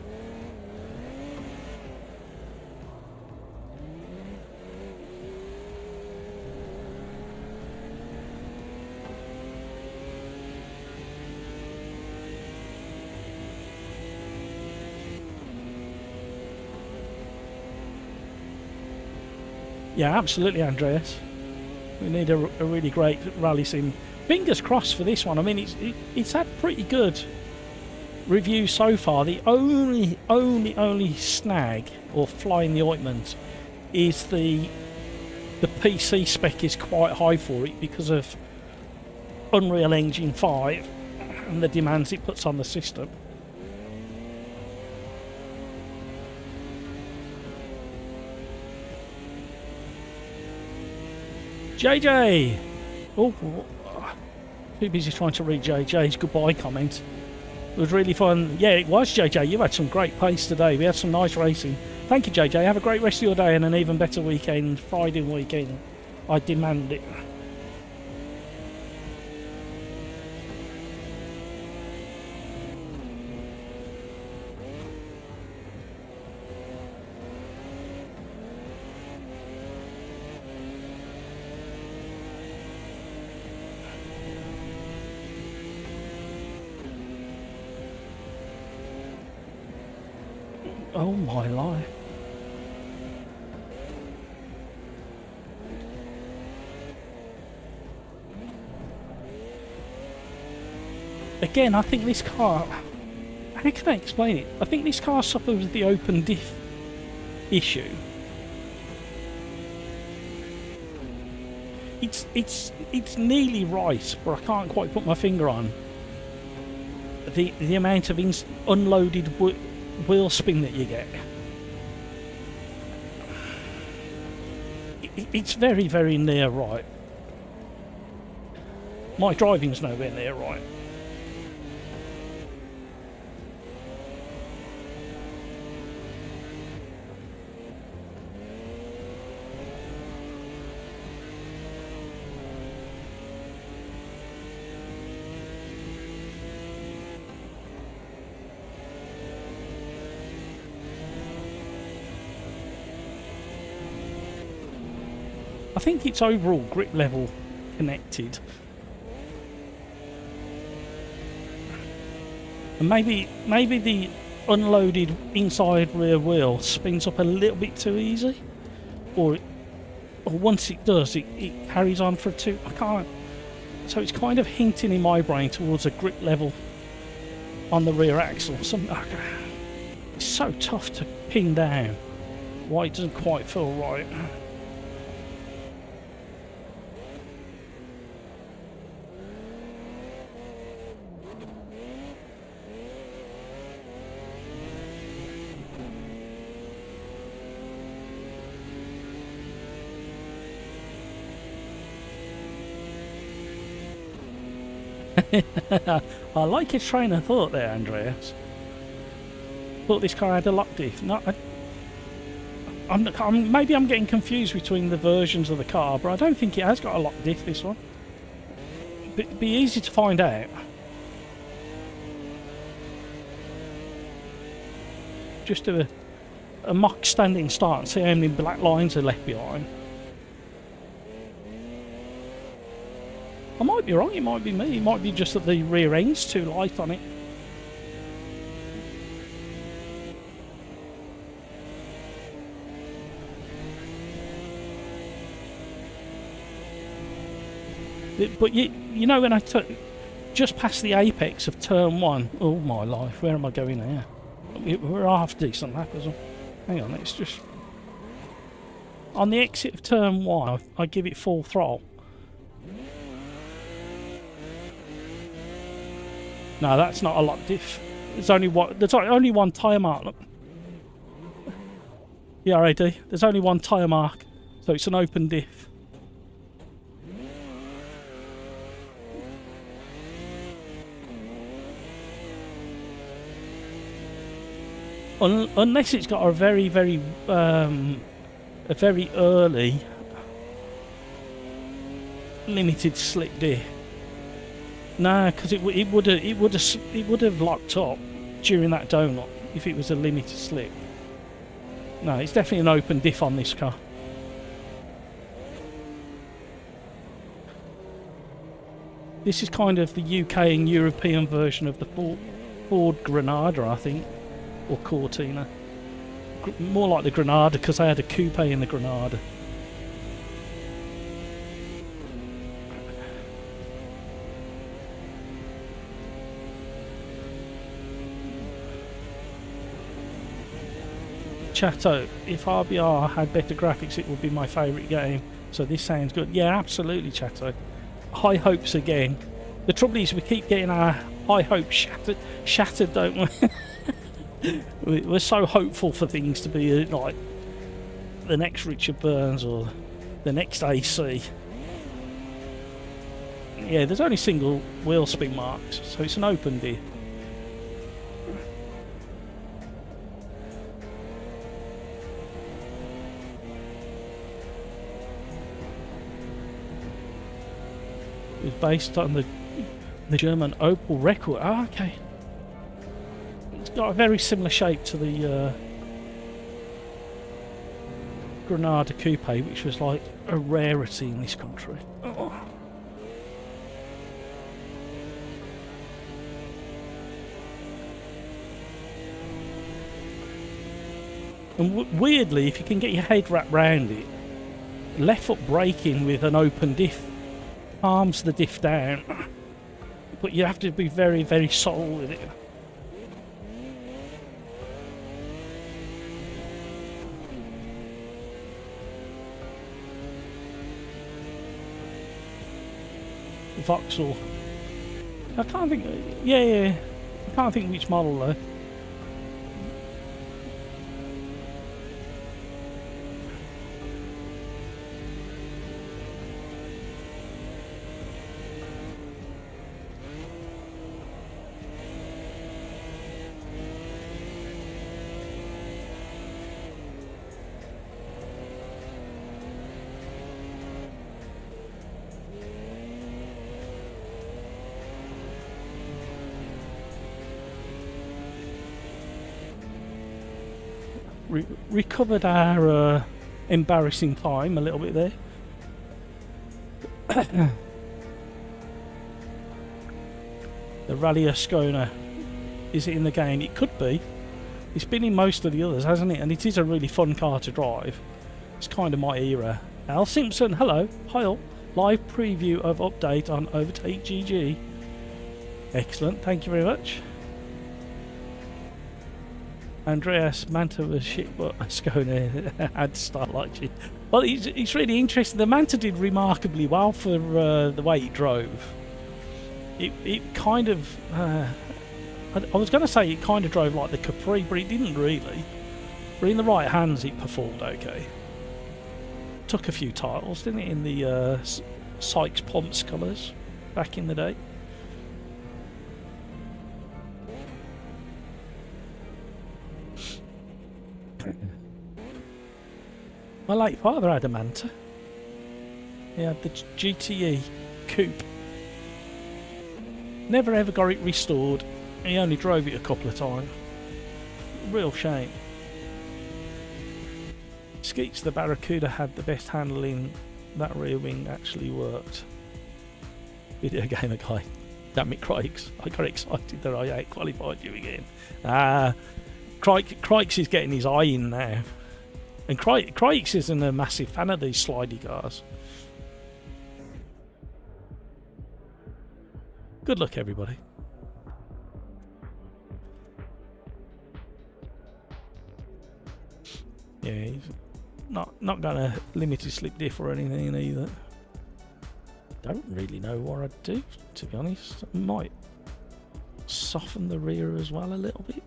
Yeah, absolutely, Andreas. We need a really great rally sim. Fingers crossed for this one. I mean, it's had pretty good reviews so far. The only snag or fly in the ointment is the PC spec is quite high for it because of Unreal Engine 5 and the demands it puts on the system. JJ! Oh, too busy trying to read JJ's goodbye comment. It was really fun. Yeah, it was, JJ. You had some great pace today. We had some nice racing. Thank you, JJ. Have a great rest of your day and an even better weekend. Friday weekend. I demand it. Oh my life. Again, I think this car... How can I explain it? I think this car suffers with the open diff issue. It's nearly right, but I can't quite put my finger on the amount of unloaded wheel spin that you get. It's very, very near right. My driving's nowhere near right. I think it's overall grip level connected. And maybe the unloaded inside rear wheel spins up a little bit too easy. Or once it does, it carries on for two. I can't. So it's kind of hinting in my brain towards a grip level on the rear axle. It's so tough to pin down why it doesn't quite feel right. I like your train of thought there, Andreas. Thought this car had a lock diff. No, maybe I'm getting confused between the versions of the car, but I don't think it has got a lock diff, this one. It'd be easy to find out. Just do a mock standing start and see how many black lines are left behind. I might be wrong, it might be me. It might be just that the rear end's too light on it. But you know, when I took just past the apex of turn one, oh my life, where am I going here? We're half decent lap as well. Hang on, let's just... On the exit of turn one, I give it full throttle. No, that's not a lock diff. There's only one tyre mark. Look. Yeah, RAD. There's only one tyre mark, so it's an open diff. Unless it's got a very early limited slip diff. No, because it would have locked up during that donut if it was a limited slip. No, it's definitely an open diff on this car. This is kind of the UK and European version of the Ford Granada, I think, or Cortina. More like the Granada because they had a coupe in the Granada. Chateau, if RBR had better graphics, it would be my favourite game. So this sounds good. Yeah, absolutely, Chateau. High hopes again. The trouble is we keep getting our high hopes shattered, don't we? We're so hopeful for things to be like the next Richard Burns or the next AC. Yeah, there's only single wheel spin marks, so it's an open diff. It was based on the German Opel record. Oh, okay. It's got a very similar shape to the Granada Coupe, which was like a rarity in this country. Oh. And weirdly, if you can get your head wrapped round it, left foot braking with an open diff calms the diff down, but you have to be very, very subtle with it. Vauxhall. I can't think. Yeah. I can't think which model though. Recovered our embarrassing time a little bit there. The Rally Ascona, is it in the game? It could be. It's been in most of the others, hasn't it? And it is a really fun car to drive. It's kind of my era. Al Simpson, hello. Hi all. Live preview of update on Overtake GG. Excellent, thank you very much. Andreas Manta was shit, but Ascona had to start like shit. Well, it's really interesting. The Manta did remarkably well for the way it drove. It kind of... I was going to say it kind of drove like the Capri, but it didn't really. But in the right hands, it performed okay. Took a few titles, didn't it, in the Sykes Ponce colours back in the day. My late father had a Manta. He had the GTE coupe. Never ever got it restored. He only drove it a couple of times. Real shame. Skeets, the Barracuda had the best handling. That rear wing actually worked. Video gamer guy. Damn it, Crikes. I got excited that I out-qualified you again. Crikes is getting his eye in now. And Crikes isn't a massive fan of these slidey cars. Good luck, everybody. Yeah, he's not gonna limited slip diff or anything either. Don't really know what I'd do, to be honest. I might soften the rear as well a little bit.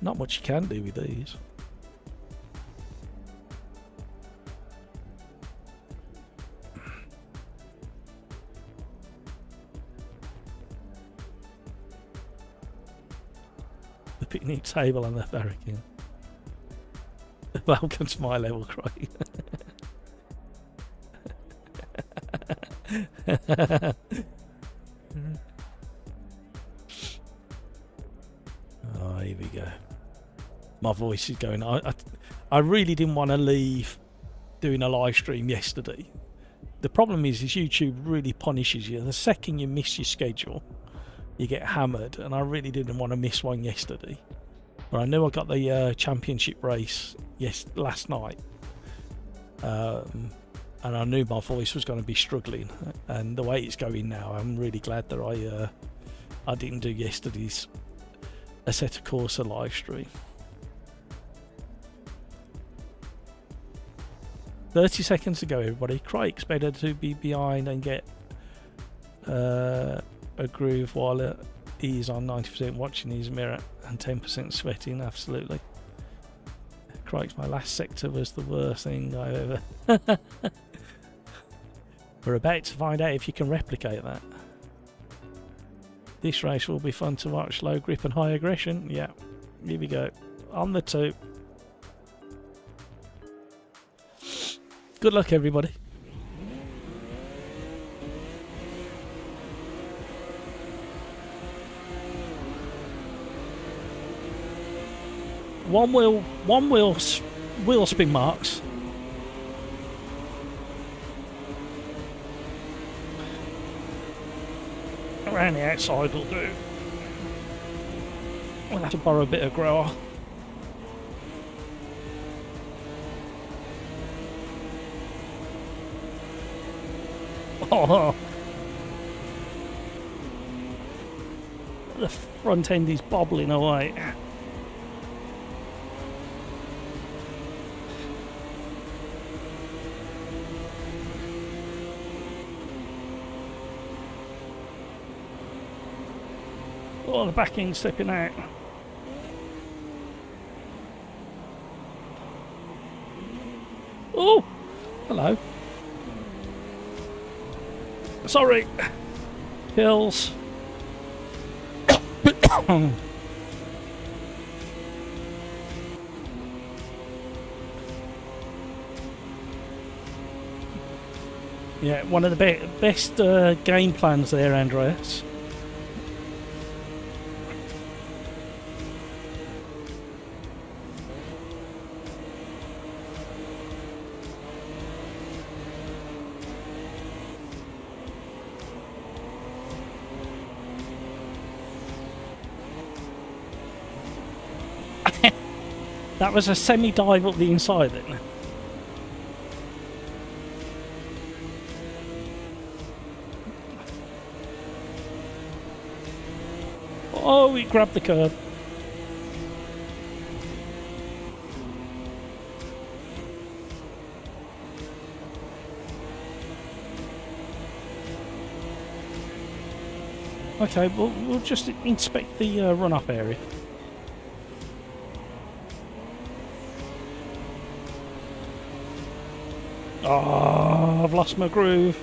Not much you can do with these. The picnic table and the barricade. Welcome to my level, Craig. Oh, here we go. My voice is going. I really didn't want to leave doing a live stream yesterday. The problem is YouTube really punishes you. The second you miss your schedule, you get hammered, and I really didn't want to miss one yesterday. But I knew I got the championship race last night, and I knew my voice was going to be struggling. And the way it's going now, I'm really glad that I didn't do yesterday's Assetto Corsa live stream. 30 seconds to go, everybody. Craig's better to be behind and get a groove while he's on 90% watching his mirror and 10% sweating. Absolutely. Craig's my last sector was the worst thing I ever. We're about to find out if you can replicate that. This race will be fun to watch. Low grip and high aggression. Yeah, here we go. On the 2. Good luck, everybody. One wheel spin marks. Around the outside will do. We'll have to borrow a bit of grower. Oh, the front end is bobbling away. Oh, the back end's slipping out. Oh, hello. Sorry. Hills. Yeah, one of the best game plans there, Andreas. That was a semi-dive up the inside then. Oh, he grabbed the curb. Okay, we'll just inspect the run-up area. Oh, I've lost my groove.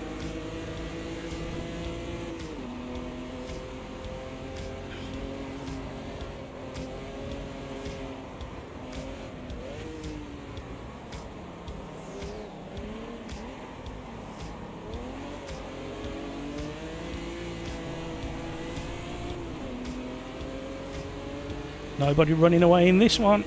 Nobody running away in this one.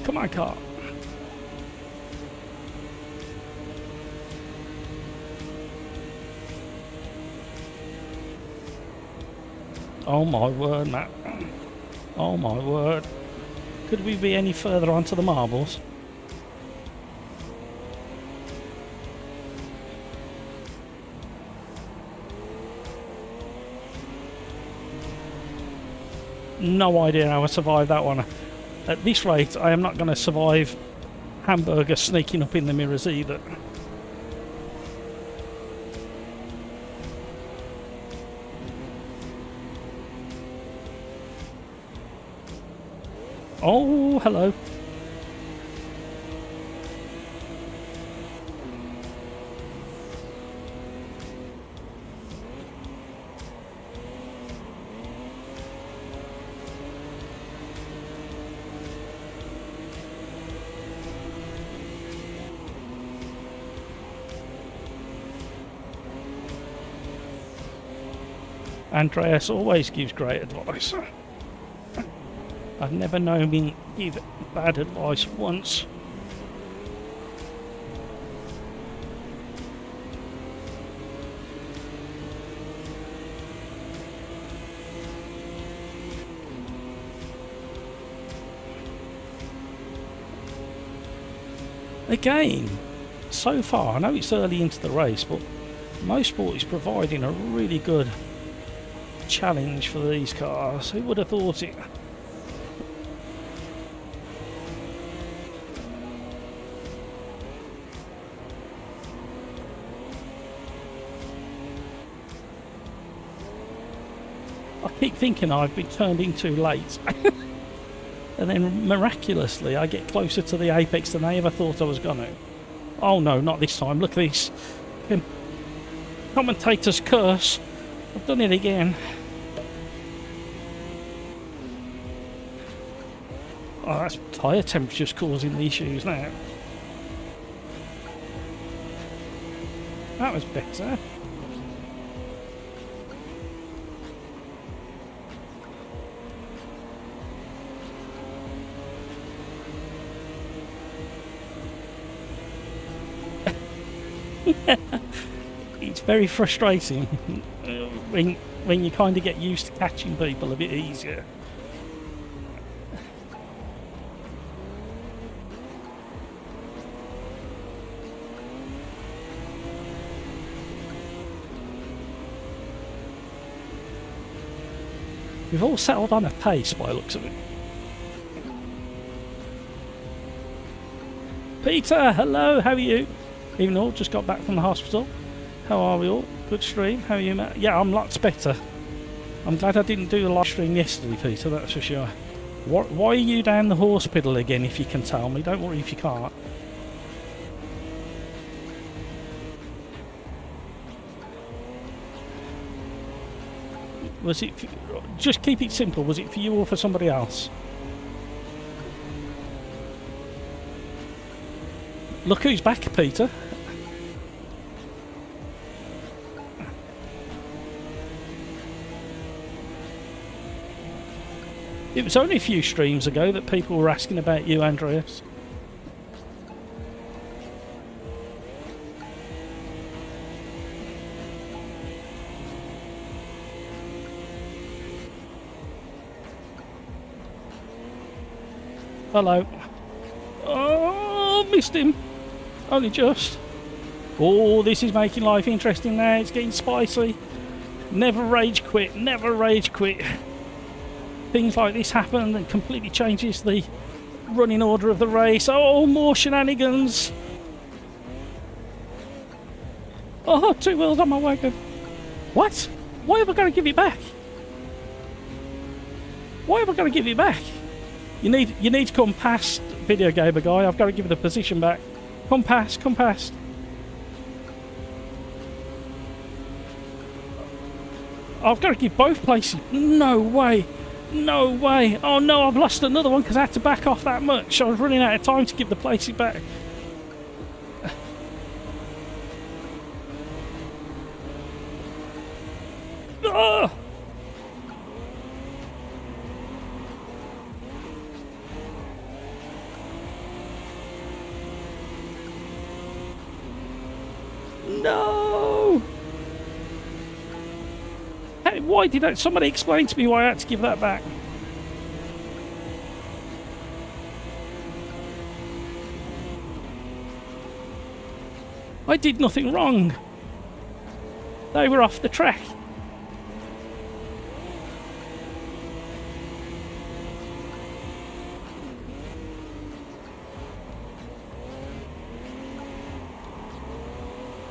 Come on, car. Oh my word, Matt. Oh my word. Could we be any further onto the marbles? No idea how I survived that one. At this rate, I am not going to survive hamburger sneaking up in the mirrors either. Oh, hello. Andreas always gives great advice. I've never known him give bad advice once. Again, so far, I know it's early into the race, but Motorsport is providing a really good challenge for these cars. Who would have thought it? I keep thinking I've been turned in too late. And then miraculously I get closer to the apex than I ever thought I was going to. Oh no, not this time. Look at this. Commentator's curse. I've done it again. Oh, that's tyre temperatures causing the issues now. That was better. It's very frustrating when you kind of get used to catching people a bit easier. We've all settled on a pace by the looks of it. Peter, hello, how are you? Even though just got back from the hospital. How are we all? Good stream. How are you, Matt? Yeah, I'm lots better. I'm glad I didn't do the live stream yesterday, Peter, that's for sure. Why are you down the horse pedal again, if you can tell me? Don't worry if you can't. Was it... Just keep it simple. Was it for you or for somebody else? Look who's back, Peter. It was only a few streams ago that people were asking about you, Andreas. Hello. Oh, missed him. Only just. Oh, this is making life interesting now. It's getting spicy. Never rage quit. Never rage quit. Things like this happen and completely changes the running order of the race. Oh, more shenanigans. Oh, 2 wheels on my wagon. What? Why have I got to give it back? Why have I got to give it back? You need to come past, video gamer guy. I've got to give it the position back. Come past, come past. I've got to give both places. No way. No way. Oh no, I've lost another one because I had to back off that much. I was running out of time to give the places back. Oh! No! Hey, why did somebody explain to me why I had to give that back? I did nothing wrong. They were off the track.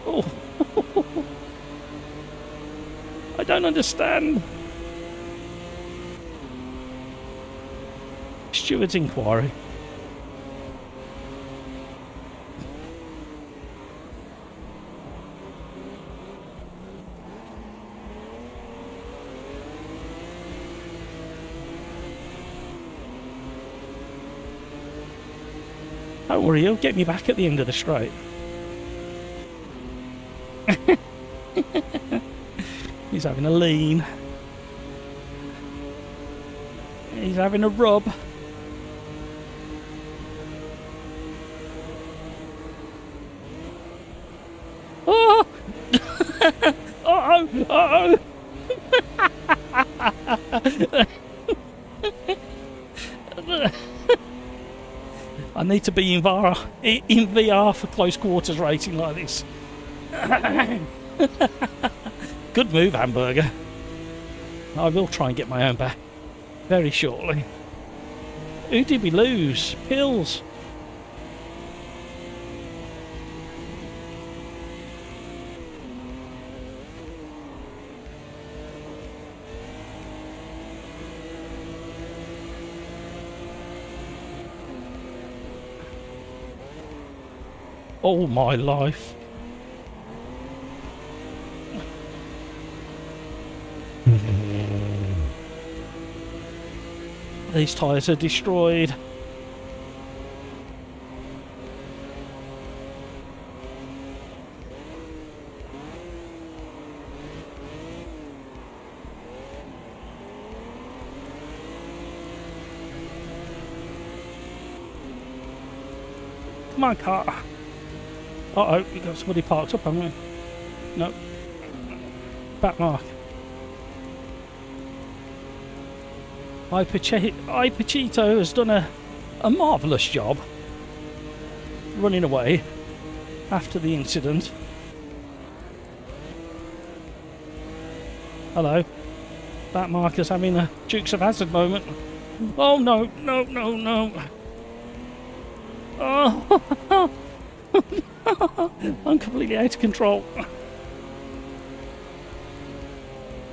Oh. I don't understand. Steward's inquiry. Don't worry, he'll get me back at the end of the straight. He's having a lean. He's having a rub. Oh! Uh-oh! Uh-oh! I need to be in VR for close quarters racing like this. Good move, Hamburger. I will try and get my own back very shortly. Who did we lose? Pills. Oh my life. These tyres are destroyed. Come on, car. Uh-oh, we got somebody parked up, haven't we? No. Back mark. Pachito has done a marvellous job running away after the incident. Hello. That Marcus having a Dukes of Hazzard moment. Oh no, no, no, no. Oh, I'm completely out of control.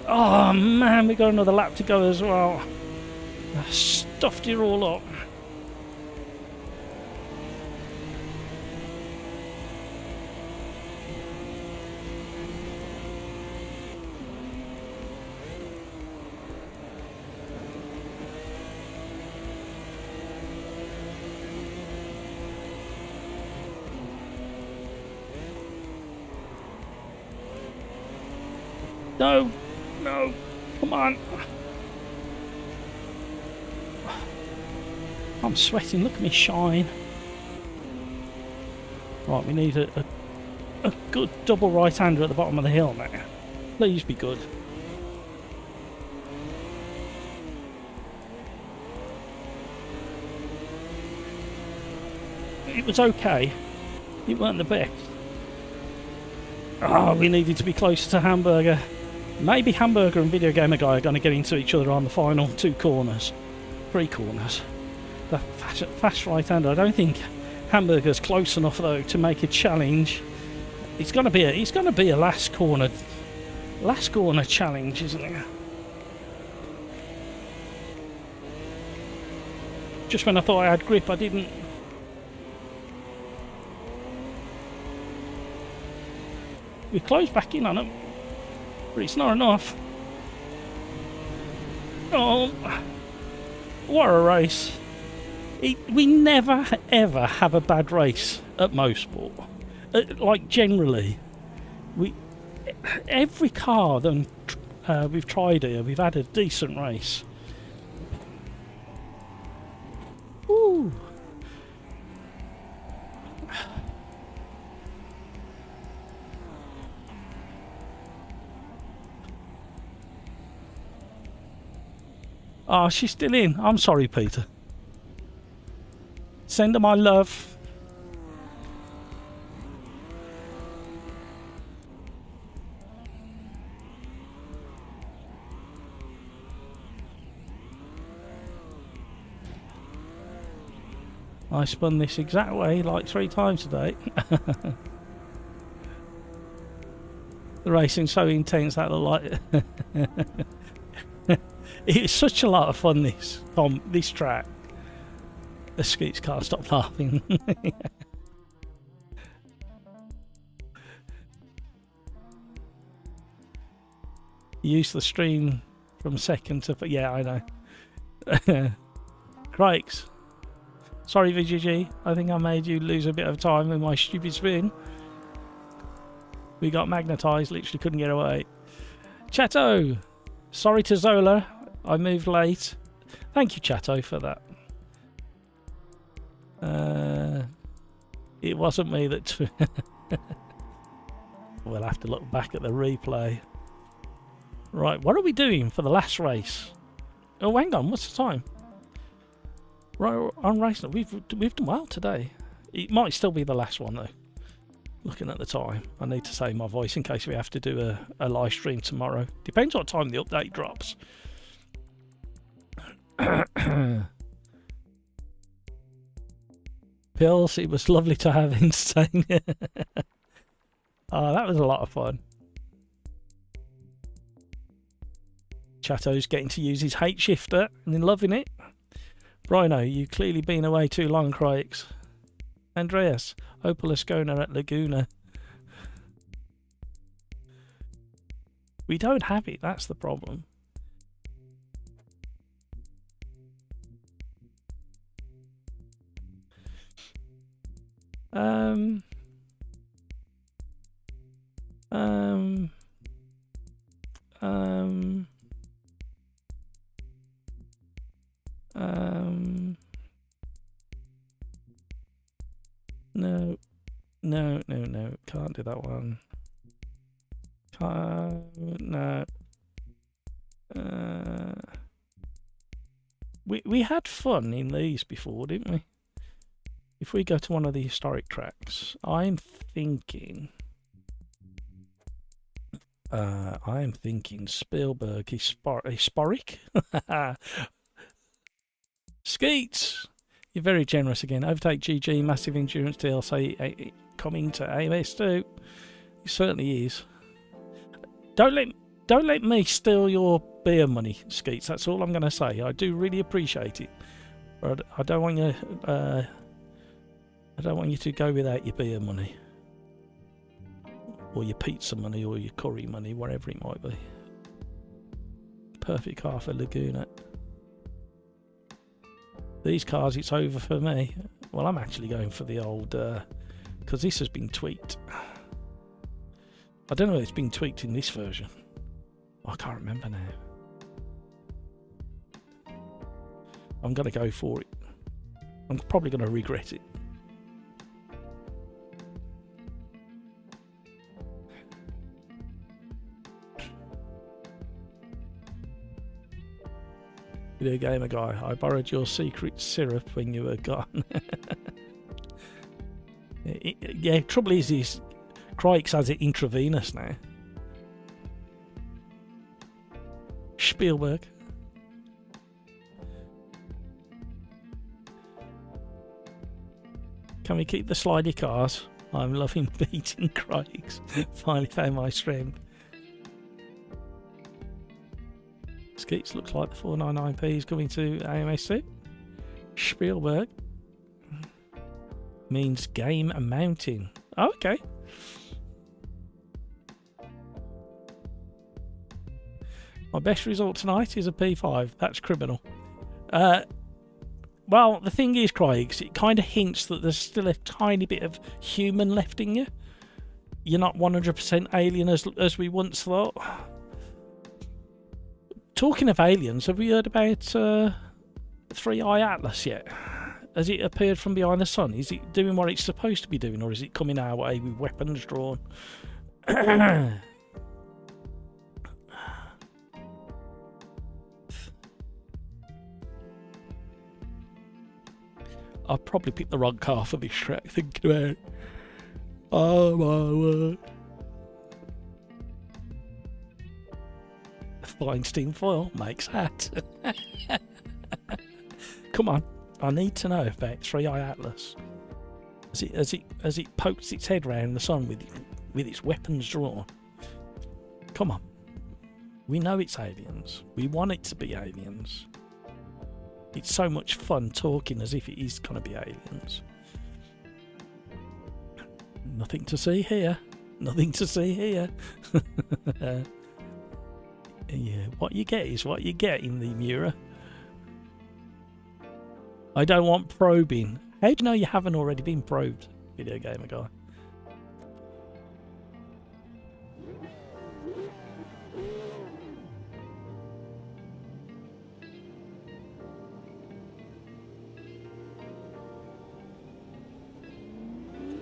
Oh man, we got another lap to go as well. I stuffed it all up. No, no, come on. I'm sweating, look at me shine. Right, we need a good double right-hander at the bottom of the hill now. Please be good. It was okay. It weren't the best. Oh, we needed to be closer to Hamburger. Maybe Hamburger and Video Gamer Guy are going to get into each other on the final 2 corners. 3 corners. The fast right-hander. I don't think Hamburger's close enough though to make a challenge. It's going to be a last corner challenge, isn't it? Just when I thought I had grip, I didn't. We closed back in on them, but it's not enough. Oh, what a race. We never ever have a bad race at Motorsport. Like generally, every car that we've tried here, we've had a decent race. Ooh. Oh, she's still in. I'm sorry, Peter. Send her my love. I spun this exact way like 3 times today. The racing's so intense that like it's such a lot of fun this track. The Skeets can't stop laughing. Use the stream from second to... Yeah, I know. Crikes. Sorry, VGG. I think I made you lose a bit of time with my stupid spin. We got magnetised, literally couldn't get away. Chateau! Sorry to Zola. I moved late. Thank you, Chatto, for that. It wasn't me that... We'll have to look back at the replay. Right, what are we doing for the last race? Oh, hang on, what's the time? Right, I'm racing. We've done well today. It might still be the last one, though. Looking at the time. I need to save my voice in case we have to do a live stream tomorrow. Depends what time the update drops. Pills, it was lovely to have insane. Oh, that was a lot of fun. Chatto's getting to use his hate shifter and then loving it. Rhino, you've clearly been away too long, Crikes. Andreas, Opel Ascona at Laguna. We don't have it, that's the problem. No, can't do that one. No. We had fun in these before, didn't we? If we go to one of the historic tracks, I'm thinking Spielberg historic. Skeets, you're very generous again. Overtake GG, massive endurance DLC coming to AMS2. He certainly is. Don't let me steal your beer money, Skeets. That's all I'm going to say. I do really appreciate it, but I don't want you. I don't want you to go without your beer money, or your pizza money, or your curry money, whatever it might be. Perfect car for Laguna. These cars, it's over for me. Well, I'm actually going for the old, because this has been tweaked. I don't know if it's been tweaked in this version. I can't remember now. I'm going to go for it. I'm probably going to regret it. Video gamer guy, I borrowed your secret syrup when you were gone. Yeah, trouble is Crikes has it intravenous now. Spielberg. Can we keep the slidey cars? I'm loving beating Crikes. Finally found my strength. Skeets looks like the 499p is coming to AMS2. Spielberg means game and mountain. Oh, okay. My best result tonight is a P5. That's criminal. Well, the thing is, Craigs, it kind of hints that there's still a tiny bit of human left in you. You're not 100% alien as we once thought. Talking of aliens, have we heard about 3i Atlas yet? Has it appeared from behind the sun? Is it doing what it's supposed to be doing, or is it coming our way with weapons drawn? I'll probably pick the wrong car for this track, thinking about it. Oh my word. Feinstein foil makes hat. Come on, I need to know about 3i Atlas. As it pokes its head round the sun with its weapons drawn. Come on. We know it's aliens. We want it to be aliens. It's so much fun talking as if it is going to be aliens. Nothing to see here. Nothing to see here. Yeah, what you get is what you get in the Mura. I don't want probing. How do you know you haven't already been probed, video gamer guy?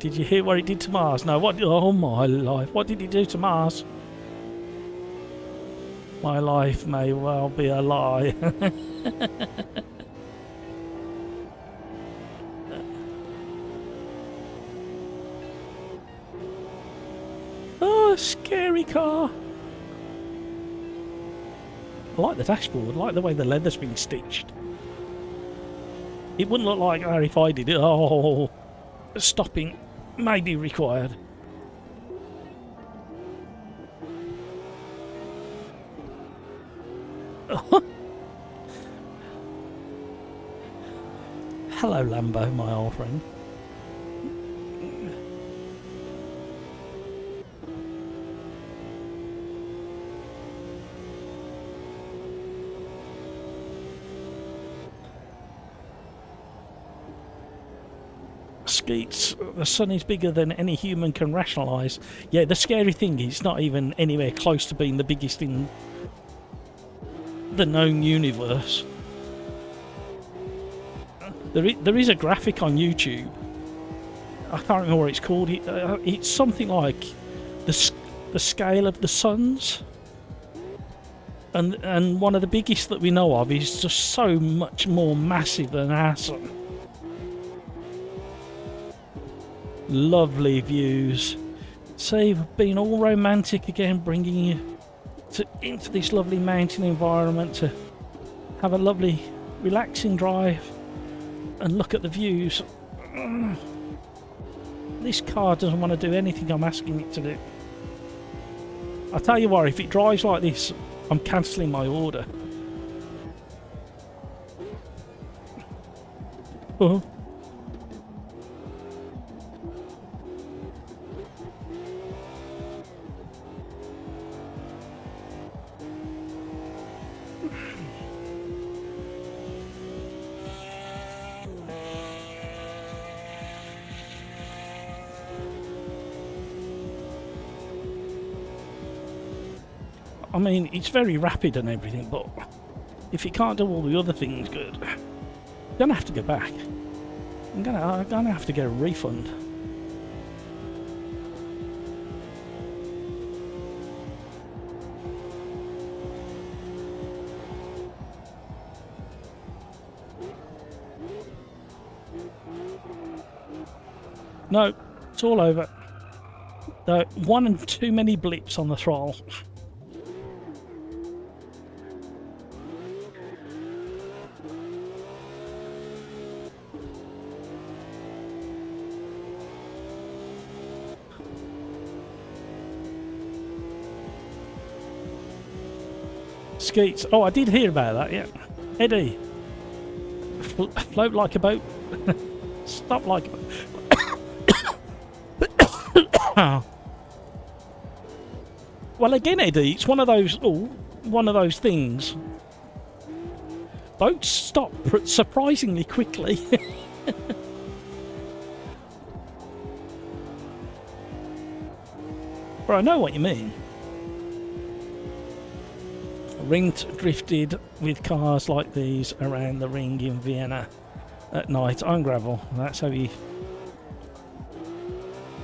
Did you hear what it did to Mars? No, what? Oh my life. What did it do to Mars? My life may well be a lie. Oh, scary car. I like the dashboard. I like the way the leather's been stitched. It wouldn't look like that if I did it. Oh, stopping may be required. Hello, Lambo, my old friend. Skeets, the sun is bigger than any human can rationalise. Yeah, the scary thing is it's not even anywhere close to being the biggest in the known universe. There is a graphic on YouTube. I can't remember what it's called. It's something like the scale of the suns. And one of the biggest that we know of is just so much more massive than our sun. Lovely views. See, we've been all romantic again, bringing you into this lovely mountain environment to have a lovely, relaxing drive and look at the views. This car doesn't want to do anything I'm asking it to do. I'll tell you what, if it drives like this, I'm cancelling my order. Oh. I mean, it's very rapid and everything, but if it can't do all the other things good, I'm gonna have to go back. I'm gonna have to get a refund. No, it's all over. One and too many blips on the throttle. Skeets. Oh, I did hear about that, yeah. Eddie. Float like a boat. Stop like a boat. Well, again, Eddie, it's one of those things. Boats stop surprisingly quickly. But I know what you mean. Ringed drifted with cars like these around the ring in Vienna at night on gravel. That's how he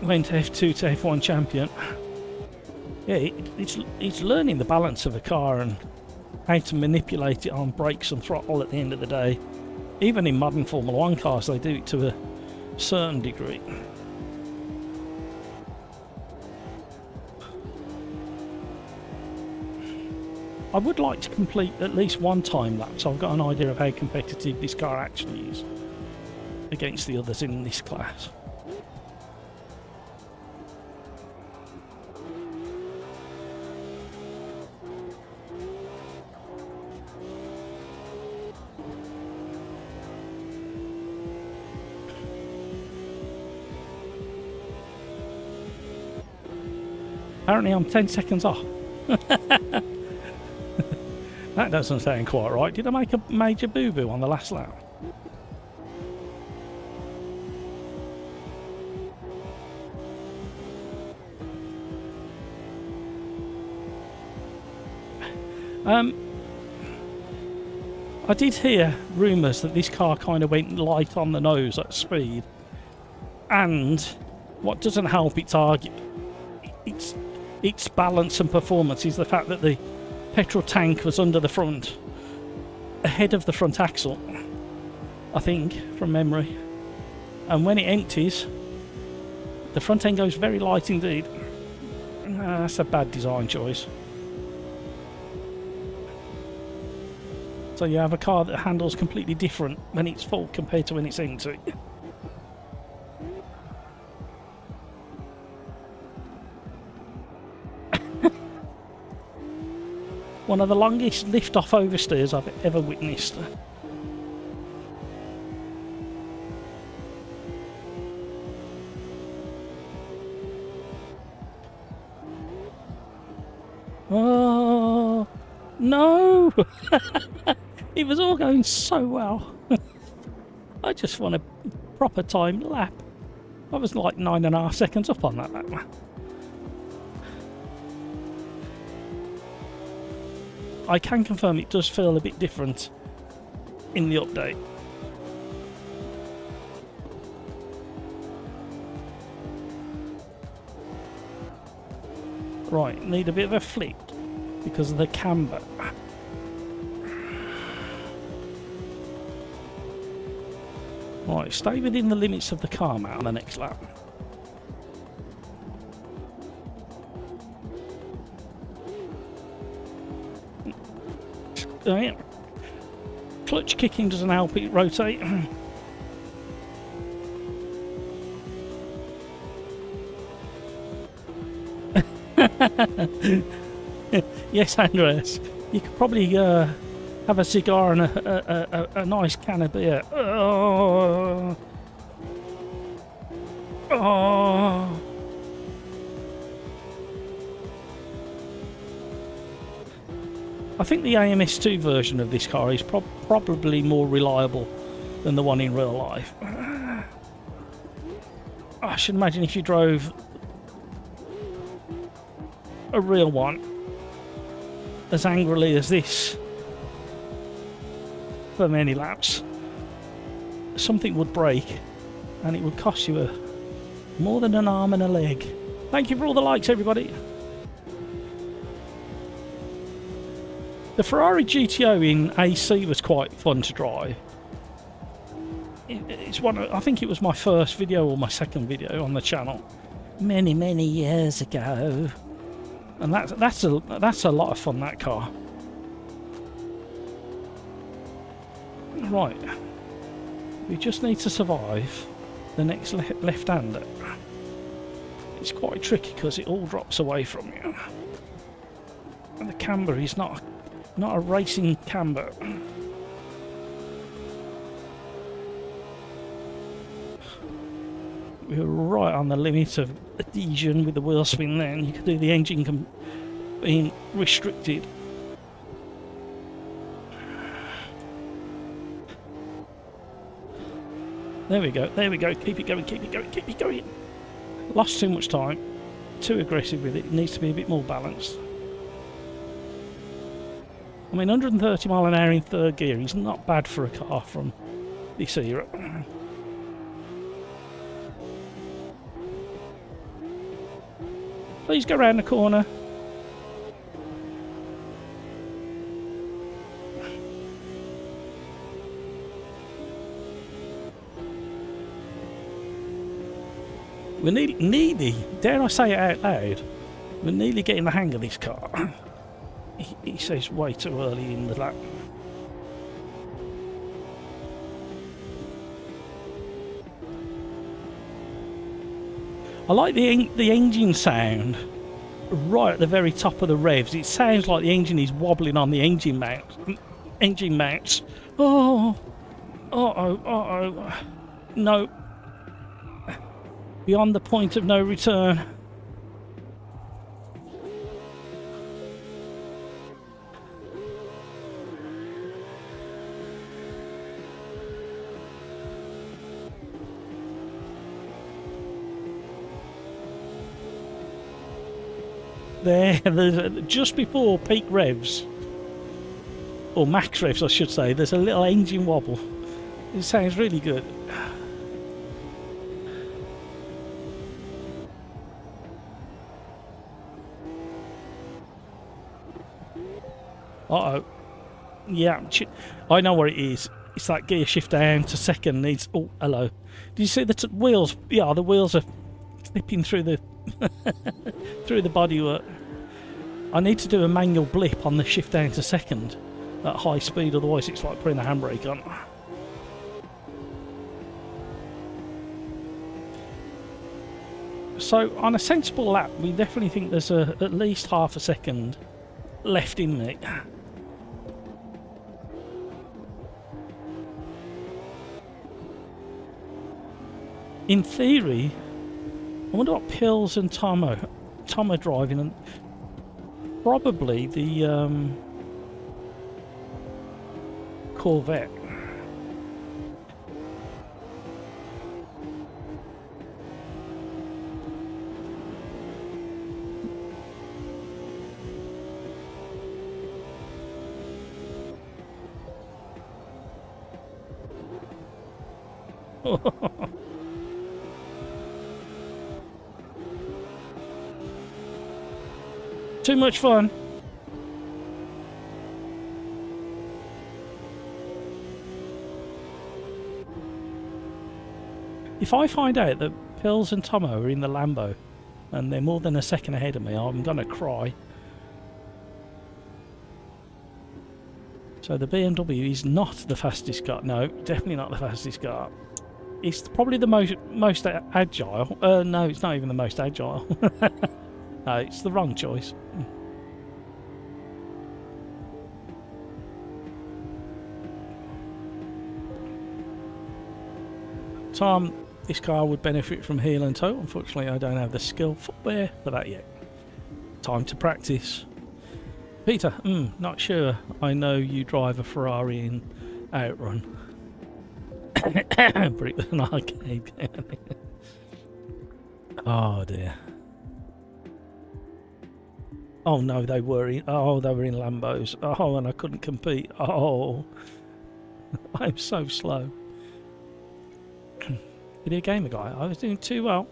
went F2 to F1 champion. Yeah, it's learning the balance of a car and how to manipulate it on brakes and throttle at the end of the day. Even in modern Formula 1 cars, they do it to a certain degree. I would like to complete at least one time lapse, so I've got an idea of how competitive this car actually is against the others in this class. Apparently I'm 10 seconds off. That doesn't sound quite right. Did I make a major boo-boo on the last lap? I did hear rumours that this car kind of went light on the nose at speed, and What doesn't help its balance and performance is the fact that the petrol tank was under the front, ahead of the front axle, I think, from memory. And when it empties, the front end goes very light indeed. That's a bad design choice. So you have a car that handles completely different when it's full compared to when it's empty. One of the longest lift-off oversteers I've ever witnessed. Oh, no! It was all going so well. I just want a proper timed lap. I was like 9.5 seconds up on that lap. I can confirm it does feel a bit different in the update. Right, need a bit of a flip because of the camber. Right, stay within the limits of the car mount on the next lap. Right. Clutch kicking doesn't help it rotate. Yes, Andreas. You could probably have a cigar and a nice can of beer. Oh. Oh. I think the AMS2 version of this car is probably more reliable than the one in real life. I should imagine if you drove a real one as angrily as this for many laps, something would break and it would cost you more than an arm and a leg. Thank you for all the likes, everybody. The Ferrari GTO in AC was quite fun to drive. It's one. I think it was my first video or my second video on the channel, many years ago, and that's a lot of fun, that car. Right, we just need to survive the next left-hander. It's quite tricky because it all drops away from you, and the camber is not a racing camber. We were right on the limit of adhesion with the wheel spin then. You could do the engine being restricted. There we go, keep it going. Lost too much time, too aggressive with it, it needs to be a bit more balanced. I mean, 130 mile an hour in third gear is not bad for a car from this era. Please go round the corner. We're nearly, dare I say it out loud, we're nearly getting the hang of this car. He says way too early in the lap. I like the engine sound right at the very top of the revs. It sounds like the engine is wobbling on the engine mounts. Oh, no. Beyond the point of no return. There, just before peak revs, or max revs I should say, there's a little engine wobble. It sounds really good. Uh-oh. Yeah, I know what it is. It's that gear shift down to second needs... Oh, hello. Did you see the wheels? Yeah, the wheels are slipping through the through the bodywork. I need to do a manual blip on the shift down to second at high speed, otherwise it's like putting the handbrake on. So on a sensible lap, we definitely think there's at least half a second left in me. In theory, I wonder what Pills and Tom are driving, and probably the Corvette. Too much fun. If I find out that Pills and Tomo are in the Lambo and they're more than a second ahead of me, I'm gonna cry. So the BMW is not the fastest car. No, definitely not the fastest car. It's probably the most agile. No, it's not even the most agile. No, it's the wrong choice. Tom, this car would benefit from heel and toe. Unfortunately, I don't have the skill footwear for that yet. Time to practice. Peter, not sure. I know you drive a Ferrari in Outrun. But it was an arcade game. Oh dear. Oh no, they were in Lambos. Oh, and I couldn't compete. Oh, I'm so slow. Video gamer guy, I was doing too well.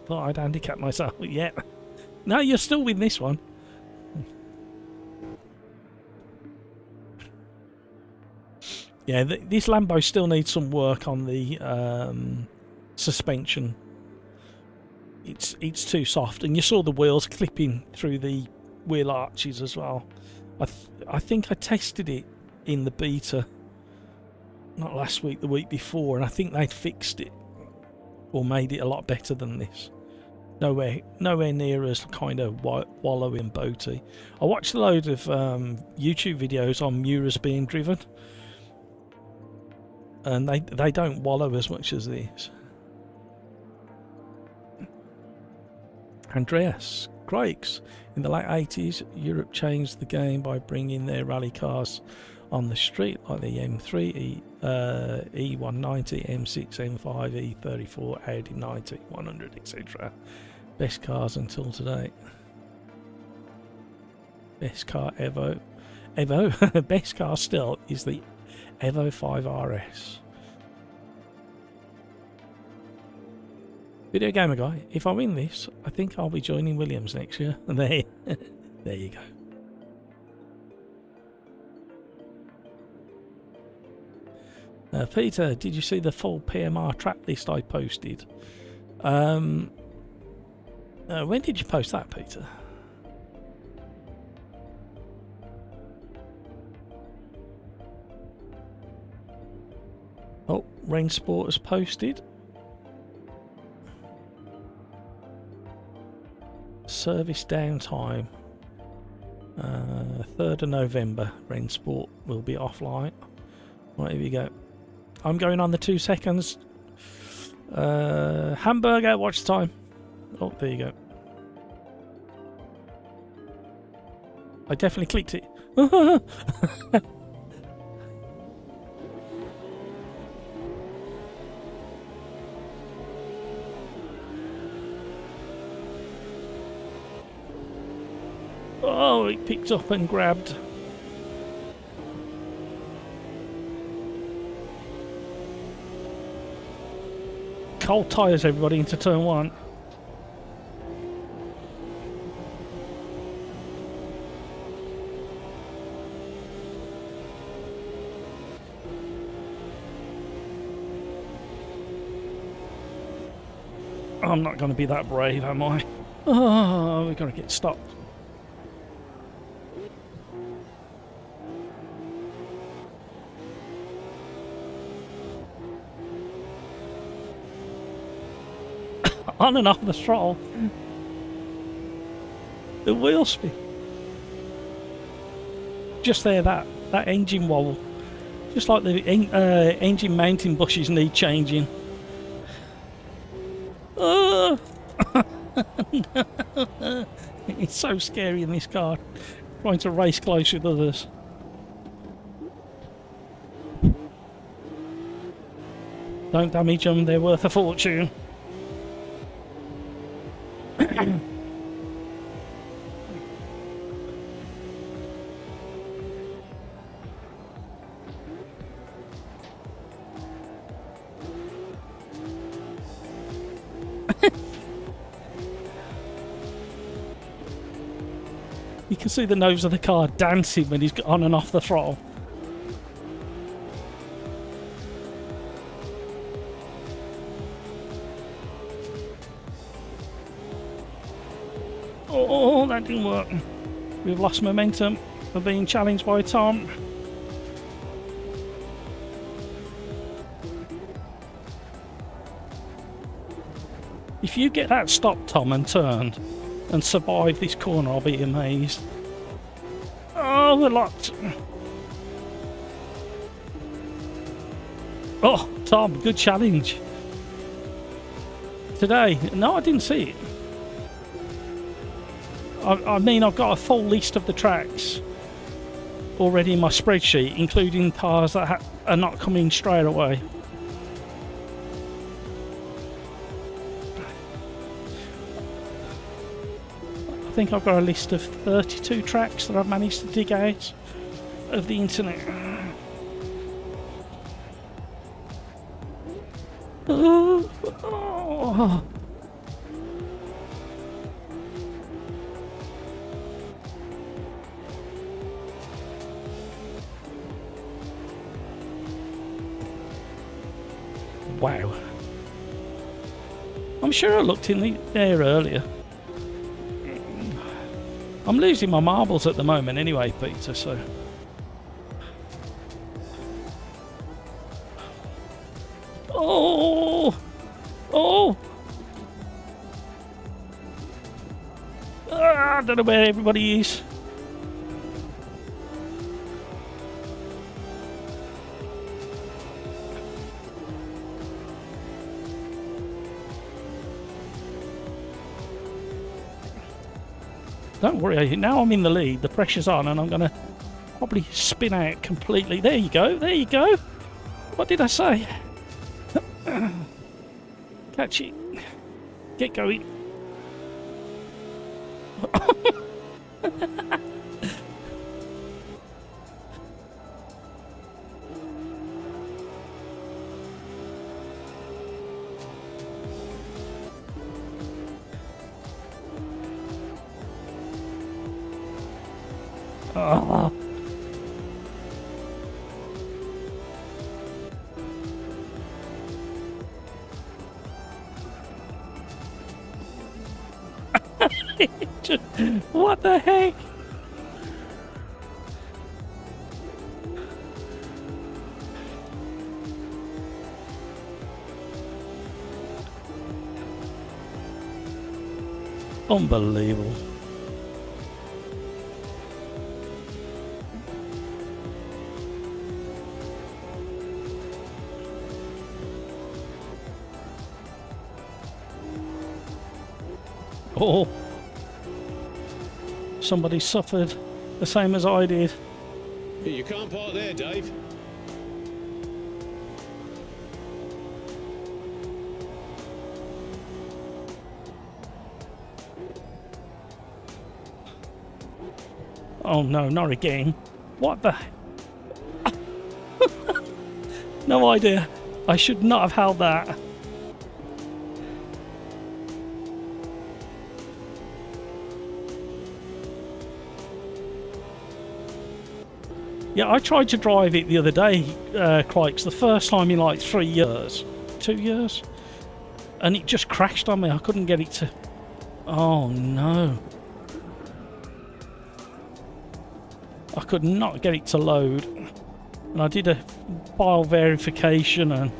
Thought I'd handicap myself. Yeah. No, you're still with this one. Yeah, this Lambo still needs some work on the suspension. It's too soft, and you saw the wheels clipping through the wheel arches as well. I think I tested it in the beta, not last week, the week before, and I think they'd fixed it or made it a lot better than this. Nowhere near as kind of wallowy and boaty. I watched a load of YouTube videos on Miuras being driven, and they don't wallow as much as this. Andreas Craig's. In the late 80s, Europe changed the game by bringing their rally cars on the street, like the M3, E190, M6, M5, E34, Audi 90, 100, etc. Best cars until today. Best car Evo. Best car still is the Evo 5 RS. Video gamer guy, if I win this, I think I'll be joining Williams next year. And there you go. Peter, did you see the full PMR track list I posted? When did you post that, Peter? Oh, Rain Sport has posted. Service downtime. 3rd of November, Rain Sport will be offline. Right, here we go. I'm going on the 2 seconds. Hamburger, watch the time. Oh, there you go. I definitely clicked it. Oh, it picked up and grabbed. Cold tyres, everybody, into turn 1. I'm not going to be that brave, am I? Oh, we've got to get stopped. On and off the throttle. The wheel spin. Just there, that engine wobble. Just like the engine mounting bushes need changing. It's so scary in this car, trying to race close with others. Don't damage them, they're worth a fortune. You can see the nose of the car dancing when he's on and off the throttle. Oh, that didn't work. We've lost momentum. We're being challenged by Tom. If you get that stopped, Tom, and turned and survive this corner, I'll be amazed. Oh, we're locked. Oh, Tom, good challenge. Today. No, I didn't see it. I mean, I've got a full list of the tracks already in my spreadsheet, including cars that are not coming straight away. I think I've got a list of 32 tracks that I've managed to dig out of the internet. Oh. Wow. I'm sure I looked in there earlier. I'm losing my marbles at the moment anyway, Peter, so... Oh! Oh! I don't know where everybody is. Don't worry, now I'm in the lead, the pressure's on and I'm going to probably spin out completely. There you go, there you go. What did I say? Catch it. Get going. Oh. What the heck? Unbelievable. Oh, somebody suffered the same as I did. You can't park there, Dave. Oh no, not again. What the? No idea. I should not have held that. Yeah, I tried to drive it the other day, Crikes, the first time in like 3 years. 2 years? And it just crashed on me. I couldn't get it to... Oh no. I could not get it to load. And I did a file verification and...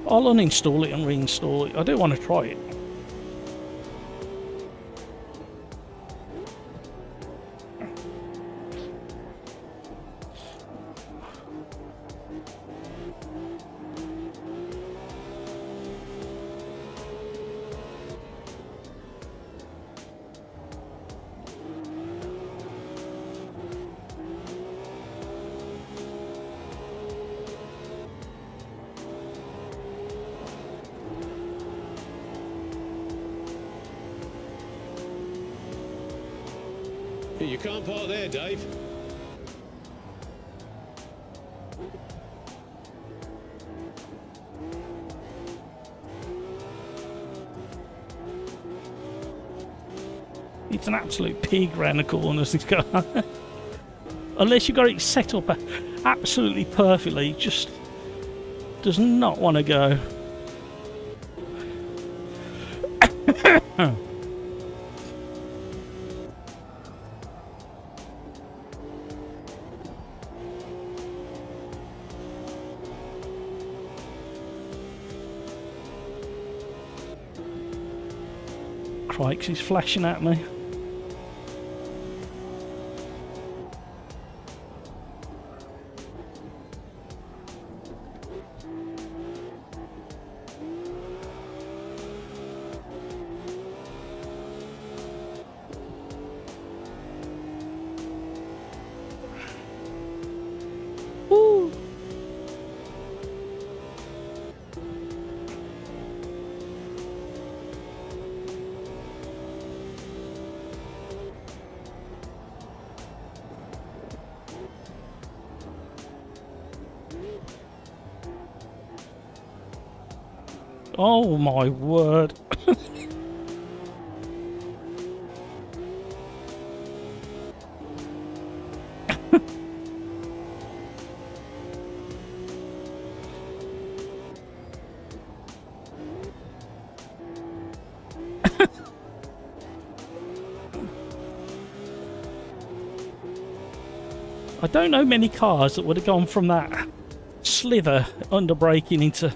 I'll uninstall it and reinstall it. I do want to try it. You can't park there, Dave. It's an absolute pig round the corners, this car. Unless you got it set up absolutely perfectly, it just does not want to go. Crikes, he's flashing at me. Woo! Oh my word. I don't know many cars that would have gone from that slither under braking into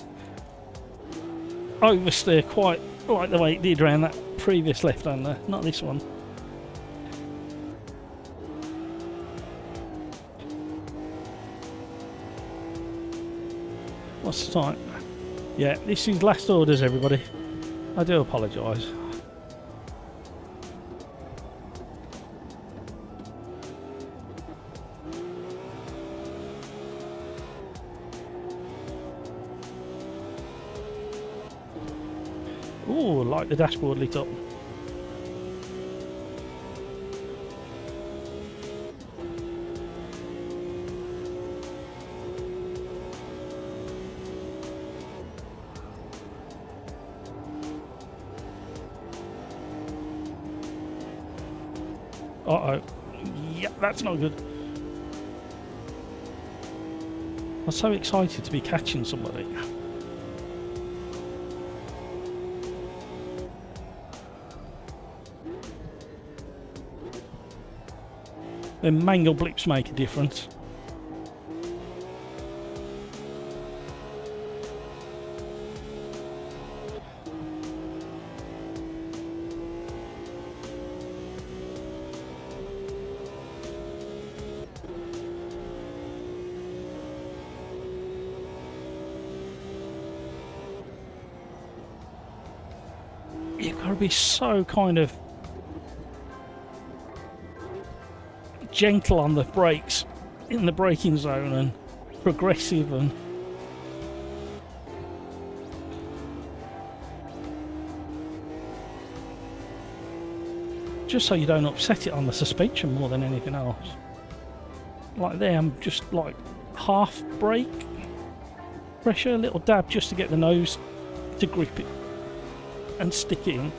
oversteer quite like the way it did around that previous left-hander, not this one. What's the time? Yeah, this is last orders, everybody. I do apologise. Ooh, like the dashboard lit up. Uh-oh. Yeah, that's not good. I'm so excited to be catching somebody. Then mangle blips make a difference. You've got to be so kind of gentle on the brakes in the braking zone and progressive and just so you don't upset it on the suspension more than anything else. Like there, I'm just like half brake pressure, a little dab just to get the nose to grip it and stick it in.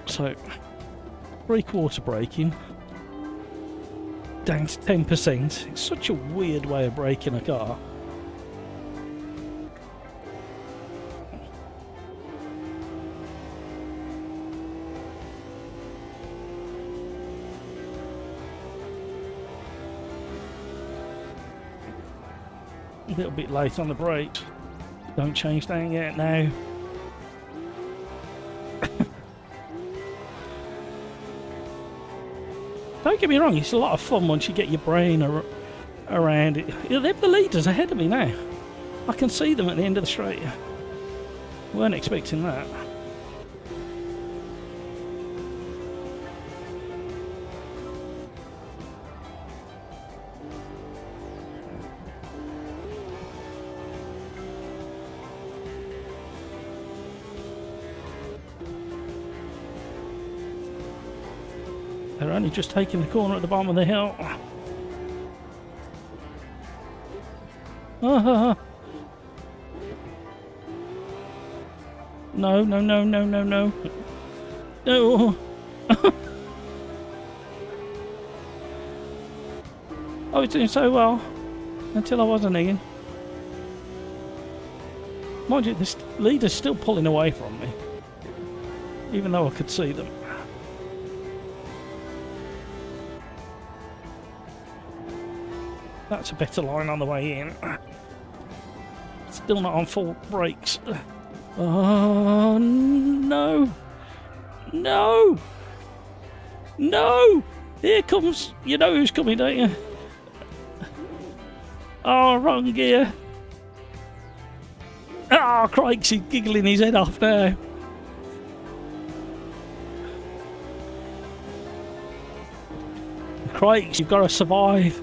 So breakwater braking. down to 10%. It's such a weird way of braking a car. A little bit late on the brakes. Don't change that yet now. Don't get me wrong, it's a lot of fun once you get your brain around it. Yeah, they're the leaders ahead of me now. I can see them at the end of the straight. Weren't expecting that. They're only just taking the corner at the bottom of the hill. No, no, no, no, no, no. No. I was doing so well until I wasn't again. Mind you, this leader's still pulling away from me, even though I could see them. That's a better line on the way in. Still not on full brakes. Oh, no. No. No. Here comes... You know who's coming, don't you? Oh, wrong gear. Oh, Crike's giggling his head off now. Crikes, you've got to survive.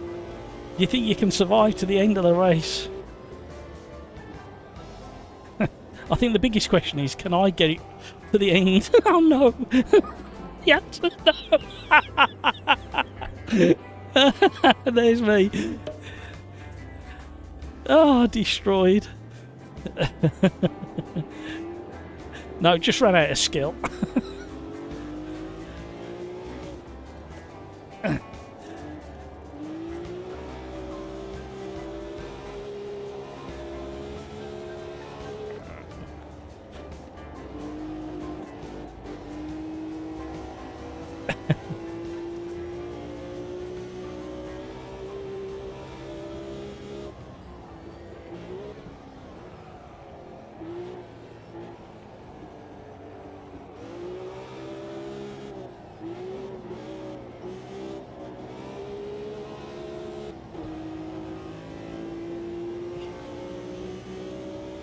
You think you can survive to the end of the race? I think the biggest question is, can I get it to the end? Oh no! Yes, no. There's me. Oh, destroyed. No, just ran out of skill.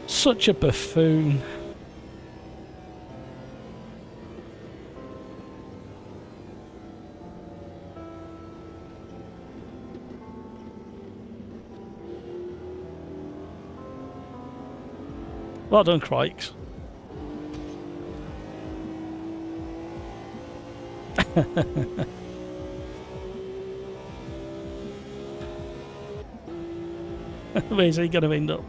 Such a buffoon. Well done, Crikes. Where's he going to end up?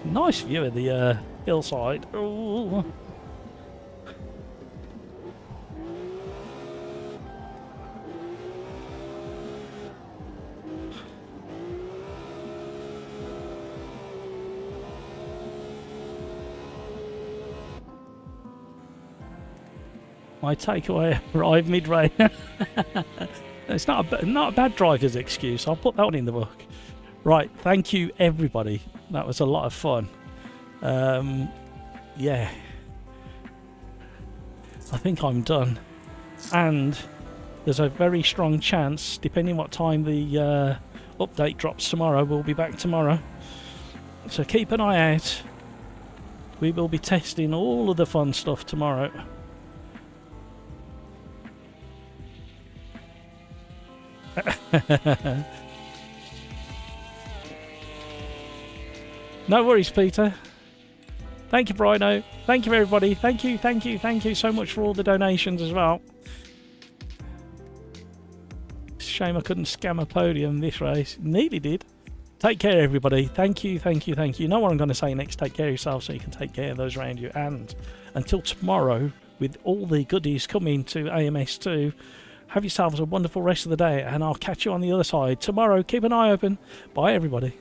Nice view of the hillside. Ooh. My takeaway arrived mid-race. It's not a bad driver's excuse. I'll put that one in the book. Right, thank you everybody. That was a lot of fun. Yeah. I think I'm done. And there's a very strong chance, depending what time the update drops tomorrow, we'll be back tomorrow. So keep an eye out. We will be testing all of the fun stuff tomorrow. No worries, Peter. Thank you, Brino. Thank you, everybody. Thank you so much for all the donations as well. Shame I couldn't scam a podium this race. Nearly did. Take care, everybody. Thank you. You know what I'm going to say next. Take care of yourself so you can take care of those around you. And until tomorrow, with all the goodies coming to AMS2, Have yourselves a wonderful rest of the day, and I'll catch you on the other side tomorrow. Keep an eye open. Bye, everybody.